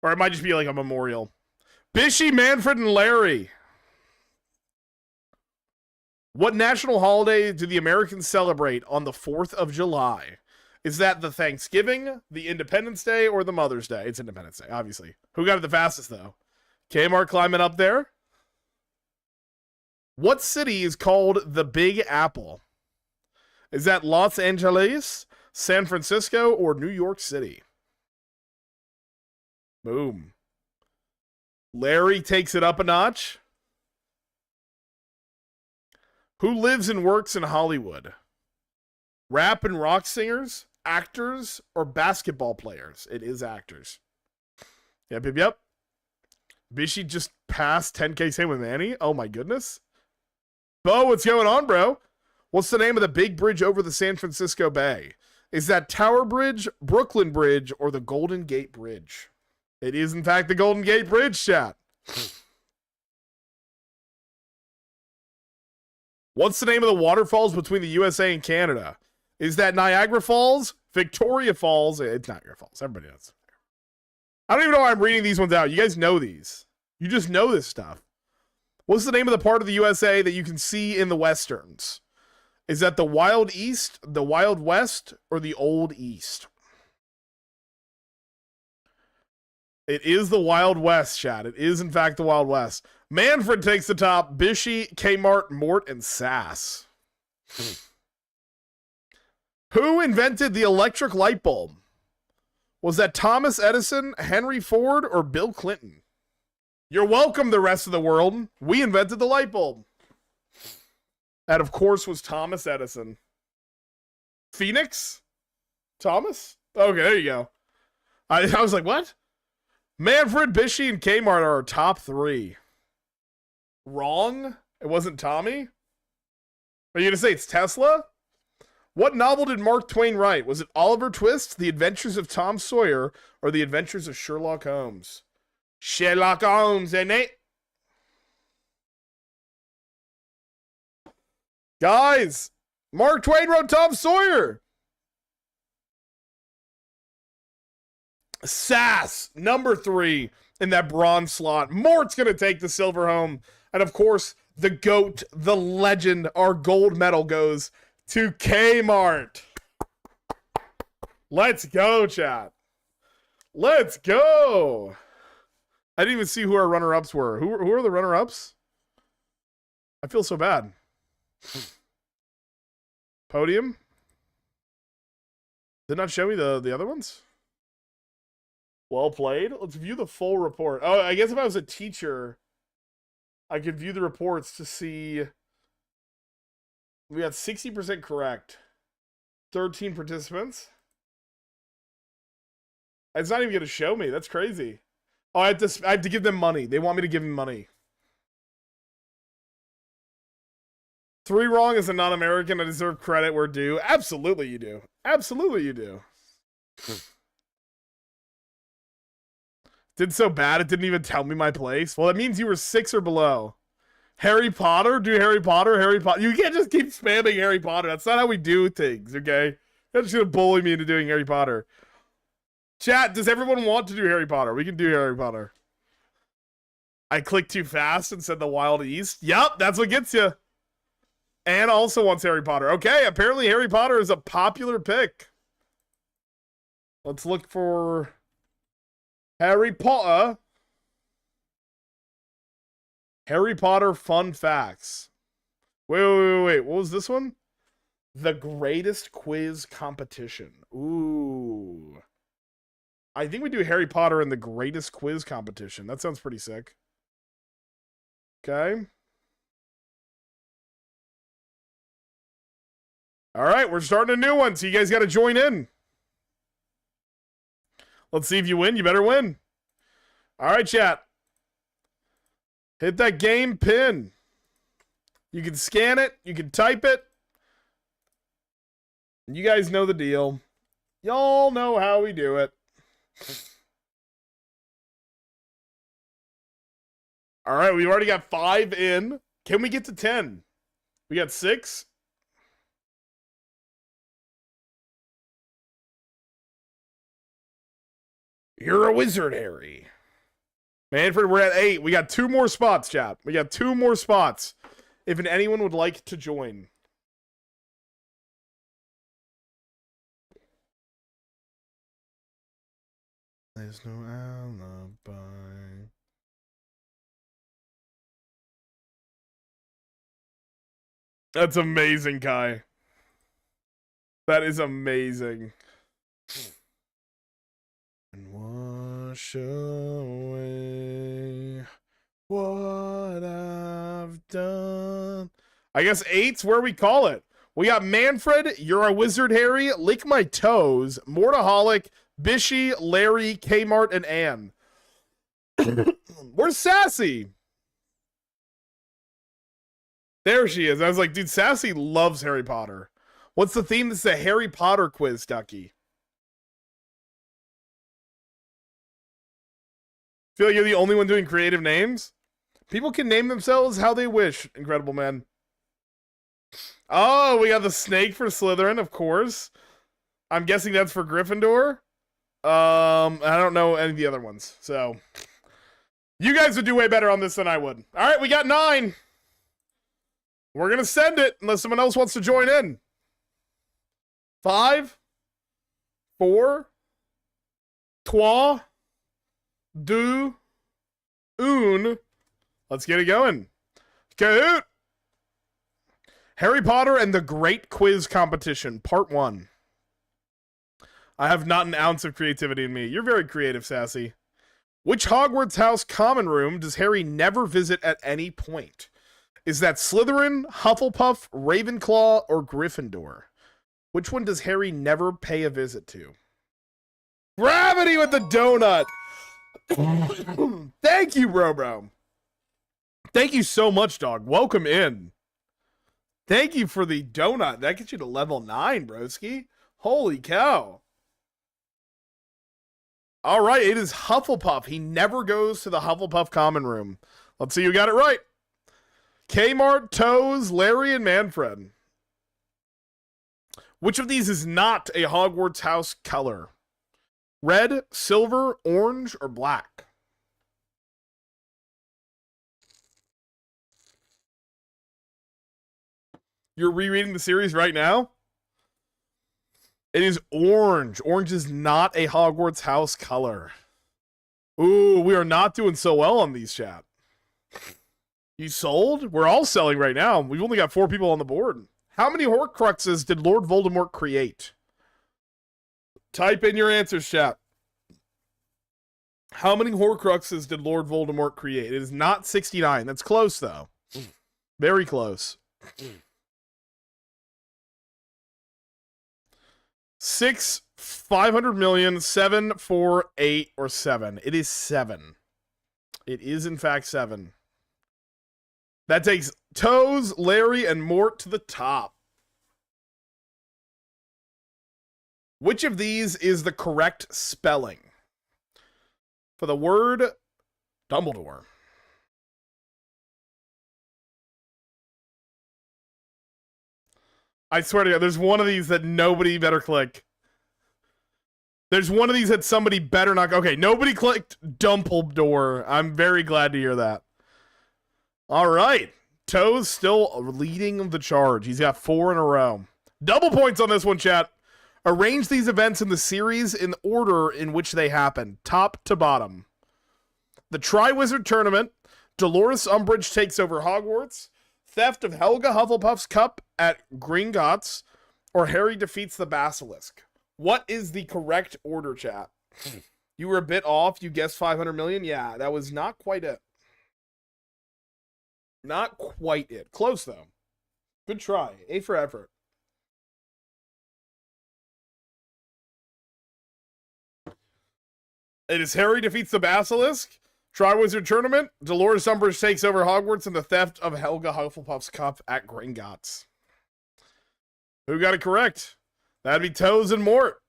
Speaker 1: Or it might just be like a memorial. Bishy, Manfred, and Larry. What national holiday do the Americans celebrate on the 4th of July? Is that the Thanksgiving, the Independence Day, or the Mother's Day? It's Independence Day, obviously. Who got it the fastest, though? Kmart climbing up there. What city is called the Big Apple? Is that Los Angeles, San Francisco, or New York City? Boom. Larry takes it up a notch. Who lives and works in Hollywood? Rap and rock singers, actors, or basketball players? It is actors. Yep. Bishy just passed 10K same with Manny. Oh my goodness. Bo, what's going on, bro? What's the name of the big bridge over the San Francisco Bay? Is that Tower Bridge, Brooklyn Bridge, or the Golden Gate Bridge? It is, in fact, the Golden Gate Bridge, chat. What's the name of the waterfalls between the USA and Canada? Is that Niagara Falls, Victoria Falls? It's Niagara Falls. Everybody knows. I don't even know why I'm reading these ones out. You guys know these. You just know this stuff. What's the name of the part of the USA that you can see in the Westerns? Is that the Wild East, the Wild West, or the Old East? It is the Wild West, chat. It is, in fact, the Wild West. Manfred takes the top. Bishy, Kmart, Mort, and Sass. Who invented the electric light bulb? Was that Thomas Edison, Henry Ford, or Bill Clinton? You're welcome, the rest of the world. We invented the light bulb. That, of course, was Thomas Edison. Phoenix? Thomas? Okay, there you go. I was like, what? Manfred, Bishy, and Kmart are our top 3. Wrong? It wasn't Tommy? Are you going to say it's Tesla? What novel did Mark Twain write? Was it Oliver Twist, The Adventures of Tom Sawyer, or The Adventures of Sherlock Holmes? Sherlock Holmes, ain't it? Guys, Mark Twain wrote Tom Sawyer. Sass, number 3 in that bronze slot. Mort's going to take the silver home. And of course, the GOAT, the legend, our gold medal goes to Kmart. Let's go, chat. Let's go. I didn't even see who our runner-ups were. Who are the runner-ups? I feel so bad. Podium. Did not show me the other ones? Well played. Let's view the full report. Oh, I guess if I was a teacher, I could view the reports to see. We got 60% correct. 13 participants. It's not even going to show me. That's crazy. Oh, I have to give them money. They want me to give them money. 3 wrong as a non-American. I deserve credit where due. Absolutely you do. Absolutely you do. Did so bad it didn't even tell me my place. Well, that means you were 6 or below. Harry Potter? Do Harry Potter? Harry Potter. You can't just keep spamming Harry Potter. That's not how we do things, okay? You're just going to bully me into doing Harry Potter. Chat, does everyone want to do Harry Potter? We can do Harry Potter. I clicked too fast and said the Wild East. Yep, that's what gets you. And also wants Harry Potter. Okay, apparently Harry Potter is a popular pick. Let's look for Harry Potter. Harry Potter fun facts. Wait. What was this one? The greatest quiz competition. Ooh. I think we do Harry Potter in the greatest quiz competition. That sounds pretty sick. Okay. All right, we're starting a new one, so you guys got to join in. Let's see if you win. You better win. All right, chat. Hit that game pin. You can scan it. You can type it. You guys know the deal. Y'all know how we do it. All right, we've already got 5 in. Can we get to 10? We got 6. You're a wizard, Harry. Manfred, we're at 8. We got 2 more spots, chat. We got 2 more spots. If anyone would like to join. There's no alibi. That's amazing, Kai. That is amazing. And wash away what I've done. I guess 8's where we call it. We got Manfred, You're a Wizard, Harry, Lick My Toes, Mortaholic, Bishy, Larry, Kmart, and Ann. Where's Sassy? There she is. I was like, dude, Sassy loves Harry Potter. What's the theme? This is a Harry Potter quiz, Ducky. Feel like you're the only one doing creative names? People can name themselves how they wish, Incredible Man. Oh, we got the snake for Slytherin, of course. I'm guessing that's for Gryffindor. I don't know any of the other ones. So, you guys would do way better on this than I would. All right, we got 9. We're going to send it unless someone else wants to join in. 5, 4, 3, 2, 1. Let's get it going. Kahoot! Harry Potter and the Great Quiz Competition, Part 1. I have not an ounce of creativity in me. You're very creative, Sassy. Which Hogwarts house common room does Harry never visit at any point? Is that Slytherin, Hufflepuff, Ravenclaw, or Gryffindor? Which one does Harry never pay a visit to? Gravity with the donut! Thank you, bro. Thank you so much, dog. Welcome in. Thank you for the donut. That gets you to level 9, broski. Holy cow. All right, it is Hufflepuff. He never goes to the Hufflepuff common room. Let's see who got it right. Kmart, Toes, Larry, and Manfred. Which of these is not a Hogwarts house color? Red, silver, orange, or black? You're rereading the series right now? It is orange. Orange is not a Hogwarts house color. Ooh, we are not doing so well on these, chat. You sold? We're all selling right now. We've only got 4 people on the board. How many Horcruxes did Lord Voldemort create? Type in your answers, chat. How many Horcruxes did Lord Voldemort create? It is not 69. That's close, though. Very close. 6, 500 million, 7, 4, 8, or 7. It is 7. It is, in fact, 7. That takes Toes, Larry, and Mort to the top. Which of these is the correct spelling for the word Dumbledore? I swear to God, there's one of these that nobody better click. There's one of these that somebody better not. Okay, nobody clicked Dumbledore. I'm very glad to hear that. All right. Toes still leading the charge. He's got 4 in a row. Double points on this one, chat. Arrange these events in the series in order in which they happen, top to bottom. The Triwizard Tournament, Dolores Umbridge takes over Hogwarts, theft of Helga Hufflepuff's cup at Gringotts, or Harry defeats the Basilisk. What is the correct order, chat? You were a bit off. You guessed 500 million. Yeah, that was not quite it. Not quite it. Close, though. Good try. A for effort. It is Harry defeats the Basilisk, Triwizard Tournament, Dolores Umbridge takes over Hogwarts, and the theft of Helga Hufflepuff's cup at Gringotts. Who got it correct? That'd be Toes and Mort.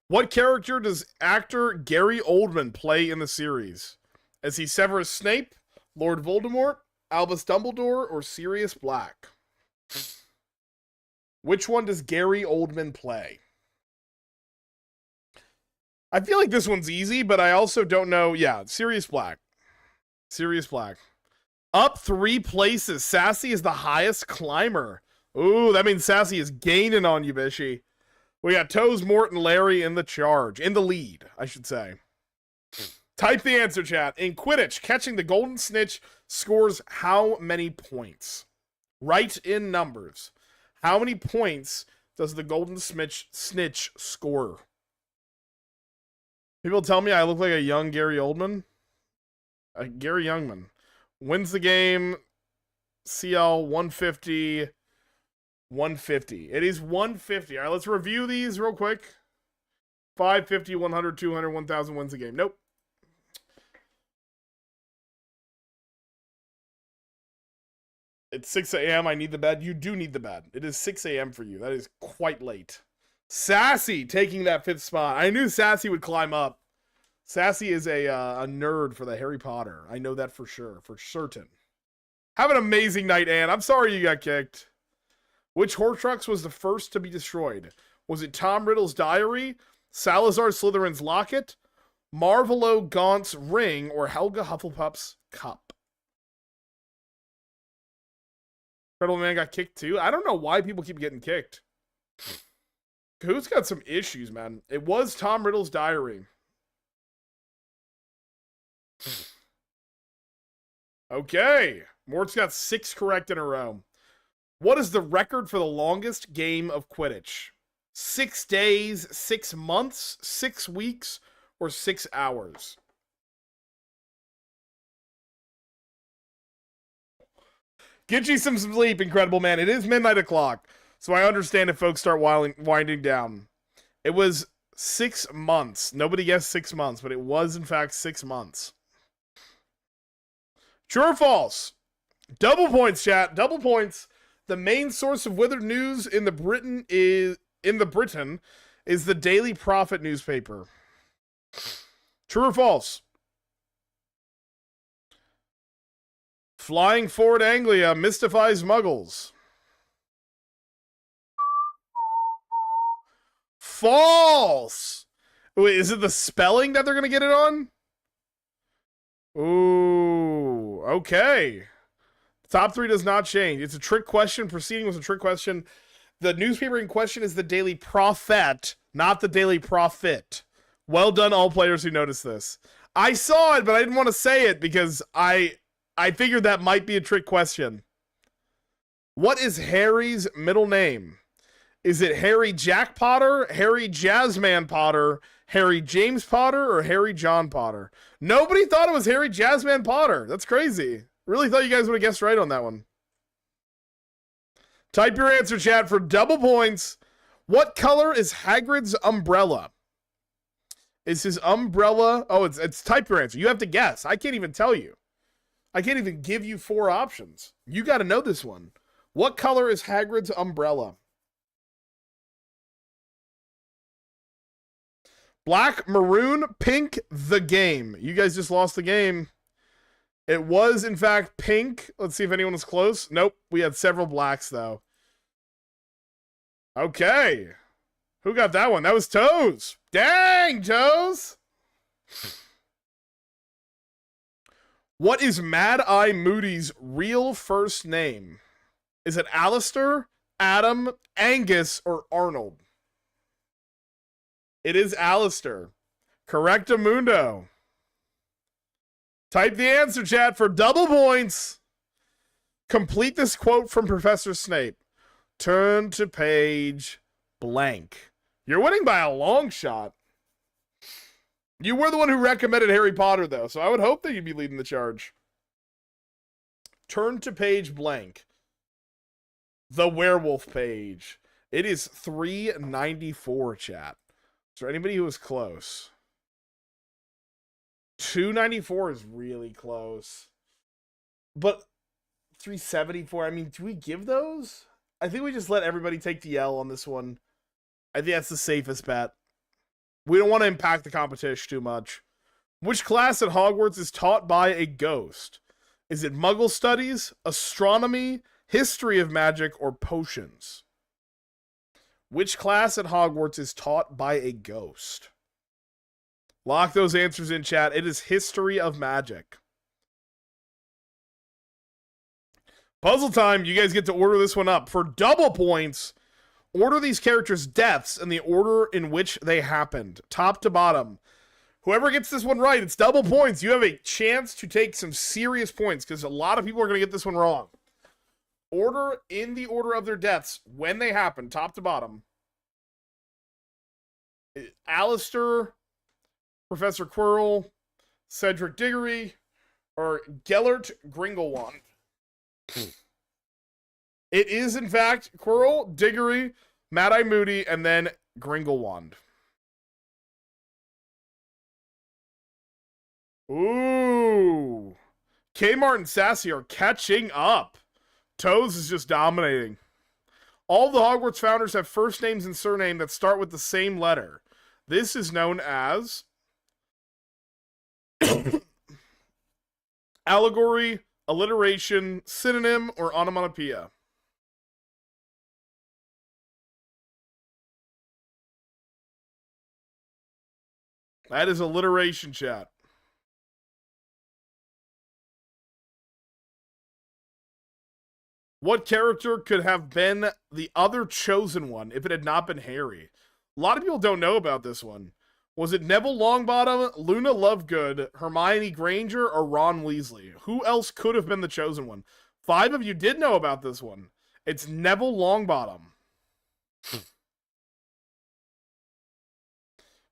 Speaker 1: What character does actor Gary Oldman play in the series? Is he Severus Snape, Lord Voldemort, Albus Dumbledore, or Sirius Black? Which one does Gary Oldman play? I feel like this one's easy, but I also don't know. Yeah, Sirius Black. Sirius Black. Up 3 places. Sassy is the highest climber. Ooh, that means Sassy is gaining on you, Bishy. We got Toes, Mort, and Larry in the charge. In the lead, I should say. Type the answer, chat. In Quidditch, catching the Golden Snitch scores how many points? Write in numbers. How many points does the Golden Snitch score? People tell me I look like a young Gary Oldman. Gary Youngman. Wins the game. CL 150. 150. It is 150. All right, let's review these real quick. 550, 100, 200, 1,000 wins the game. Nope. It's 6 a.m. I need the bed. You do need the bed. It is 6 a.m. for you. That is quite late. Sassy taking that 5th spot. I knew Sassy would climb up. Sassy is a nerd for the Harry Potter. I know that for sure. For certain. Have an amazing night, Ann. I'm sorry you got kicked. Which Horcrux was the first to be destroyed? Was it Tom Riddle's diary, Salazar Slytherin's locket, Marvolo Gaunt's ring, or Helga Hufflepuff's cup? Incredible Man got kicked too? I don't know why people keep getting kicked. Who's got some issues, man? It was Tom Riddle's diary. Okay. Mort's got 6 correct in a row. What is the record for the longest game of Quidditch? 6 days, 6 months, 6 weeks, or 6 hours? Get you some sleep, Incredible Man. It is midnight o'clock, so I understand if folks start winding down. It was 6 months. Nobody guessed 6 months, but it was, in fact, 6 months. True or false? Double points, chat. Double points. The main source of withered news in the Britain is the Daily Prophet newspaper. True or false? Flying Ford Anglia mystifies Muggles. False. Wait, is it the spelling that they're gonna get it on? Ooh, okay. Top 3 does not change. It's a trick question. Proceeding was a trick question. The newspaper in question is the Daily Prophet, not the Daily Prophet. Well done, all players who noticed this. I saw it, but I didn't want to say it because I figured that might be a trick question. What is Harry's middle name? Is it Harry Jack Potter, Harry Jazzman Potter, Harry James Potter, or Harry John Potter? Nobody thought it was Harry Jazzman Potter. That's crazy. Really thought you guys would have guessed right on that one. Type your answer, chat, for double points. What color is Hagrid's umbrella? Is his umbrella... Oh, it's type your answer. You have to guess. I can't even tell you. I can't even give you 4 options. You got to know this one. What color is Hagrid's umbrella? Black, maroon, pink, the game. You guys just lost the game. It was, in fact, pink. Let's see if anyone was close. Nope. We had several blacks, though. Okay. Who got that one? That was Toes. Dang, Toes. What is Mad Eye Moody's real first name? Is it Alistair, Adam, Angus, or Arnold? It is Alistair. Correctamundo. Type the answer, chat, for double points. Complete this quote from Professor Snape. Turn to page blank. You're winning by a long shot. You were the one who recommended Harry Potter, though, so I would hope that you'd be leading the charge. Turn to page blank. The werewolf page. It is 394, chat. Is there anybody who was close? 294 is really close. But 374, I mean, do we give those? I think we just let everybody take the L on this one. I think that's the safest bet. We don't want to impact the competition too much. Which class at Hogwarts is taught by a ghost? Is it Muggle Studies, Astronomy, History of Magic, or Potions? Which class at Hogwarts is taught by a ghost? Lock those answers in, chat. It is History of Magic. Puzzle time. You guys get to order this one up. For double points, order these characters' deaths in the order in which they happened, top to bottom. Whoever gets this one right, it's double points. You have a chance to take some serious points because a lot of people are going to get this one wrong. Order in the order of their deaths when they happen, top to bottom. Alistair, Professor Quirrell, Cedric Diggory, or Gellert Grindelwald. It is, in fact, Quirrell, Diggory, Mad-Eye Moody, and then Grindelwald. Ooh. Kmart and Sassy are catching up. Toes is just dominating. All the Hogwarts founders have first names and surname that start with the same letter. This is known as allegory, alliteration, synonym, or onomatopoeia. That is alliteration, chat. What character could have been the other chosen one if it had not been Harry? A lot of people don't know about this one. Was it Neville Longbottom, Luna Lovegood, Hermione Granger, or Ron Weasley? Who else could have been the chosen one? 5 of you did know about this one. It's Neville Longbottom.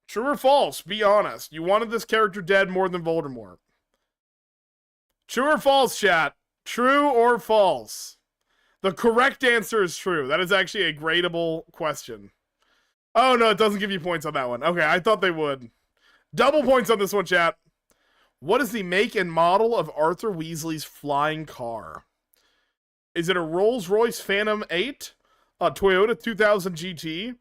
Speaker 1: True or false? Be honest. You wanted this character dead more than Voldemort. True or false, chat? True or false? The correct answer is true. That is actually a gradable question. Oh, no, it doesn't give you points on that one. Okay, I thought they would. Double points on this one, chat. What is the make and model of Arthur Weasley's flying car? Is it a Rolls-Royce Phantom 8, a Toyota 2000 GT,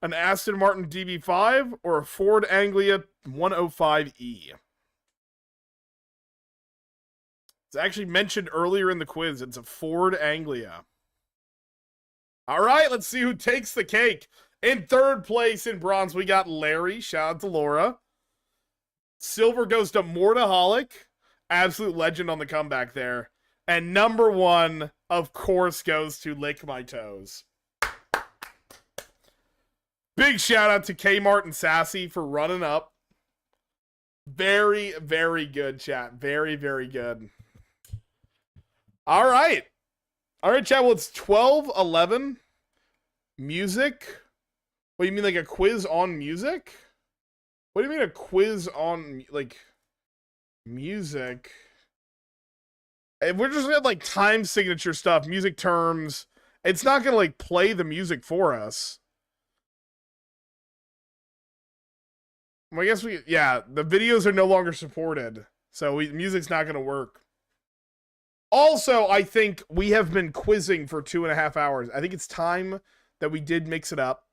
Speaker 1: an Aston Martin DB5, or a Ford Anglia 105E? It's actually mentioned earlier in the quiz. It's a Ford Anglia. All right, let's see who takes the cake. In third place in bronze, we got Larry. Shout out to Laura. Silver goes to Mortaholic. Absolute legend on the comeback there. And number one, of course, goes to Lick My Toes. Big shout out to Kmart and Sassy for running up. Very, very good, chat. Very, very good. All right. All right, chat. Well, it's 12:11. Music? What do you mean, like a quiz on music? What do you mean a quiz on, like, music? If we're just gonna have, like, time signature stuff, music terms, it's not gonna, like, play the music for us. Well, I guess the videos are no longer supported, so music's not gonna work. Also, I think we have been quizzing for 2.5 hours. I think it's time that we did mix it up.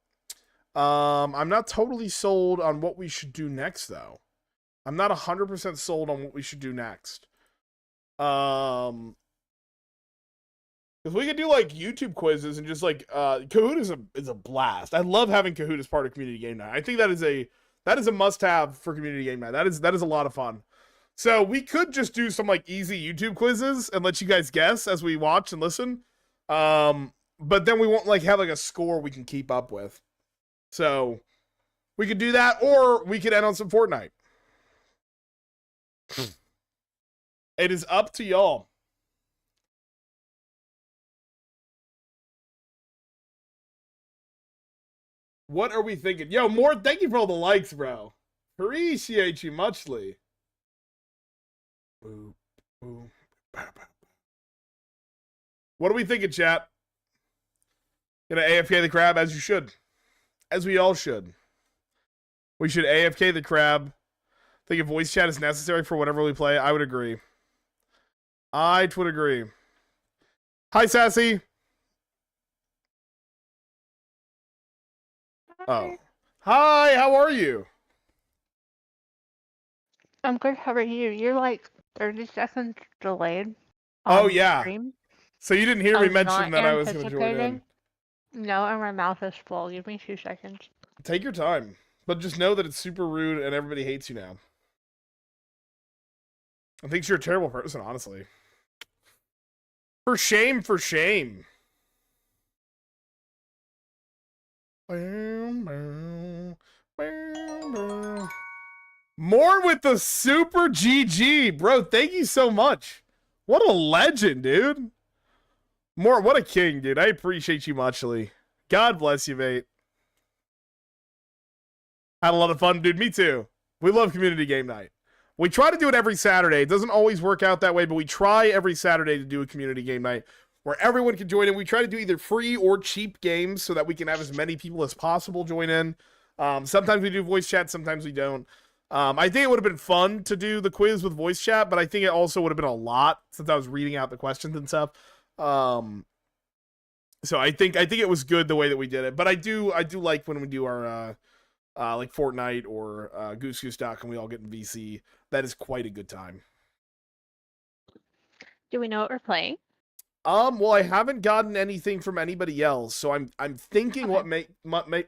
Speaker 1: I'm not totally sold on what we should do next, though. I'm not 100% sold on what we should do next. Because we could do, like, YouTube quizzes and just, like, Kahoot is a blast. I love having Kahoot as part of Community Game Night. I think that is a must-have for Community Game Night. That is a lot of fun. So we could just do some, like, easy YouTube quizzes and let you guys guess as we watch and listen. But then we won't, like, have, like, a score we can keep up with. So we could do that, or we could end on some Fortnite. It is up to y'all. What are we thinking? Yo, more, thank you for all the likes, bro. Appreciate you muchly. Boop, boop, boop, boop. What are we thinking, chat? Gonna AFK the crab, as you should. As we all should. We should AFK the crab. Think if voice chat is necessary for whatever we play, I would agree. I would agree. Hi, Sassy. Oh. Hi, how are you?
Speaker 2: I'm good. How are you? You're like 30 seconds delayed.
Speaker 1: Oh, yeah.
Speaker 2: Stream.
Speaker 1: So you didn't hear me mention that I was going to join in.
Speaker 2: No, and my mouth is full. Give me 2 seconds.
Speaker 1: Take your time. But just know that it's super rude and everybody hates you now. I think you're a terrible person, honestly. For shame, for shame. More with the super GG. Bro, thank you so much. What a legend, dude. More, what a king, dude. I appreciate you muchly. God bless you, mate. Had a lot of fun, dude. Me too. We love Community Game Night. We try to do it every Saturday. It doesn't always work out that way, but we try every Saturday to do a Community Game Night where everyone can join in. We try to do either free or cheap games so that we can have as many people as possible join in. Sometimes we do voice chat, sometimes we don't. I think it would have been fun to do the quiz with voice chat, but I think it also would have been a lot since I was reading out the questions and stuff. So I think it was good the way that we did it. But I do like when we do our like Fortnite or Goose Goose Duck and we all get in VC. That is quite a good time.
Speaker 2: Do we know what we're playing?
Speaker 1: Well, I haven't gotten anything from anybody else, so I'm thinking
Speaker 2: Okay.
Speaker 1: what let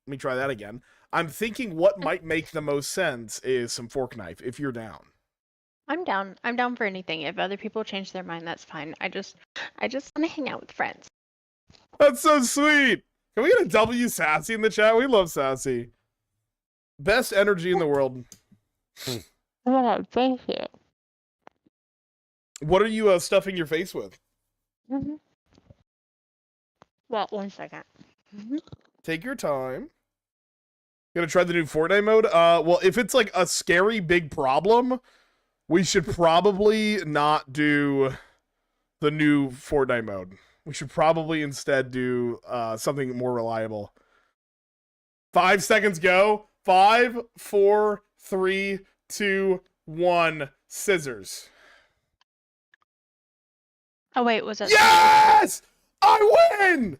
Speaker 1: me try that again. I'm thinking what might make the most sense is some fork knife, if you're down.
Speaker 2: I'm down. I'm down for anything. If other people change their mind, that's fine. I just want to hang out with friends.
Speaker 1: That's so sweet. Can we get a W Sassy in the chat? We love Sassy. Best energy in the world.
Speaker 2: Thank you.
Speaker 1: What are you stuffing your face with?
Speaker 2: Well, 1 second.
Speaker 1: Take your time. Gonna try the new Fortnite mode? Well, if it's like a scary big problem, we should probably not do the new Fortnite mode. We should probably instead do something more reliable. 5 seconds go. 5, 4, 3, 2, 1. Scissors.
Speaker 2: Oh wait, was it?
Speaker 1: Yes! I win!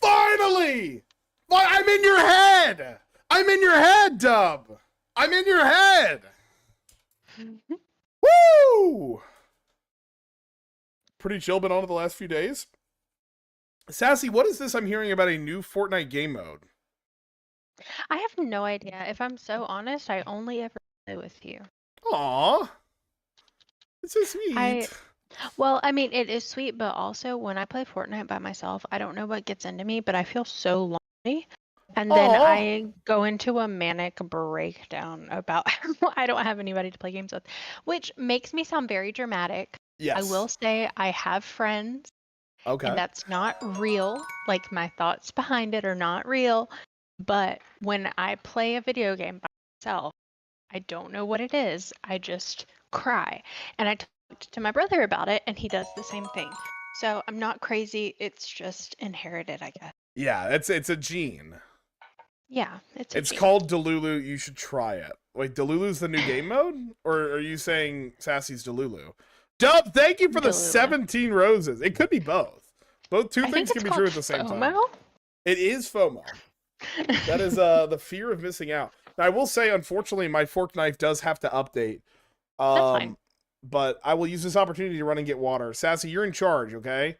Speaker 1: Finally! I'm in your head! I'm in your head, Dub! I'm in your head! Woo! Pretty chill been on it the last few days. Sassy, what is this I'm hearing about a new Fortnite game mode?
Speaker 2: I have no idea. If I'm so honest, I only ever play with you.
Speaker 1: Aw, it's so sweet.
Speaker 2: I Well, I mean, it is sweet, but also when I play Fortnite by myself, I don't know what gets into me, but I feel so lonely. And then
Speaker 1: Aw,
Speaker 2: I go into a manic breakdown about how I don't have anybody to play games with, which makes me sound very dramatic. I will
Speaker 1: yes.
Speaker 2: say I have friends, and
Speaker 1: Okay.
Speaker 2: that's not real. Like, my thoughts behind it are not real. But when I play a video game by myself, I don't know what it is. I just cry. And I talked to my brother about it, and he does the same thing. So I'm not crazy. It's just inherited, I guess.
Speaker 1: Yeah, it's a gene.
Speaker 2: Yeah, it's a
Speaker 1: It's
Speaker 2: gene.
Speaker 1: called Delulu. You should try it. Wait, Delulu's the new game mode? Or are you saying Sassy's Delulu? Dub, thank you for the
Speaker 2: Delulu.
Speaker 1: 17 roses. It could be both. Both two
Speaker 2: I think
Speaker 1: things can
Speaker 2: it's
Speaker 1: be
Speaker 2: called
Speaker 1: true at the same time.
Speaker 2: FOMO.
Speaker 1: It is FOMO. That is the fear of missing out. Now, I will say, unfortunately, my fork knife does have to update.
Speaker 2: That's fine.
Speaker 1: But I will use this opportunity to run and get water. Sassy, you're in charge, okay?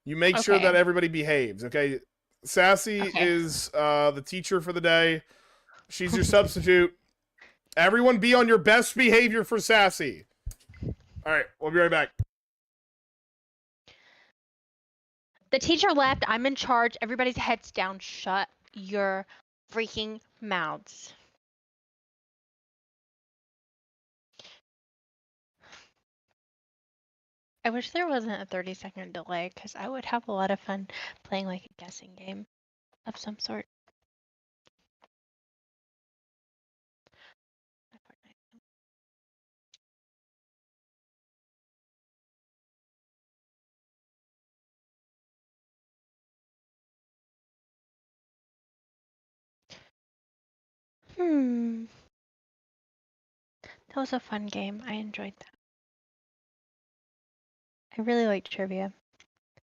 Speaker 1: You make sure
Speaker 2: Okay.
Speaker 1: that everybody behaves, okay? Sassy
Speaker 2: Okay.
Speaker 1: is the teacher for the day. She's your substitute. Everyone be on your best behavior for Sassy. All right, we'll be right back.
Speaker 2: The teacher left. I'm in charge. Everybody's heads down. Shut your freaking mouths. I wish there wasn't a 30-second delay because I would have a lot of fun playing like a guessing game of some sort. Hmm. That was a fun game. I enjoyed that. I really like trivia.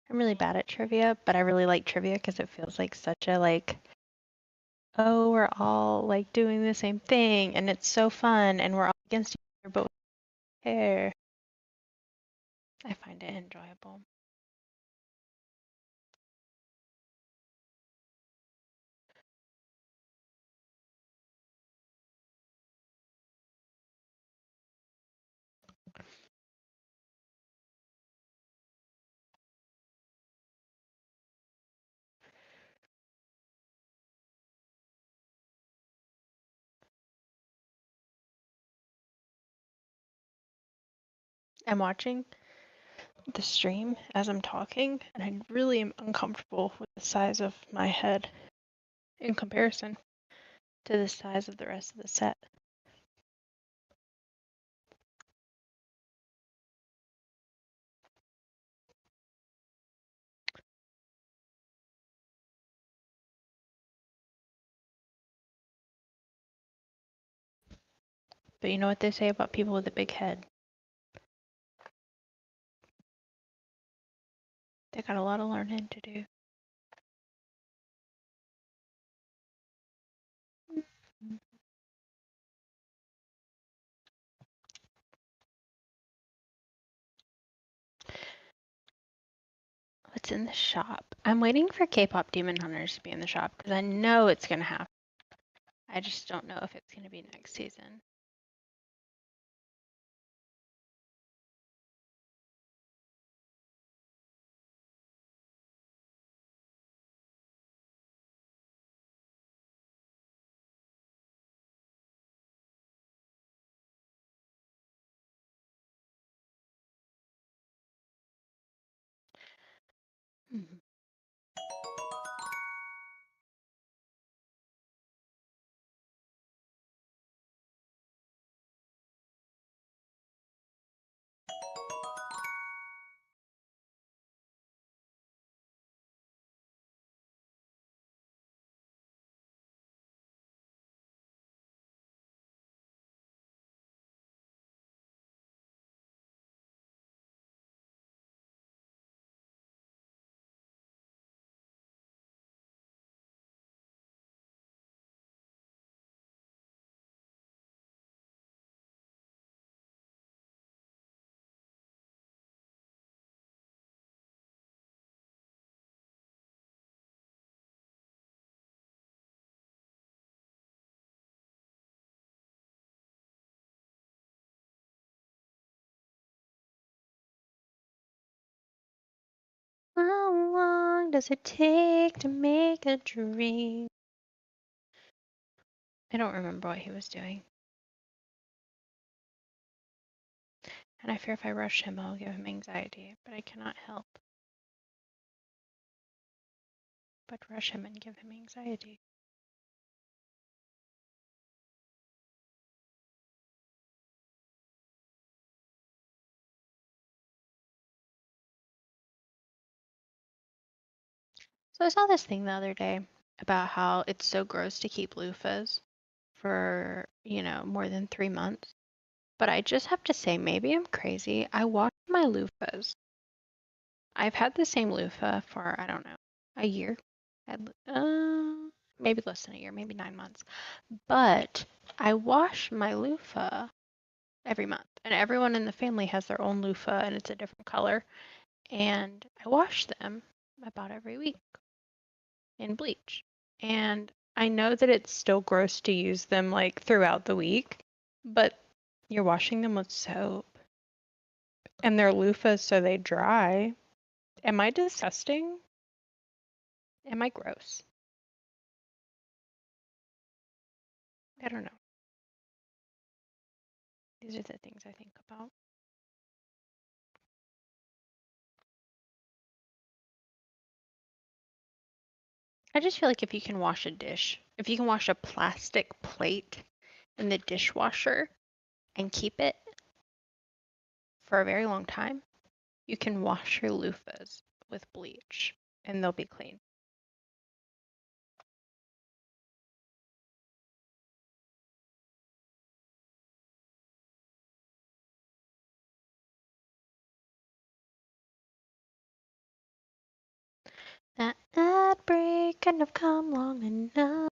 Speaker 2: I'm really bad at trivia, but I really like trivia because it feels like such a like, oh, we're all like doing the same thing and it's so fun and we're all against each other, but we care. I find it enjoyable. I'm watching the stream as I'm talking, and I really am uncomfortable with the size of my head in comparison to the size of the rest of the set. But you know what they say about people with a big head? They got a lot of learning to do. What's in the shop? I'm waiting for K-pop Demon Hunters to be in the shop because I know it's gonna happen. I just don't know if it's gonna be next season. Mhm. How long does it take to make a dream? I don't remember what he was doing. And I fear if I rush him, I'll give him anxiety, but I cannot help but rush him and give him anxiety. So I saw this thing the other day about how it's so gross to keep loofahs for, more than 3 months. But I just have to say, maybe I'm crazy. I wash my loofahs. I've had the same loofah for, I don't know, a year. Maybe less than a year, maybe 9 months. But I wash my loofah every month. And everyone in the family has their own loofah and it's a different color. And I wash them about every week in bleach. And I know that it's still gross to use them like throughout the week, but you're washing them with soap. And they're loofahs so they dry. Am I disgusting? Am I gross? I don't know. These are the things I think about. I just feel like if you can wash a dish, if you can wash a plastic plate in the dishwasher and keep it for a very long time, you can wash your loofahs with bleach and they'll be clean. That ad break couldn't have come long enough.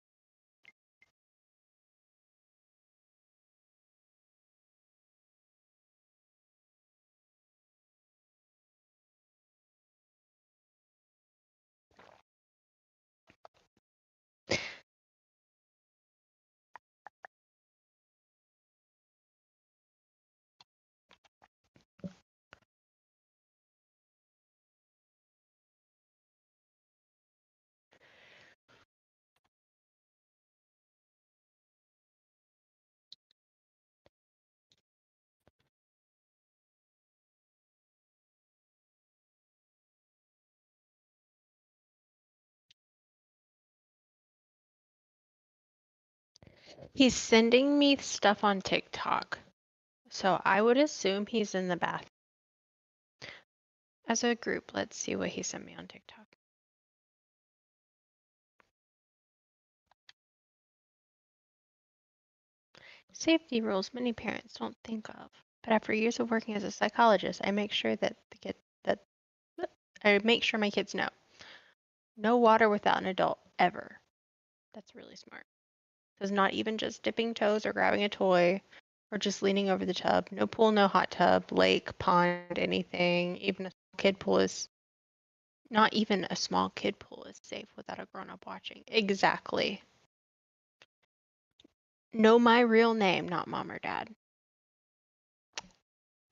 Speaker 2: He's sending me stuff on TikTok, so I would assume he's in the bath. As a group, let's see what he sent me on TikTok. Safety rules many parents don't think of, but after years of working as a psychologist, I make sure my kids know. No water without an adult ever. That's really smart. Because not even just dipping toes or grabbing a toy or just leaning over the tub. No pool, no hot tub, lake, pond, anything. Even a kid pool is not even a small kid pool is safe without a grown up watching. Exactly. Know my real name, not mom or dad.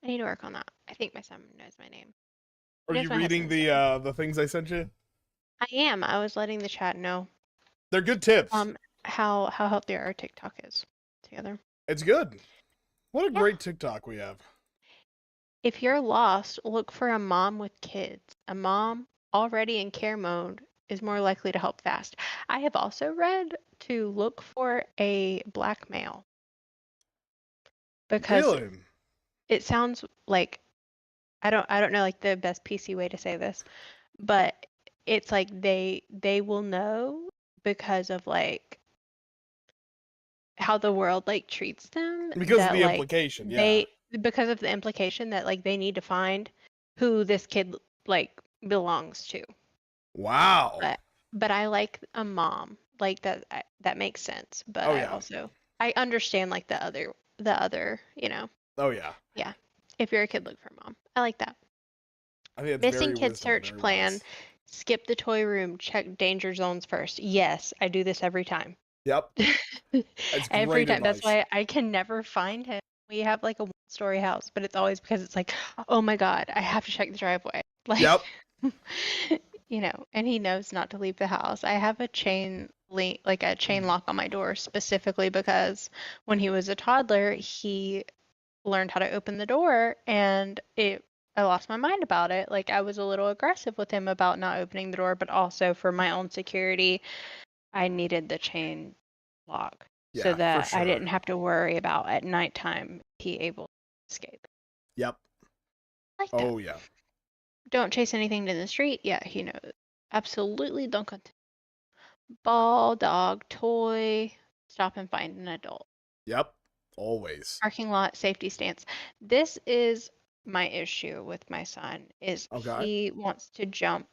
Speaker 2: I need to work on that. I think my son knows my name.
Speaker 1: Are you reading the things I sent you?
Speaker 2: I am. I was letting the chat know.
Speaker 1: They're good tips.
Speaker 2: How healthy our TikTok is together.
Speaker 1: It's good. What a great TikTok we have.
Speaker 2: If you're lost, look for a mom with kids. A mom already in care mode is more likely to help fast. I have also read to look for a black male because
Speaker 1: Really?
Speaker 2: it sounds like I don't know like the best PC way to say this, but it's like they will know because of like how the world like treats them
Speaker 1: Because
Speaker 2: that
Speaker 1: of the
Speaker 2: like
Speaker 1: implication, yeah.
Speaker 2: because of the implication that like they need to find who this kid like belongs to.
Speaker 1: Wow.
Speaker 2: But I like a mom like that. That makes sense. But
Speaker 1: Oh,
Speaker 2: I
Speaker 1: yeah.
Speaker 2: also I understand like the other
Speaker 1: Oh, yeah.
Speaker 2: Yeah. If you're a kid, look for a mom. I like that.
Speaker 1: I think that's
Speaker 2: Missing
Speaker 1: very
Speaker 2: kid
Speaker 1: wisdom,
Speaker 2: search
Speaker 1: very
Speaker 2: plan.
Speaker 1: wise.
Speaker 2: Skip the toy room. Check danger zones first. Yes, I do this every time.
Speaker 1: Yep. That's
Speaker 2: Every
Speaker 1: great
Speaker 2: time. That's
Speaker 1: advice.
Speaker 2: why I can never find him. We have like a one-story house, but it's always because it's like, oh my God, I have to check the driveway. Like,
Speaker 1: Yep.
Speaker 2: You know, and he knows not to leave the house. I have a chain link, like a chain lock on my door specifically because when he was a toddler, he learned how to open the door and I lost my mind about it. Like I was a little aggressive with him about not opening the door, but also for my own security, I needed the chain lock so
Speaker 1: Yeah, for
Speaker 2: that I
Speaker 1: sure.
Speaker 2: didn't have to worry about at nighttime he able to escape.
Speaker 1: Yep.
Speaker 2: Like that.
Speaker 1: Oh yeah.
Speaker 2: Don't chase anything in the street. Yeah, he knows. Absolutely don't continue. Ball, dog, toy. Stop and find an adult.
Speaker 1: Yep. Always.
Speaker 2: Parking lot, safety stance. This is my issue with my son is
Speaker 1: Okay.
Speaker 2: he wants to jump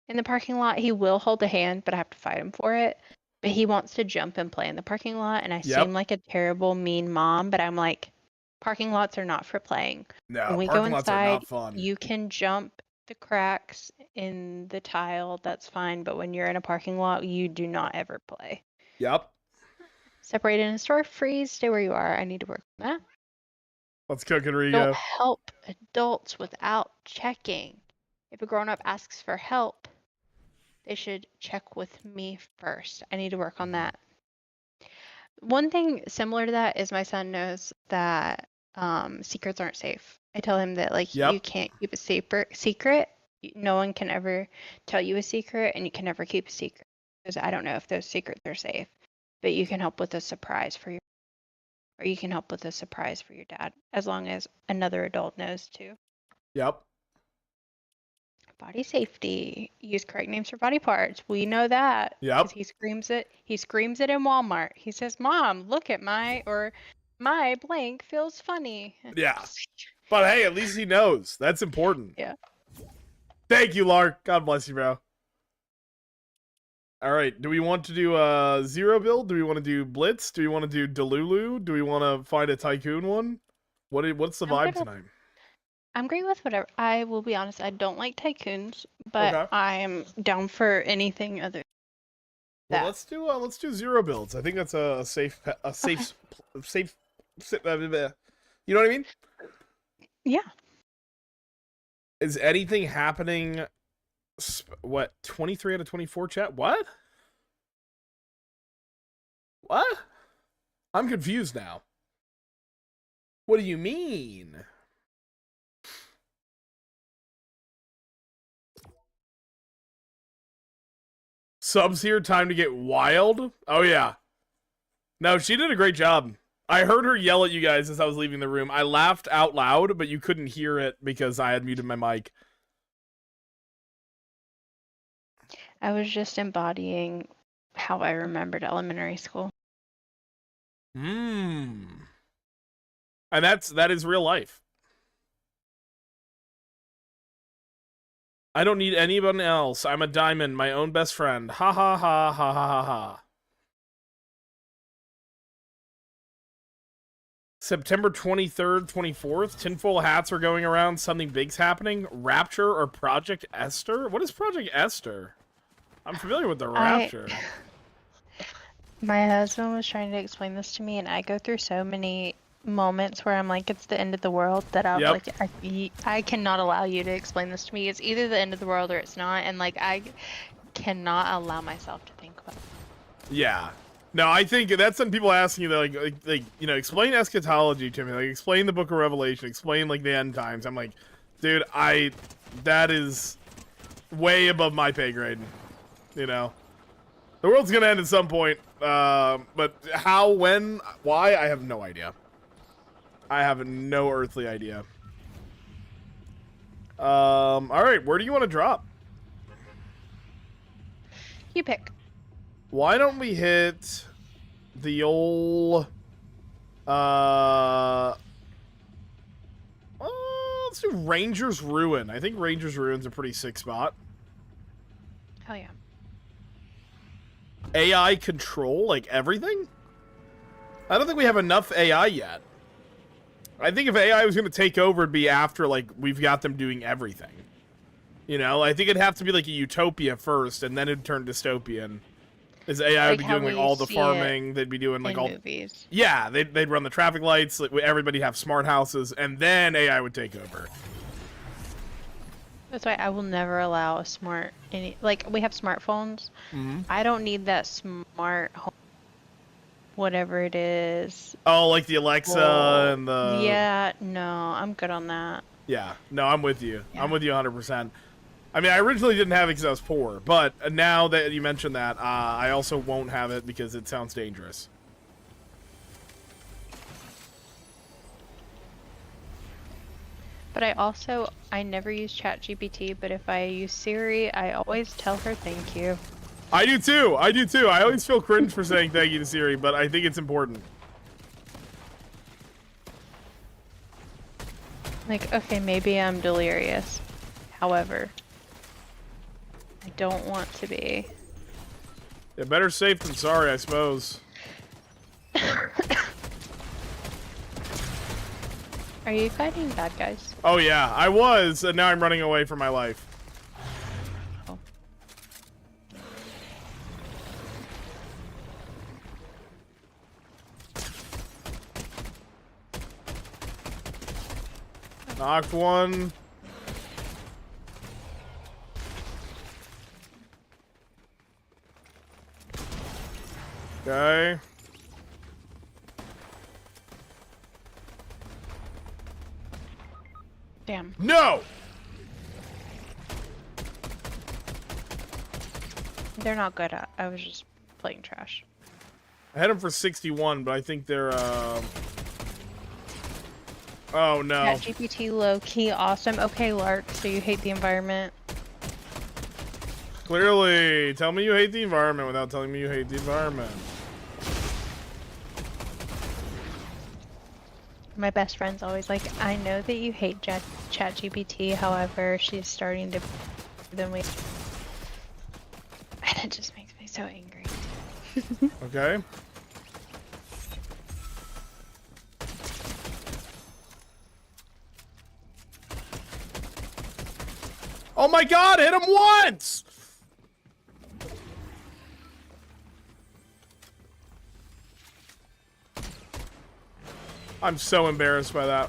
Speaker 2: in the parking lot. He will hold a hand, but I have to fight him for it. But he wants to jump and play in the parking lot, and I
Speaker 1: Yep.
Speaker 2: seem like a terrible, mean mom, but I'm like, parking lots are not for playing.
Speaker 1: No,
Speaker 2: When we go
Speaker 1: parking lots are
Speaker 2: inside,
Speaker 1: not fun.
Speaker 2: you can jump the cracks in the tile, that's fine, but when you're in a parking lot, you do not ever play.
Speaker 1: Yep.
Speaker 2: Separate in a store, freeze, stay where you are. I need to work on that.
Speaker 1: Let's cook it, Rigo.
Speaker 2: Don't help adults without checking. If a grown-up asks for help, they should check with me first. I need to work on that. One thing similar to that is my son knows that secrets aren't safe. I tell him that like
Speaker 1: Yep.
Speaker 2: you can't keep a secret. No one can ever tell you a secret, and you can never keep a secret because I don't know if those secrets are safe. But you can help with a surprise for your, or you can help with a surprise for your dad, as long as another adult knows too.
Speaker 1: Yep.
Speaker 2: Body safety. Use correct names for body parts. We know that.
Speaker 1: Yep.
Speaker 2: 'Cause he screams it. He screams it in Walmart. He says, "Mom, look at my blank feels funny."
Speaker 1: Yeah. But hey, at least he knows. That's important.
Speaker 2: Yeah.
Speaker 1: Thank you, Lark. God bless you, bro. All right. Do we want to do a zero build? Do we want to do Blitz? Do we want to do Delulu? Do we want to find a Tycoon one? What's the vibe tonight?
Speaker 2: I'm great with whatever. I will be honest, I don't like tycoons, but
Speaker 1: Okay.
Speaker 2: I am down for anything other.
Speaker 1: Well,
Speaker 2: that.
Speaker 1: let's do zero builds. I think that's a safe. You know what I mean?
Speaker 2: Yeah.
Speaker 1: Is anything happening? What, 23 out of 24 chat? What? What? I'm confused now. What do you mean? Subs here, time to get wild? Oh, yeah. No, she did a great job. I heard her yell at you guys as I was leaving the room. I laughed out loud, but you couldn't hear it because I had muted my mic.
Speaker 2: I was just embodying how I remembered elementary school.
Speaker 1: And that is real life. I don't need anyone else. I'm a diamond, my own best friend. Ha ha ha ha ha ha ha. September 23rd, 24th. Tinfoil hats are going around. Something big's happening. Rapture or Project Esther? What is Project Esther? I'm familiar with the Rapture.
Speaker 2: My husband was trying to explain this to me, and I go through so many moments where I'm like, it's the end of the world, that I'm like, I cannot allow you to explain this to me. It's either the end of the world or it's not, and like I cannot allow myself to think about it.
Speaker 1: Yeah. No, I think that's when people ask you, like you know, explain eschatology to me, like explain the Book of Revelation, explain like the end times. I'm like, dude, that is way above my pay grade. You know, the world's gonna end at some point, but how, when, why, I have no idea. I have no earthly idea. All right, where do you want to drop?
Speaker 2: You pick.
Speaker 1: Why don't we hit the old, let's do Ranger's Ruin. I think Ranger's Ruin's a pretty sick spot.
Speaker 2: Hell yeah.
Speaker 1: AI control, like everything? I don't think we have enough AI yet. I think if AI was going to take over, it'd be after, like, we've got them doing everything. You know, I think it'd have to be like a utopia first, and then it'd turn dystopian. As AI would be doing like all the farming, they'd be doing like all
Speaker 2: movies.
Speaker 1: Yeah, they'd run the traffic lights, like everybody have smart houses, and then AI would take over.
Speaker 2: That's why I will never allow a smart like we have smartphones.
Speaker 1: Mm-hmm.
Speaker 2: I don't need that smart home, whatever it is.
Speaker 1: Oh, like the Alexa
Speaker 2: Well,
Speaker 1: and the...
Speaker 2: yeah, no, I'm good on that.
Speaker 1: Yeah, no, I'm with you.
Speaker 2: Yeah.
Speaker 1: I'm with you 100%. I mean, I originally didn't have it because I was poor, but now that you mentioned that, I also won't have it because it sounds dangerous.
Speaker 2: But I never use ChatGPT, but if I use Siri, I always tell her thank you.
Speaker 1: I do too. I do too. I always feel cringe for saying thank you to Siri, but I think it's important.
Speaker 2: Like, okay, maybe I'm delirious. However, I don't want to be.
Speaker 1: Yeah, better safe than sorry, I suppose.
Speaker 2: Are you fighting bad guys?
Speaker 1: Oh yeah, I was, and now I'm running away from my life.
Speaker 2: Oh.
Speaker 1: Knocked one. Okay.
Speaker 2: Damn.
Speaker 1: No!
Speaker 2: They're not good at. I was just playing trash.
Speaker 1: I had them for 61, but I think they're, Oh, no.
Speaker 2: ChatGPT low key awesome. Okay, Lark, so you hate the environment.
Speaker 1: Clearly. Tell me you hate the environment without telling me you hate the environment.
Speaker 2: My best friend's always like, I know that you hate ChatGPT, however, she's starting to then we and it just makes me so angry.
Speaker 1: Okay. Oh my god, hit him once! I'm so embarrassed by that.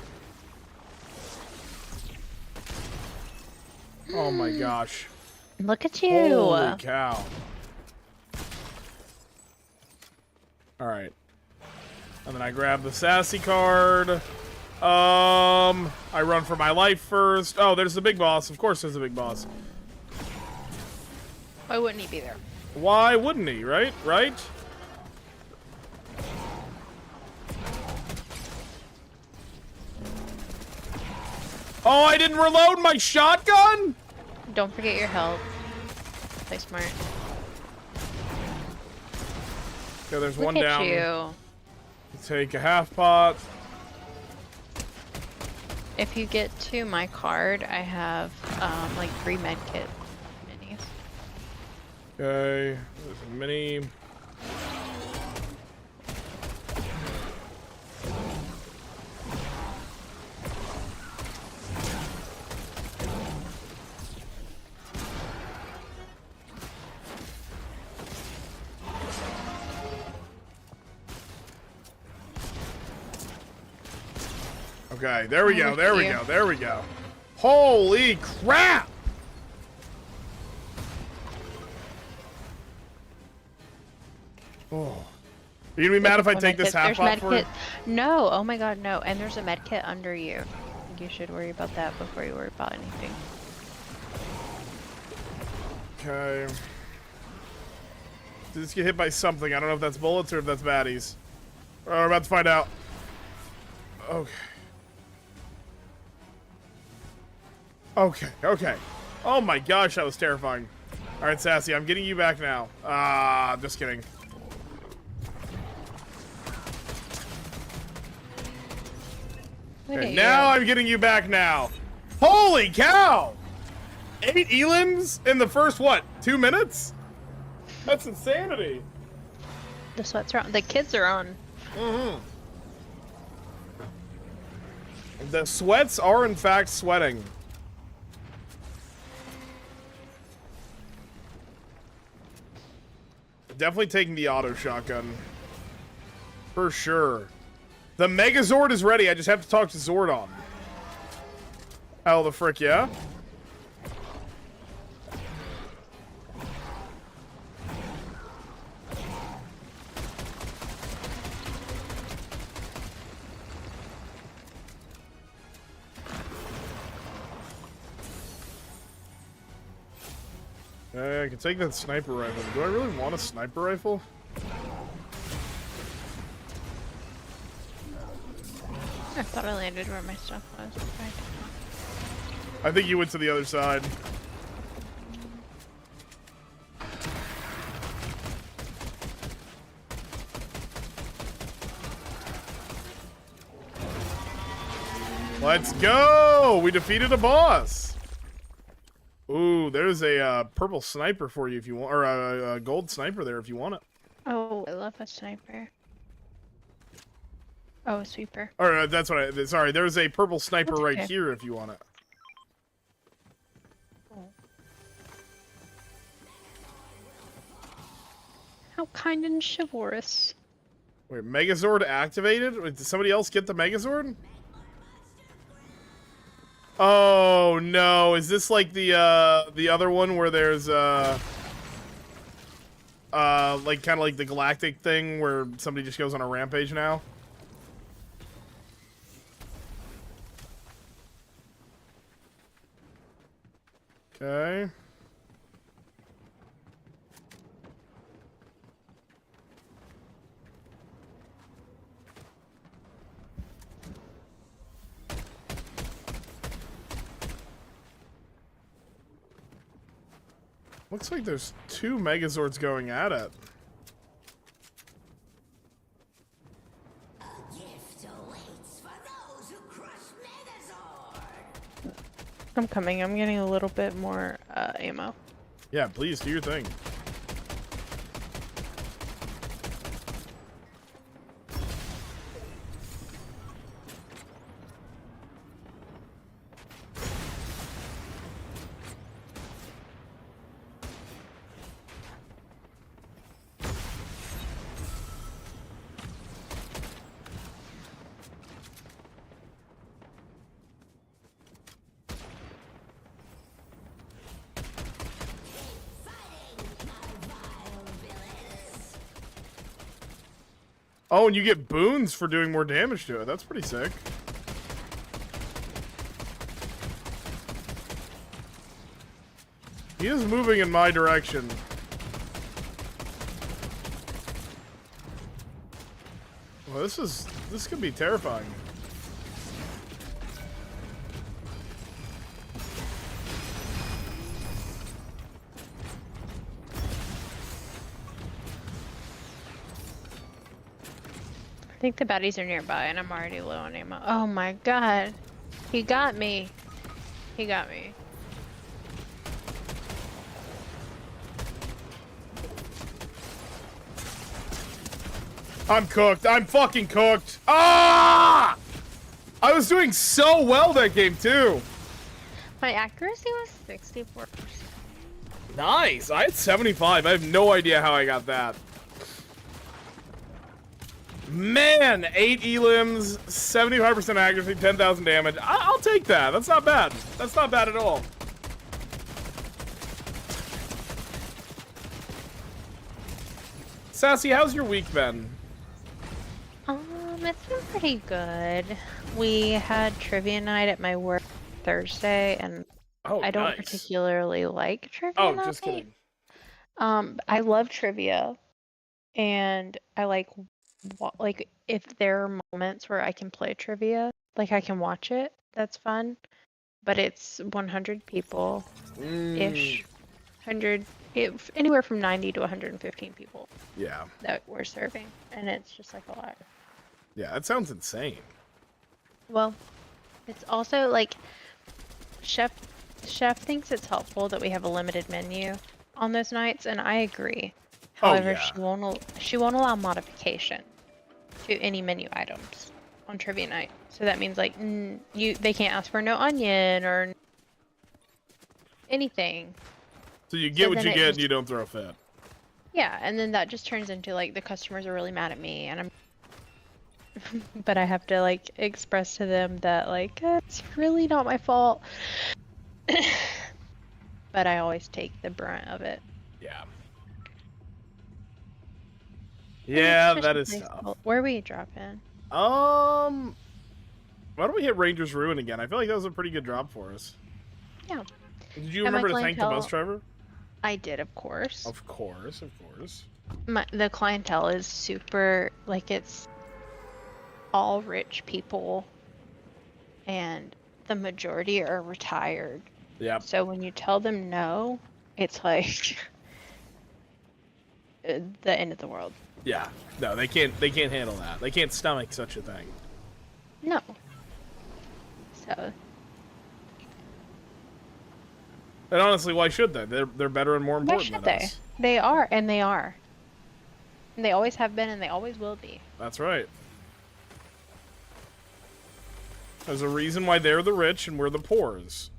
Speaker 1: Oh my gosh.
Speaker 2: Look at you.
Speaker 1: Holy cow. Alright. And then I grab the sassy card. I run for my life first. Oh, there's the big boss. Of course there's a big boss.
Speaker 2: Why wouldn't he be there?
Speaker 1: Why wouldn't he, right? Right? Oh, I didn't reload my shotgun?
Speaker 2: Don't forget your health. Play smart.
Speaker 1: Okay, there's
Speaker 2: Look
Speaker 1: one
Speaker 2: at
Speaker 1: down.
Speaker 2: you.
Speaker 1: Take a half pot.
Speaker 2: If you get to my card, I have like 3 medkit minis.
Speaker 1: Okay, there's a mini. Okay, there we go, there we go, there we go. Holy crap! Oh. Are you gonna be mad if I take this half pot for you?
Speaker 2: No, oh my god, no. And there's a medkit under you. I think you should worry about that before you worry about anything.
Speaker 1: Okay. Did this get hit by something? I don't know if that's bullets or if that's baddies. Oh, we're about to find out. Okay. Okay, okay. Oh my gosh, that was terrifying. Alright, Sassy, I'm getting you back now. Just kidding. Okay, now I'm getting you back now. Holy cow! 8 elims in the first, what, 2 minutes? That's insanity.
Speaker 2: The sweats are on. The kids are on.
Speaker 1: Mm-hmm. The sweats are, in fact, sweating. Definitely taking the auto shotgun. For sure. The Megazord is ready. I just have to talk to Zordon. Hell the frick, yeah? I can take that sniper rifle. Do I really want a sniper rifle?
Speaker 2: I thought I landed where my stuff was.
Speaker 1: I think you went to the other side. Let's go! We defeated a boss. Ooh, there's a purple sniper for you if you want, or a gold sniper there if you want it.
Speaker 2: Oh, I love a sniper. Oh, a sweeper.
Speaker 1: Or that's what I. Sorry, there's a purple sniper
Speaker 2: That's
Speaker 1: right
Speaker 2: okay.
Speaker 1: here if you want it.
Speaker 2: How kind and chivalrous.
Speaker 1: Wait, Megazord activated? Wait, did somebody else get the Megazord? Oh no! Is this like the other one where there's like kind of like the galactic thing where somebody just goes on a rampage now? Okay. Looks like there's 2 Megazords going at it.
Speaker 3: A gift awaits for those who crush Megazord.
Speaker 2: I'm coming. I'm getting a little bit more ammo.
Speaker 1: Yeah, please do your thing. Oh, and you get boons for doing more damage to it. That's pretty sick. He is moving in my direction. Well, this could be terrifying.
Speaker 2: I think the baddies are nearby, and I'm already low on ammo. Oh my god. He got me. He got me.
Speaker 1: I'm cooked. I'm fucking cooked. Ah! I was doing so well that game, too.
Speaker 2: My accuracy was 64%.
Speaker 1: Nice. I had 75. I have no idea how I got that. Man, 8 elims, 75% accuracy, 10,000 damage. I'll take that. That's not bad. That's not bad at all. Sassy, how's your week been?
Speaker 2: It's been pretty good. We had trivia night at my work Thursday, and
Speaker 1: Oh,
Speaker 2: I don't
Speaker 1: nice.
Speaker 2: particularly like trivia
Speaker 1: Oh,
Speaker 2: night.
Speaker 1: just kidding.
Speaker 2: I love trivia, and I like if there are moments where I can play trivia, like I can watch it. That's fun, but it's 100 people ish, 100, anywhere from 90 to 115 people
Speaker 1: Yeah.
Speaker 2: that we're serving, and it's just like a lot.
Speaker 1: Yeah, that sounds insane.
Speaker 2: Well, it's also like chef thinks it's helpful that we have a limited menu on those nights, and I agree.
Speaker 1: Oh,
Speaker 2: However,
Speaker 1: yeah.
Speaker 2: she won't allow modification to any menu items on trivia night. So that means like they can't ask for no onion or anything.
Speaker 1: So you get
Speaker 2: So
Speaker 1: what
Speaker 2: then
Speaker 1: you
Speaker 2: it
Speaker 1: get
Speaker 2: just-
Speaker 1: and you don't throw a fit.
Speaker 2: Yeah, and then that just turns into like the customers are really mad at me, and I'm but I have to like express to them that like it's really not my fault. But I always take the brunt of it.
Speaker 1: Yeah.
Speaker 2: And
Speaker 1: Yeah,
Speaker 2: it's
Speaker 1: that
Speaker 2: just
Speaker 1: is
Speaker 2: nice
Speaker 1: tough.
Speaker 2: to- Where we drop in?
Speaker 1: Why don't we hit Ranger's Ruin again? I feel like that was a pretty good drop for us.
Speaker 2: Yeah.
Speaker 1: Did you
Speaker 2: And my
Speaker 1: remember to thank the
Speaker 2: clientele-
Speaker 1: bus driver?
Speaker 2: I did, of course.
Speaker 1: Of course, of course.
Speaker 2: The clientele is super, like, it's all rich people, and the majority are retired.
Speaker 1: Yep.
Speaker 2: So when you tell them no, it's like the end of the world.
Speaker 1: Yeah. No, they can't handle that. They can't stomach such a thing.
Speaker 2: No. So
Speaker 1: And honestly, why should they? They're better and more
Speaker 2: why
Speaker 1: important
Speaker 2: should
Speaker 1: than
Speaker 2: they?
Speaker 1: us.
Speaker 2: They are, and they are. And they always have been, and they always will be.
Speaker 1: That's right. There's a reason why they're the rich and we're the poors.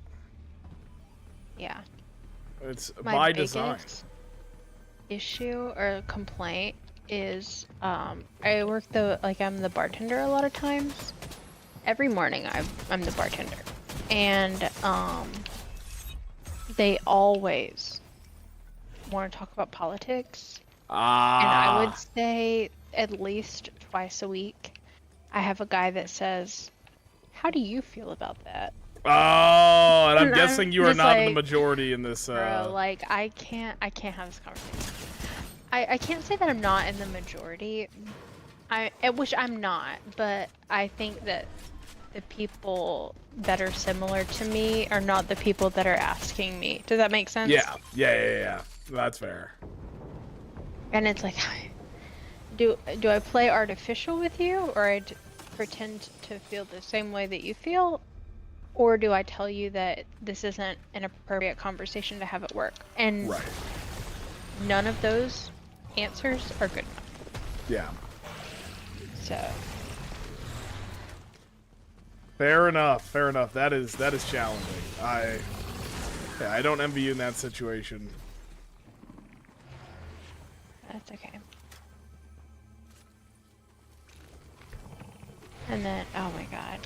Speaker 2: Yeah.
Speaker 1: It's
Speaker 2: My
Speaker 1: by
Speaker 2: biggest
Speaker 1: design.
Speaker 2: issue or complaint is I work I'm the bartender a lot of times. Every morning I'm the bartender. And they always want to talk about politics. And I would say at least twice a week I have a guy that says, "How do you feel about that?"
Speaker 1: Oh, and I'm
Speaker 2: And
Speaker 1: guessing
Speaker 2: I'm
Speaker 1: you are
Speaker 2: just
Speaker 1: not in the
Speaker 2: like,
Speaker 1: majority in this.
Speaker 2: Bro, like I can't have this conversation. I can't say that I'm not in the majority. Which I'm not, but I think that the people that are similar to me are not the people that are asking me. Does that make sense?
Speaker 1: Yeah. That's fair.
Speaker 2: And it's like, do I play artificial with you, or pretend to feel the same way that you feel, or do I tell you that this isn't an appropriate conversation to have at work? And
Speaker 1: Right.
Speaker 2: none of those answers are good enough.
Speaker 1: Yeah.
Speaker 2: So
Speaker 1: Fair enough. That is challenging. I don't envy you in that situation.
Speaker 2: that's okay. And then, oh my god.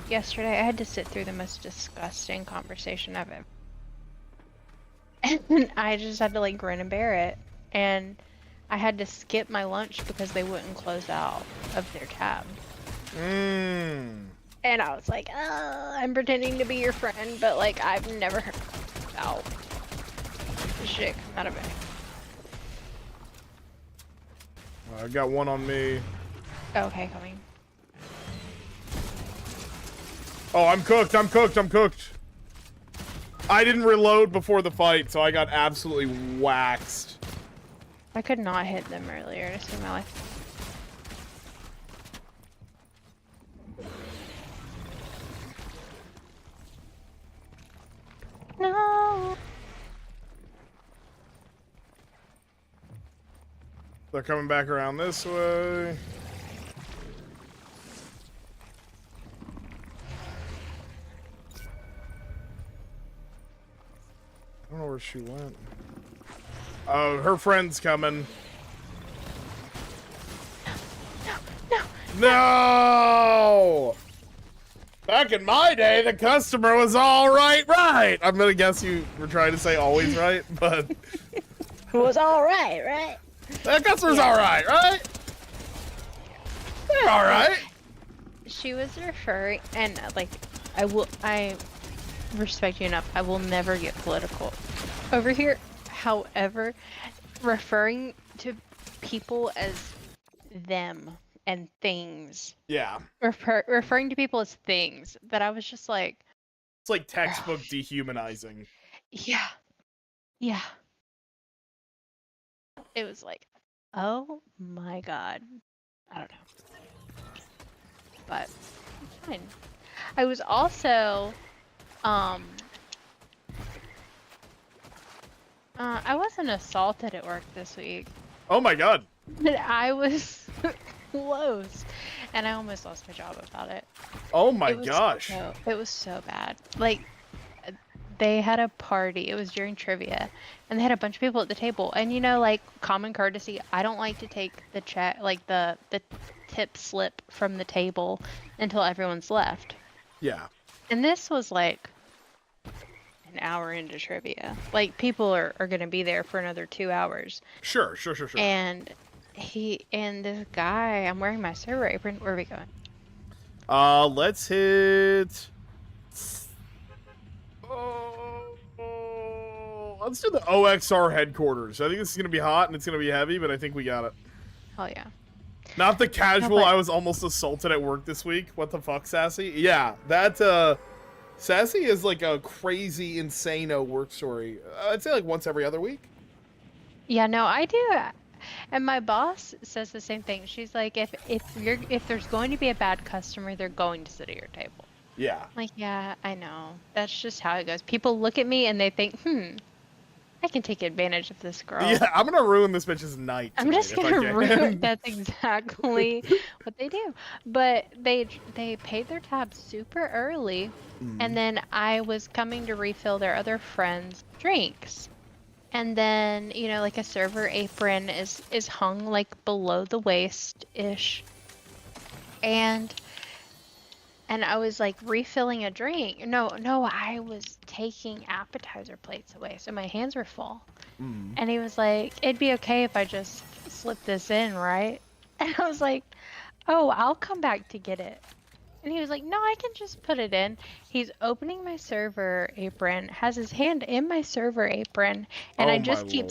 Speaker 2: Yesterday I had to sit through the most disgusting conversation I've ever. And I just had to like grin and bear it. And I had to skip my lunch because they wouldn't close out of their tab.
Speaker 1: Mmm.
Speaker 2: And I was like, I'm pretending to be your friend, but like I've never heard about shit come out of it.
Speaker 1: I got one on me.
Speaker 2: Okay, coming.
Speaker 1: Oh, I'm cooked. I didn't reload before the fight, so I got absolutely waxed.
Speaker 2: I could not hit them earlier to save my life. No.
Speaker 1: They're coming back around this way. I don't know where she went. Oh, her friend's coming. No! Back in my day, the customer was all right. I'm gonna guess you were trying to say always right, but
Speaker 2: It was alright, right?
Speaker 1: the customer's all right. They're all right.
Speaker 2: She was referring, and like, I respect you enough. I will never get political over here. However, referring to people as them and things,
Speaker 1: Yeah,
Speaker 2: referring to people as things, that I was just like,
Speaker 1: it's like textbook dehumanizing.
Speaker 2: yeah. It was like, oh my god. I don't know. But it's fine. I was also I wasn't assaulted at work this week,
Speaker 1: Oh my god.
Speaker 2: but I was close, and I almost lost my job about it.
Speaker 1: Oh my
Speaker 2: It was
Speaker 1: gosh.
Speaker 2: it was so bad. Like, they had a party. It was during trivia, and they had a bunch of people at the table. And you know, like, common courtesy, I don't like to take the check, like the tip slip from the table until everyone's left.
Speaker 1: Yeah.
Speaker 2: And this was like an hour into trivia. Like, people are gonna be there for another 2 hours.
Speaker 1: Sure.
Speaker 2: And this guy, I'm wearing my server apron. Where are we going?
Speaker 1: Let's Let's do the OXR headquarters. I think this is gonna be hot and it's gonna be heavy, but I think we got it.
Speaker 2: Hell yeah.
Speaker 1: Not the casual.
Speaker 2: but-
Speaker 1: I was almost assaulted at work this week. What the fuck, Sassy? Yeah, that Sassy is like a crazy, insane work story. I'd say like once every other week.
Speaker 2: Yeah, no, I do. And my boss says the same thing. She's like, if there's going to be a bad customer, they're going to sit at your table.
Speaker 1: Yeah.
Speaker 2: I'm like, yeah, I know. That's just how it goes. People look at me and they think, I can take advantage of this girl.
Speaker 1: Yeah, I'm gonna ruin this bitch's night.
Speaker 2: I'm just
Speaker 1: tonight if I
Speaker 2: gonna
Speaker 1: can.
Speaker 2: ruin. That's exactly what they do. But they paid their tab super early, and then I was coming to refill their other friends' drinks, and then like a server apron is hung like below the waist ish, and I was like refilling a drink. No, I was taking appetizer plates away, so my hands were full. And he was like, it'd be okay if I just slip this in, right? And I was like, oh, I'll come back to get it. And he was like, no, I can just put it in. He's opening my server apron, has his hand in my server apron, and
Speaker 1: Oh
Speaker 2: I
Speaker 1: my
Speaker 2: just
Speaker 1: Lord.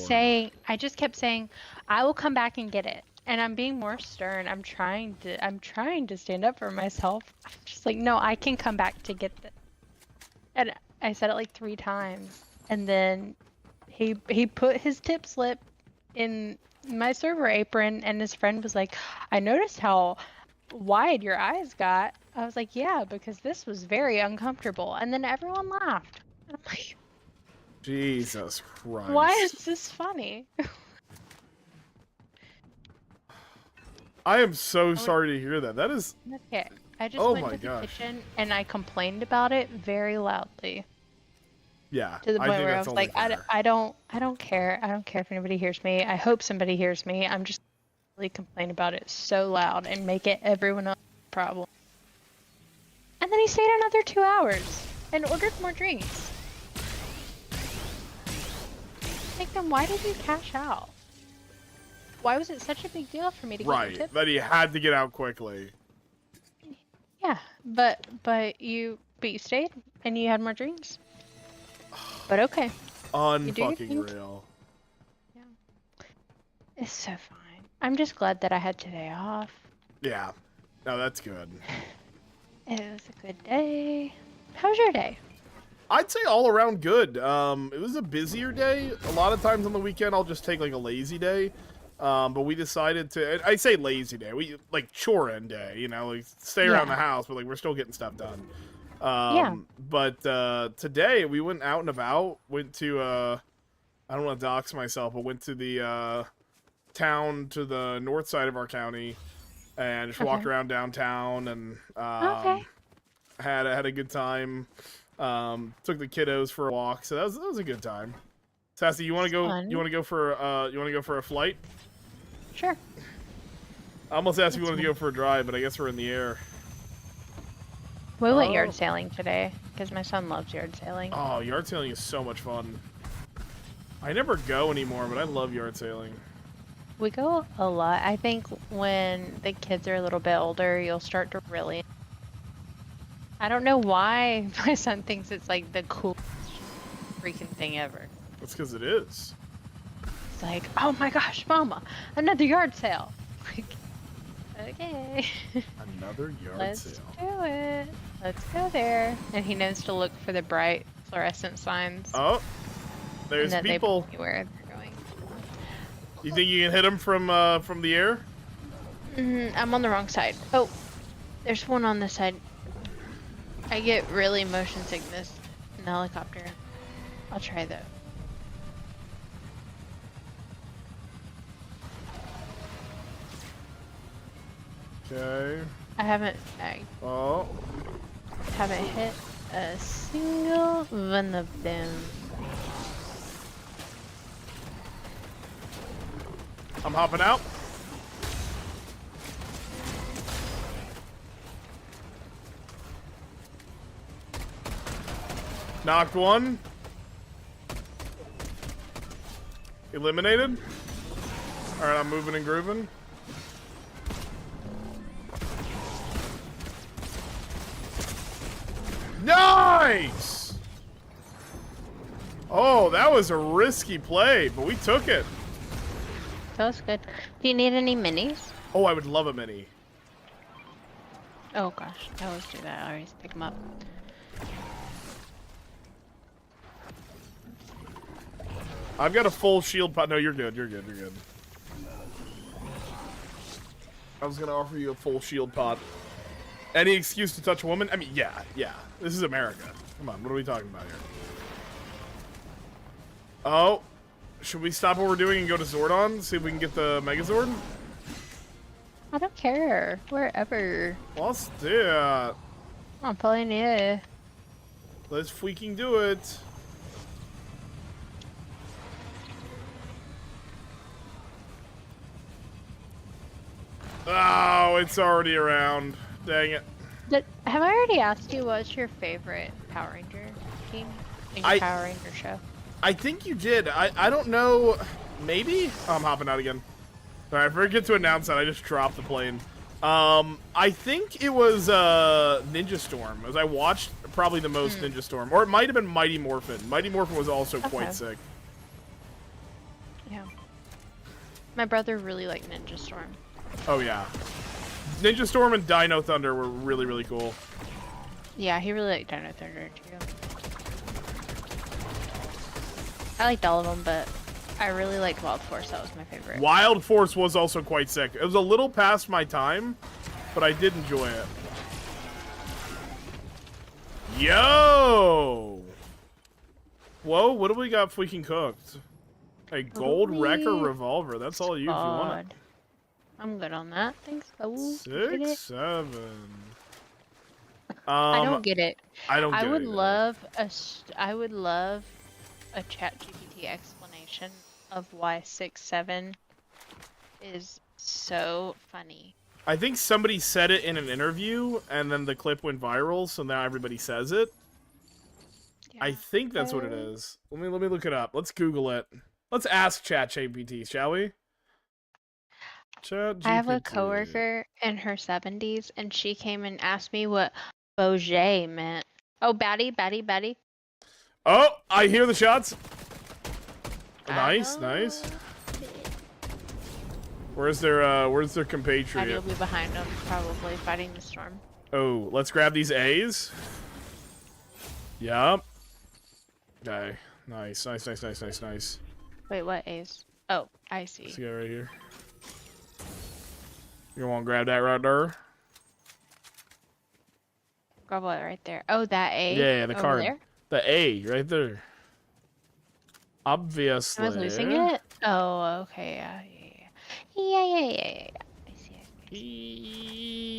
Speaker 2: kept saying, I will come back and get it. And I'm being more stern. I'm trying to stand up for myself. I'm just like, no, I can come back to get this. And I said it like 3 times. And then he put his tip slip in my server apron, and his friend was like, I noticed how wide your eyes got. I was like, yeah, because this was very uncomfortable. And then everyone laughed. I'm like,
Speaker 1: Jesus Christ.
Speaker 2: why is this funny?
Speaker 1: I am so sorry to hear that. That is.
Speaker 2: Okay. I just
Speaker 1: Oh
Speaker 2: went
Speaker 1: my
Speaker 2: to the
Speaker 1: gosh.
Speaker 2: kitchen and I complained about it very loudly.
Speaker 1: Yeah.
Speaker 2: To the
Speaker 1: I
Speaker 2: point
Speaker 1: think
Speaker 2: where I
Speaker 1: that's
Speaker 2: was
Speaker 1: only
Speaker 2: like,
Speaker 1: fair.
Speaker 2: I don't care. I don't care if anybody hears me. I hope somebody hears me. I'm just really complain about it so loud and make it everyone else's problem. And then he stayed another 2 hours and ordered more drinks. Like, then why did you cash out? Why was it such a big deal for me to get your
Speaker 1: Right.
Speaker 2: tip?
Speaker 1: That he had to get out quickly.
Speaker 2: Yeah, but you stayed and you had more drinks. But okay, do your
Speaker 1: Unfucking
Speaker 2: thing.
Speaker 1: real.
Speaker 2: it's so fine. I'm just glad that I had today off.
Speaker 1: Yeah. No, that's good.
Speaker 2: It was a good day. How was your day?
Speaker 1: I'd say all around good. It was a busier day. A lot of times on the weekend, I'll just take like a lazy day. But we decided to. I say lazy day. We like chore end day. Like stay around
Speaker 2: Yeah.
Speaker 1: the house, but like we're still getting stuff done.
Speaker 2: Yeah.
Speaker 1: But today we went out and about. Went to. I don't want to dox myself, but went to the town to the north side of our county, and just walked
Speaker 2: Okay.
Speaker 1: around downtown and
Speaker 2: Okay.
Speaker 1: had a good time. Took the kiddos for a walk, so that was a good time. Sassy, you want to go?
Speaker 2: Fun.
Speaker 1: You want to go for? You want to go for a flight?
Speaker 2: Sure.
Speaker 1: I almost asked if you
Speaker 2: That's
Speaker 1: wanted to go for a drive, but I guess we're in the air.
Speaker 2: We went
Speaker 1: Oh.
Speaker 2: yard sailing today because my son loves yard sailing.
Speaker 1: Oh, yard sailing is so much fun. I never go anymore, but I love yard sailing.
Speaker 2: We go a lot. I think when the kids are a little bit older, you'll start to really. I don't know why my son thinks it's like the coolest freaking thing ever.
Speaker 1: That's because it is.
Speaker 2: It's like, oh my gosh, Mama, another yard sale. Like, okay,
Speaker 1: Another yard
Speaker 2: let's
Speaker 1: sale.
Speaker 2: do it. Let's go there. And he knows to look for the bright fluorescent signs.
Speaker 1: Oh,
Speaker 2: and
Speaker 1: there's
Speaker 2: that
Speaker 1: people.
Speaker 2: they point you where they're going.
Speaker 1: You think you can hit them from the air?
Speaker 2: I'm on the wrong side. Oh, there's one on this side. I get really motion sickness in the helicopter. I'll try though.
Speaker 1: Okay.
Speaker 2: I haven't
Speaker 1: Oh,
Speaker 2: hit a single one of them.
Speaker 1: I'm hopping out. Knocked one. Eliminated. Alright, I'm moving and grooving. Nice! Oh, that was a risky play, but we took it.
Speaker 2: That was good. Do you need any minis?
Speaker 1: Oh, I would love a mini.
Speaker 2: Oh gosh, I always do that. I always pick them up.
Speaker 1: I've got a full shield pot. No, you're good. You're good. You're good. I was gonna offer you a full shield pot. Any excuse to touch a woman? I mean, yeah. This is America. Come on, what are we talking about here? Oh, should we stop what we're doing and go to Zordon? See if we can get the Megazord?
Speaker 2: I don't care. Wherever.
Speaker 1: Let's do it.
Speaker 2: I'm playing it.
Speaker 1: Let's freaking do it. Oh, it's already around. Dang it.
Speaker 2: Have I already asked you what's your favorite Power Ranger team? In your Power Ranger show?
Speaker 1: I think you did. I don't know. Maybe? Oh, I'm hopping out again. Alright, I forget to announce that. I just dropped the plane. I think it was Ninja Storm, as I watched probably the most Ninja Storm. Or it might have been Mighty Morphin. Mighty Morphin was also quite sick.
Speaker 2: Yeah. My brother really liked Ninja Storm.
Speaker 1: Oh, yeah. Ninja Storm and Dino Thunder were really, really cool.
Speaker 2: Yeah, he really liked Dino Thunder too. I liked all of them, but I really liked Wild Force. That was my favorite.
Speaker 1: Wild Force was also quite sick. It was a little past my time, but I did enjoy it. Yo! Whoa, what do we got freaking cooked? A gold wrecker revolver. That's all you if you want it.
Speaker 2: I'm good on that. Thanks. Oh,
Speaker 1: 6, 7.
Speaker 2: I don't get it.
Speaker 1: I don't get it.
Speaker 2: I would love a ChatGPT explanation of why 6, 7 is so funny.
Speaker 1: I think somebody said it in an interview, and then the clip went viral, so now everybody says it. Yeah. I think that's what it is. Let me look it up. Let's Google it. Let's ask ChatGPT, shall we?
Speaker 2: I have a coworker in her 70s, and she came and asked me what Beaujolais meant. Oh, Batty.
Speaker 1: Oh, I hear the shots. Nice. Where's their compatriot?
Speaker 2: Batty will be behind them, probably fighting the storm.
Speaker 1: Oh, let's grab these A's. Yup. Okay. Nice.
Speaker 2: Wait, what A's? Oh, I see.
Speaker 1: Let's go right here. You want to grab that right there?
Speaker 2: Grab what right there? Oh, that A?
Speaker 1: Yeah, the card.
Speaker 2: There?
Speaker 1: The A, right there. Obviously.
Speaker 2: I was losing it? Oh, okay, yeah. I see.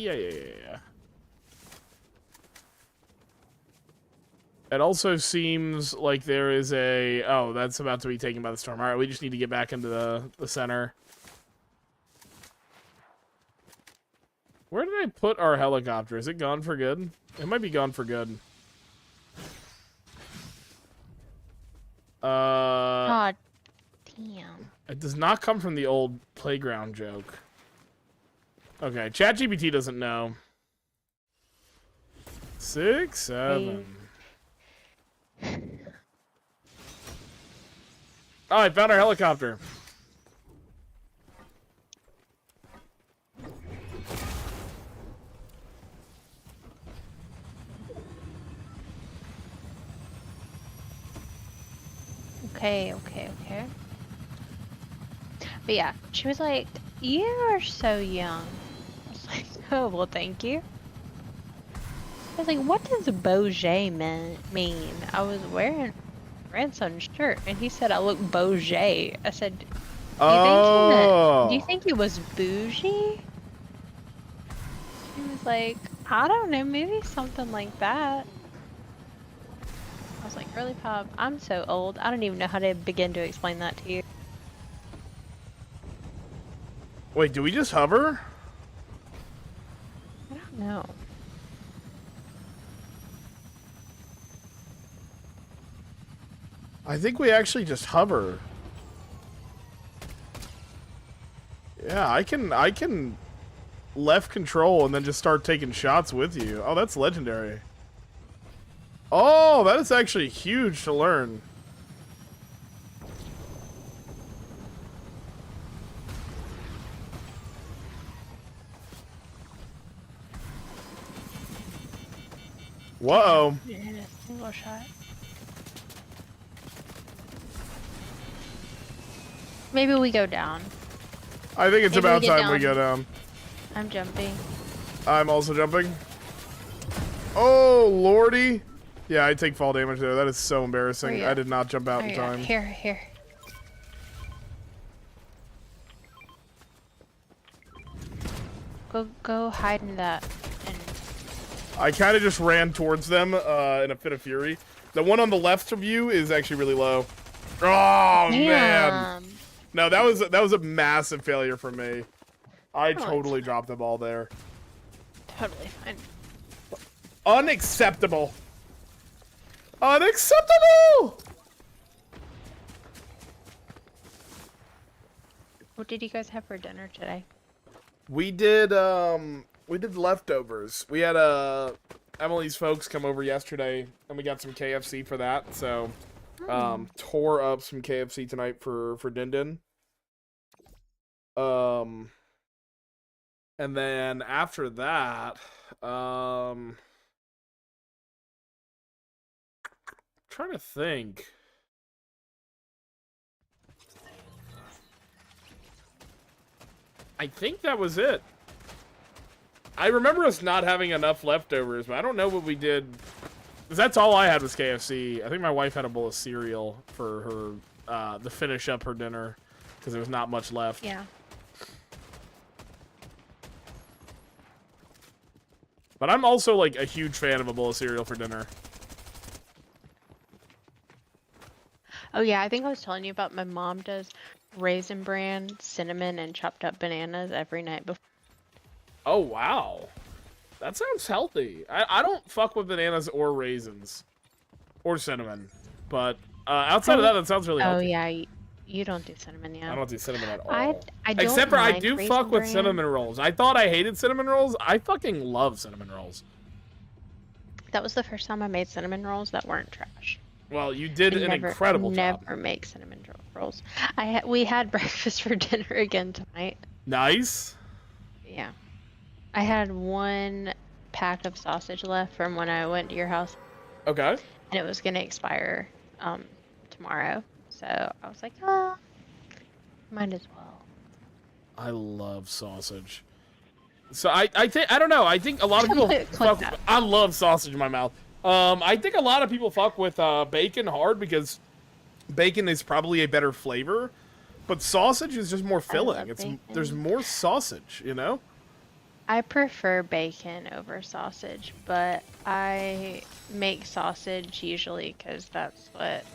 Speaker 1: Yeah. It also seems like there is a... Oh, that's about to be taken by the storm. Alright, we just need to get back into the center. Where did I put our helicopter? Is it gone for good? It might be gone for good.
Speaker 2: God damn.
Speaker 1: It does not come from the old playground joke. Okay, ChatGPT doesn't know. 6, 7. Oh, I found our helicopter.
Speaker 2: Okay. But yeah, she was like, "You are so young." I was like, "Oh, well, thank you." I was like, "What does Beaujolais mean?" I was wearing a grandson's shirt, and he said I look Beaujolais. I said, do you think he was bougie? He was like, "I don't know, maybe something like that." I was like, "Really, Pop? I'm so old. I don't even know how to begin to explain that to you."
Speaker 1: Wait, do we just hover?
Speaker 2: I don't know.
Speaker 1: I think we actually just hover. Yeah, I can left control and then just start taking shots with you. Oh, that's legendary. Oh, that is actually huge to learn. Whoa.
Speaker 2: You hit a single shot. Maybe we go down.
Speaker 1: I think it's
Speaker 2: Maybe we
Speaker 1: about
Speaker 2: get
Speaker 1: time we
Speaker 2: down.
Speaker 1: go down.
Speaker 2: I'm jumping.
Speaker 1: I'm also jumping. Oh, lordy. Yeah, I take fall damage there. That is so
Speaker 2: Where
Speaker 1: embarrassing.
Speaker 2: you
Speaker 1: I
Speaker 2: at?
Speaker 1: did not jump out
Speaker 2: Where
Speaker 1: in
Speaker 2: you at?
Speaker 1: time.
Speaker 2: Here. Go hide in that. And
Speaker 1: I kind of just ran towards them in a fit of fury. The one on the left of you is actually really low. Oh, man.
Speaker 2: damn.
Speaker 1: No, that was a massive failure for me. I
Speaker 2: it's
Speaker 1: totally dropped the ball there.
Speaker 2: Totally fine.
Speaker 1: Unacceptable. Unacceptable!
Speaker 2: What did you guys have for dinner today?
Speaker 1: We did leftovers. We had Emily's folks come over yesterday and we got some KFC for that. So tore up some KFC tonight for Din Din. And then after that, trying to think. I think that was it. I remember us not having enough leftovers, but I don't know what we did. Because that's all I had was KFC. I think my wife had a bowl of cereal for her to finish up her dinner because there was not much left.
Speaker 2: Yeah.
Speaker 1: But I'm also like a huge fan of a bowl of cereal for dinner.
Speaker 2: Oh yeah, I think I was telling you about my mom does Raisin Bran, cinnamon, and chopped up bananas every night before.
Speaker 1: Oh, wow. That sounds healthy. I don't fuck with bananas or raisins. Or cinnamon. But outside of that, that sounds really
Speaker 2: Oh
Speaker 1: healthy.
Speaker 2: yeah, you don't do cinnamon, yeah.
Speaker 1: I don't do cinnamon at all.
Speaker 2: I don't
Speaker 1: Except for I
Speaker 2: mind
Speaker 1: do
Speaker 2: Raisin
Speaker 1: fuck with
Speaker 2: Bran.
Speaker 1: cinnamon rolls. I thought I hated cinnamon rolls. I fucking love cinnamon rolls.
Speaker 2: That was the first time I made cinnamon rolls that weren't trash.
Speaker 1: Well, you did an incredible job.
Speaker 2: Never make cinnamon rolls. We had breakfast for dinner again tonight.
Speaker 1: Nice.
Speaker 2: Yeah. I had one pack of sausage left from when I went to your house,
Speaker 1: Okay.
Speaker 2: and it was gonna expire tomorrow. So I was like, oh, might as well.
Speaker 1: I love sausage. So I think I don't know. I think a lot of people
Speaker 2: Click
Speaker 1: fuck.
Speaker 2: that.
Speaker 1: I love sausage in my mouth. I think a lot of people fuck with bacon hard because bacon is probably a better flavor, but sausage is just more filling.
Speaker 2: love
Speaker 1: It's
Speaker 2: bacon.
Speaker 1: there's more sausage, you know.
Speaker 2: I prefer bacon over sausage, but I make sausage usually because that's what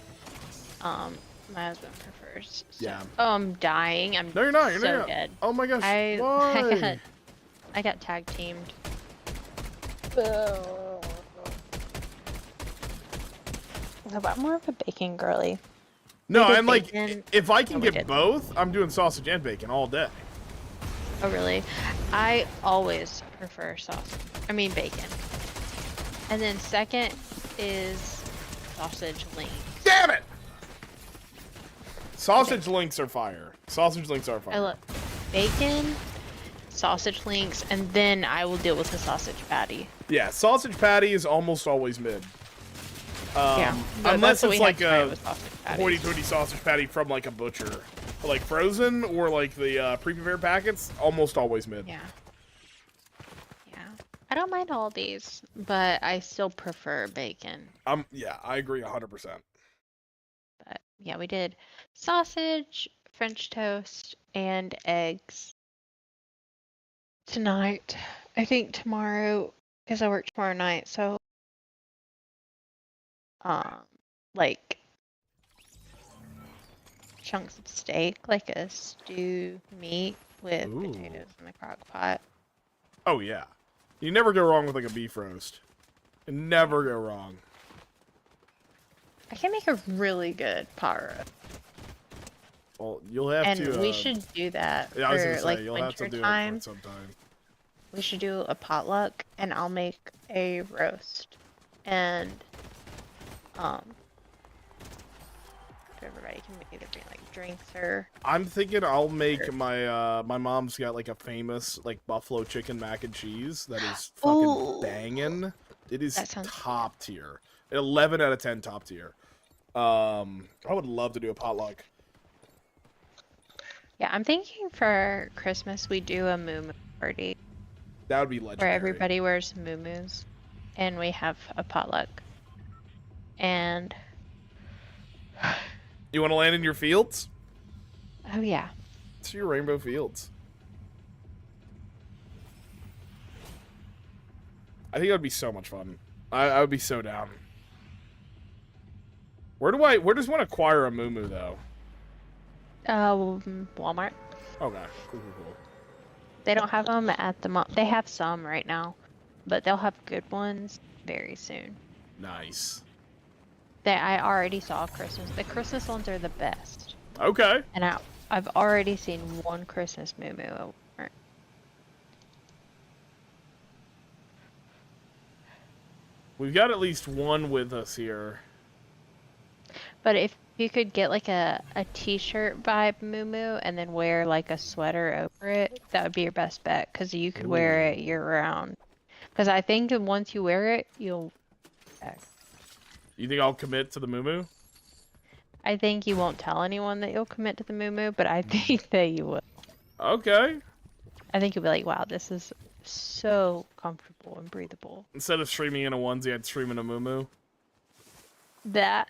Speaker 2: my husband prefers. So,
Speaker 1: Yeah.
Speaker 2: Oh, I'm dying. I'm
Speaker 1: No, you're not. You're
Speaker 2: so
Speaker 1: not.
Speaker 2: dead.
Speaker 1: Oh my gosh.
Speaker 2: I
Speaker 1: Why?
Speaker 2: I got tag teamed. I'm more of a bacon girly.
Speaker 1: No,
Speaker 2: did
Speaker 1: I'm like,
Speaker 2: bacon.
Speaker 1: if I can
Speaker 2: we
Speaker 1: get
Speaker 2: did.
Speaker 1: both, I'm doing sausage and bacon all day.
Speaker 2: Oh really? I always prefer sausage. I mean bacon. And then second is sausage links.
Speaker 1: Damn it! Sausage links are fire. Sausage links are fire.
Speaker 2: I love bacon, sausage links, and then I will deal with the sausage patty.
Speaker 1: Yeah, sausage patty is almost always mid.
Speaker 2: Yeah, but
Speaker 1: Unless
Speaker 2: that's what
Speaker 1: it's
Speaker 2: we
Speaker 1: like
Speaker 2: had tonight
Speaker 1: a
Speaker 2: was sausage patties.
Speaker 1: hoity-toity sausage patty from like a butcher. Like frozen or like the pre-prepared packets, almost always mid.
Speaker 2: Yeah. Yeah. I don't mind all these, but I still prefer bacon.
Speaker 1: Yeah, I agree 100%.
Speaker 2: But yeah, we did sausage, French toast, and eggs tonight. I think tomorrow, because I work tomorrow night, so like chunks of steak, like a stew meat with
Speaker 1: Ooh.
Speaker 2: potatoes in the crock pot.
Speaker 1: Oh yeah. You never go wrong with like a beef roast. You never go wrong.
Speaker 2: I can make a really good pot roast.
Speaker 1: Well, you'll have
Speaker 2: And
Speaker 1: to.
Speaker 2: we should do that
Speaker 1: Yeah, I was
Speaker 2: for
Speaker 1: gonna say
Speaker 2: like
Speaker 1: you'll have to
Speaker 2: winter
Speaker 1: do
Speaker 2: time.
Speaker 1: it sometime.
Speaker 2: We should do a potluck, and I'll make a roast, and everybody can either bring like drinks or
Speaker 1: I'm thinking I'll make my my mom's got like a famous like buffalo chicken mac and cheese that is fucking
Speaker 2: Ooh.
Speaker 1: banging. It is
Speaker 2: That sounds
Speaker 1: top tier. 11 out of 10 top tier. I would love to do a potluck.
Speaker 2: Yeah, I'm thinking for Christmas we do a moo party
Speaker 1: That would be
Speaker 2: where
Speaker 1: legendary.
Speaker 2: everybody wears moo and we have a potluck. And
Speaker 1: You want to land in your fields?
Speaker 2: oh yeah,
Speaker 1: It's your rainbow fields. I think that would be so much fun. I would be so down. Where does one acquire a moo though?
Speaker 2: Walmart.
Speaker 1: Okay, cool.
Speaker 2: They don't have them at the they have some right now, but they'll have good ones very soon.
Speaker 1: Nice.
Speaker 2: I already saw Christmas. The Christmas ones are the best.
Speaker 1: Okay.
Speaker 2: And I've already seen one Christmas moo at Walmart.
Speaker 1: We've got at least one with us here.
Speaker 2: But if you could get like a t-shirt vibe moo and then wear like a sweater over it, that would be your best bet because you could wear it year round. Because I think that once you wear it, you'll.
Speaker 1: You think I'll commit to the moo?
Speaker 2: I think you won't tell anyone that you'll commit to the moo, but I think that you will.
Speaker 1: Okay.
Speaker 2: I think you'll be like, wow, this is so comfortable and breathable.
Speaker 1: Instead of streaming in a onesie, I'd stream in a moo.
Speaker 2: That.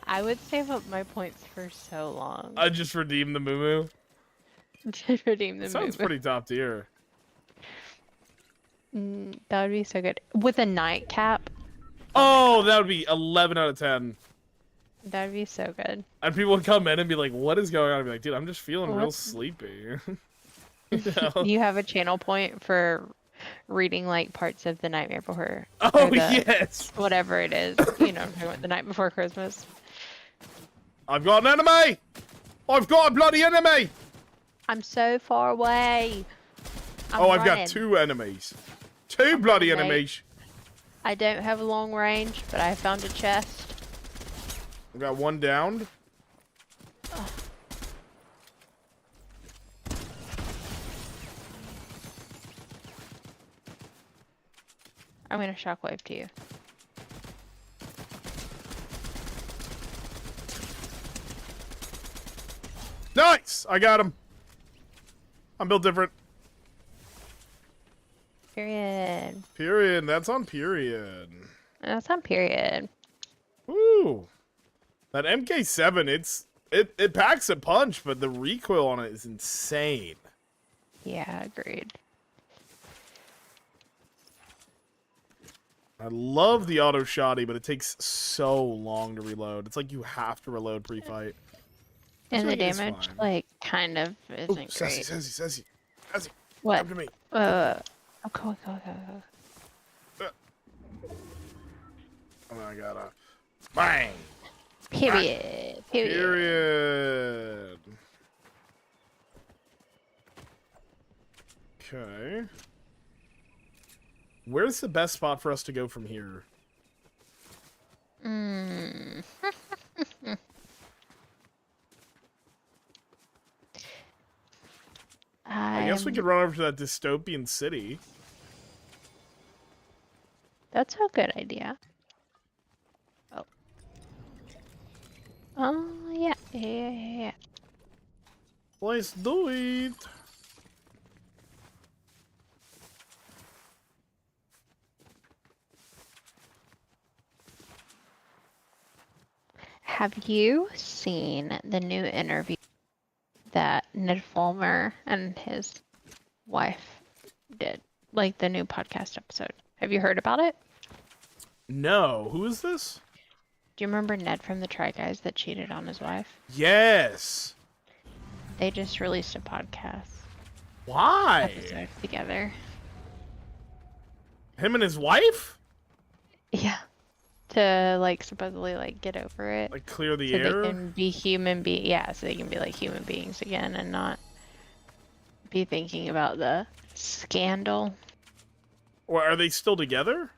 Speaker 2: I would save up my points for so long.
Speaker 1: I'd just redeem the moo.
Speaker 2: To redeem the
Speaker 1: Sounds pretty top tier.
Speaker 2: That would be so good. With a nightcap,
Speaker 1: Oh, that would be 11 out of 10.
Speaker 2: that would be so good.
Speaker 1: And people would come in and be like, what is going on? I'd be like, dude, I'm just feeling real
Speaker 2: What?
Speaker 1: sleepy. You know?
Speaker 2: You have a channel point for reading like parts of The Nightmare Before.
Speaker 1: Oh,
Speaker 2: or
Speaker 1: yes.
Speaker 2: Whatever it is. You know, The Night Before Christmas.
Speaker 1: I've got an enemy. I've got a bloody enemy.
Speaker 2: I'm so far away. I'm
Speaker 1: I've
Speaker 2: running.
Speaker 1: got 2 enemies. 2 bloody
Speaker 2: running, mate.
Speaker 1: enemies.
Speaker 2: I don't have a long range, but I found a chest.
Speaker 1: I've got 1 downed.
Speaker 2: I'm gonna shockwave to you.
Speaker 1: Nice. I got him. I'm built different.
Speaker 2: Period.
Speaker 1: Period. That's on period.
Speaker 2: That's on period.
Speaker 1: Woo. That MK7, it packs a punch, but the recoil on it is insane.
Speaker 2: Yeah, agreed.
Speaker 1: I love the auto shotty, but it takes so long to reload. It's like you have to reload pre-fight.
Speaker 2: And the
Speaker 1: Actually, it's
Speaker 2: damage,
Speaker 1: fine.
Speaker 2: like, kind of
Speaker 1: Ooh,
Speaker 2: isn't
Speaker 1: Sassy,
Speaker 2: great.
Speaker 1: Sassy.
Speaker 2: What?
Speaker 1: Come to me.
Speaker 2: Oh, go.
Speaker 1: Oh, I gotta. Bang.
Speaker 2: Period.
Speaker 1: Period. Okay. Where's the best spot for us to go from here? I guess we could run over to that dystopian city.
Speaker 2: That's a good idea. Oh. Oh, yeah.
Speaker 1: Let's do it.
Speaker 2: Have you seen the new interview that Ned Fulmer and his wife did? Like the new podcast episode. Have you heard about it?
Speaker 1: No, who is this?
Speaker 2: Do you remember Ned from the Try Guys that cheated on his wife?
Speaker 1: Yes.
Speaker 2: They just released a podcast
Speaker 1: Why?
Speaker 2: episode together.
Speaker 1: Him and his wife?
Speaker 2: Yeah. To like supposedly like get over it.
Speaker 1: Like clear the
Speaker 2: So
Speaker 1: air?
Speaker 2: they can be so they can be like human beings again and not be thinking about the scandal.
Speaker 1: Or are they still together?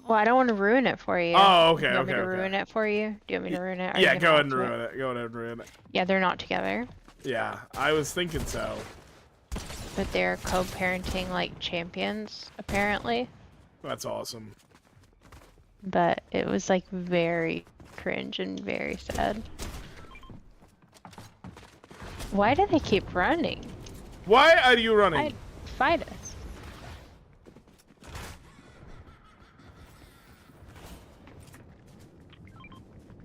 Speaker 2: Well, I don't want to ruin it for you.
Speaker 1: Oh, okay,
Speaker 2: Do you want me
Speaker 1: okay,
Speaker 2: to
Speaker 1: okay.
Speaker 2: ruin it for you? Do you want me to ruin it? Are you
Speaker 1: Yeah,
Speaker 2: gonna
Speaker 1: go ahead and
Speaker 2: watch
Speaker 1: ruin it. Go ahead and ruin it.
Speaker 2: Yeah, they're not together.
Speaker 1: Yeah, I was thinking so.
Speaker 2: but they're co-parenting like champions apparently.
Speaker 1: That's awesome.
Speaker 2: But it was like very cringe and very sad. Why do they keep running?
Speaker 1: Why are you running?
Speaker 2: Fight us.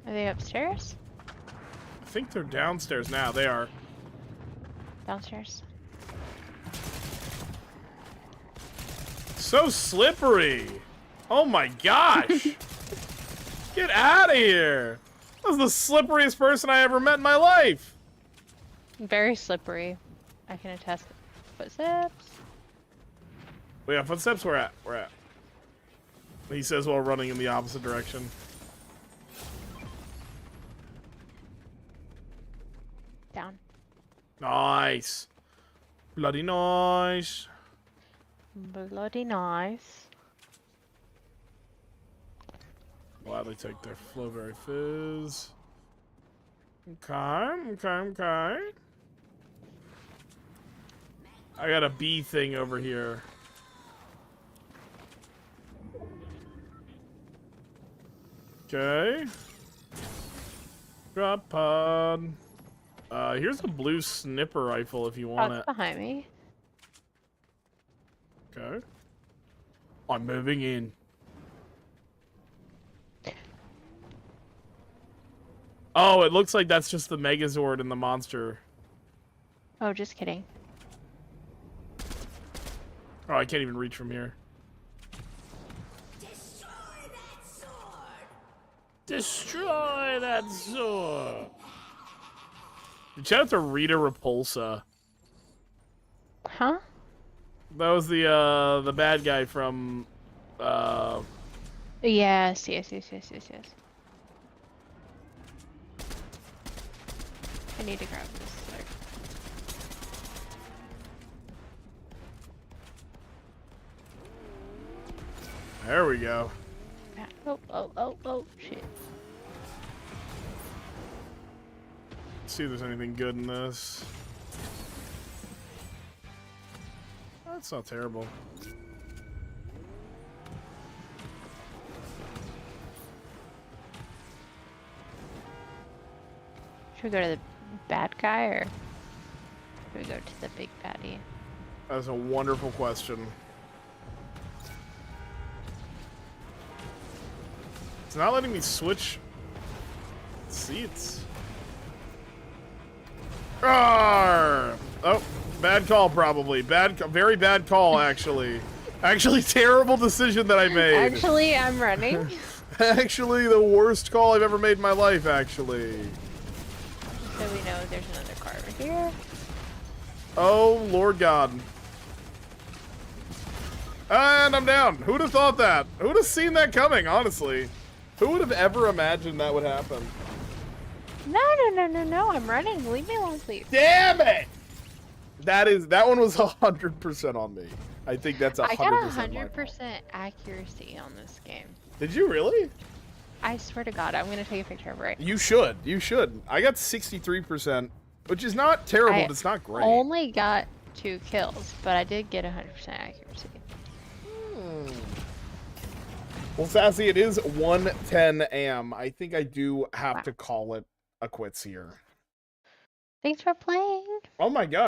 Speaker 2: Are they upstairs?
Speaker 1: I think they're downstairs now. They are.
Speaker 2: Downstairs.
Speaker 1: So slippery. Oh my gosh. Get out of here. That was the slipperiest person I ever met in my life.
Speaker 2: Very slippery. I can attest. Footsteps.
Speaker 1: We have footsteps. Where at? Where at? He says while running in the opposite direction.
Speaker 2: Down.
Speaker 1: Nice. Bloody nice.
Speaker 2: Bloody nice.
Speaker 1: Gladly take their Flowberry Fizz. Okay. I got a bee thing over here. Okay. Drop pod. Here's a blue snipper rifle if you want
Speaker 2: That's
Speaker 1: it.
Speaker 2: behind me.
Speaker 1: Okay. I'm moving in. Oh, it looks like that's just the Megazord and the monster.
Speaker 2: Oh, just kidding.
Speaker 1: Oh, I can't even reach from here.
Speaker 3: Destroy that sword!
Speaker 1: Destroy that sword! Shout out to Rita Repulsa.
Speaker 2: Huh?
Speaker 1: That was the bad guy from
Speaker 2: Yes. I need to grab this.
Speaker 1: There we go.
Speaker 2: Oh, shit.
Speaker 1: Let's see if there's anything good in this. That's not terrible.
Speaker 2: Should we go to the bad guy or should we go to the big baddie?
Speaker 1: That's a wonderful question. It's not letting me switch seats. Arrgh! Oh, bad call probably. Very bad call actually. Actually, terrible decision that I made.
Speaker 2: Actually, I'm running.
Speaker 1: Actually, the worst call I've ever made in my life, actually.
Speaker 2: So we know there's another car over here.
Speaker 1: Oh, Lord God. And I'm down. Who'd have thought that? Who'd have seen that coming, honestly? Who would have ever imagined that would happen?
Speaker 2: No, I'm running. Leave me alone, please.
Speaker 1: Damn it! That one was 100% on me. I think that's 100%
Speaker 2: I got
Speaker 1: my fault.
Speaker 2: 100% accuracy on this game.
Speaker 1: Did you really?
Speaker 2: I swear to God, I'm gonna take a picture of it right.
Speaker 1: You should. You should. I got 63%, which is not terrible, but it's not great.
Speaker 2: Only got 2 kills, but I did get 100% accuracy.
Speaker 1: Well, Sassy, it is 1:10 a.m. I think I do have to call it a quits here.
Speaker 2: Thanks for playing.
Speaker 1: Oh my God.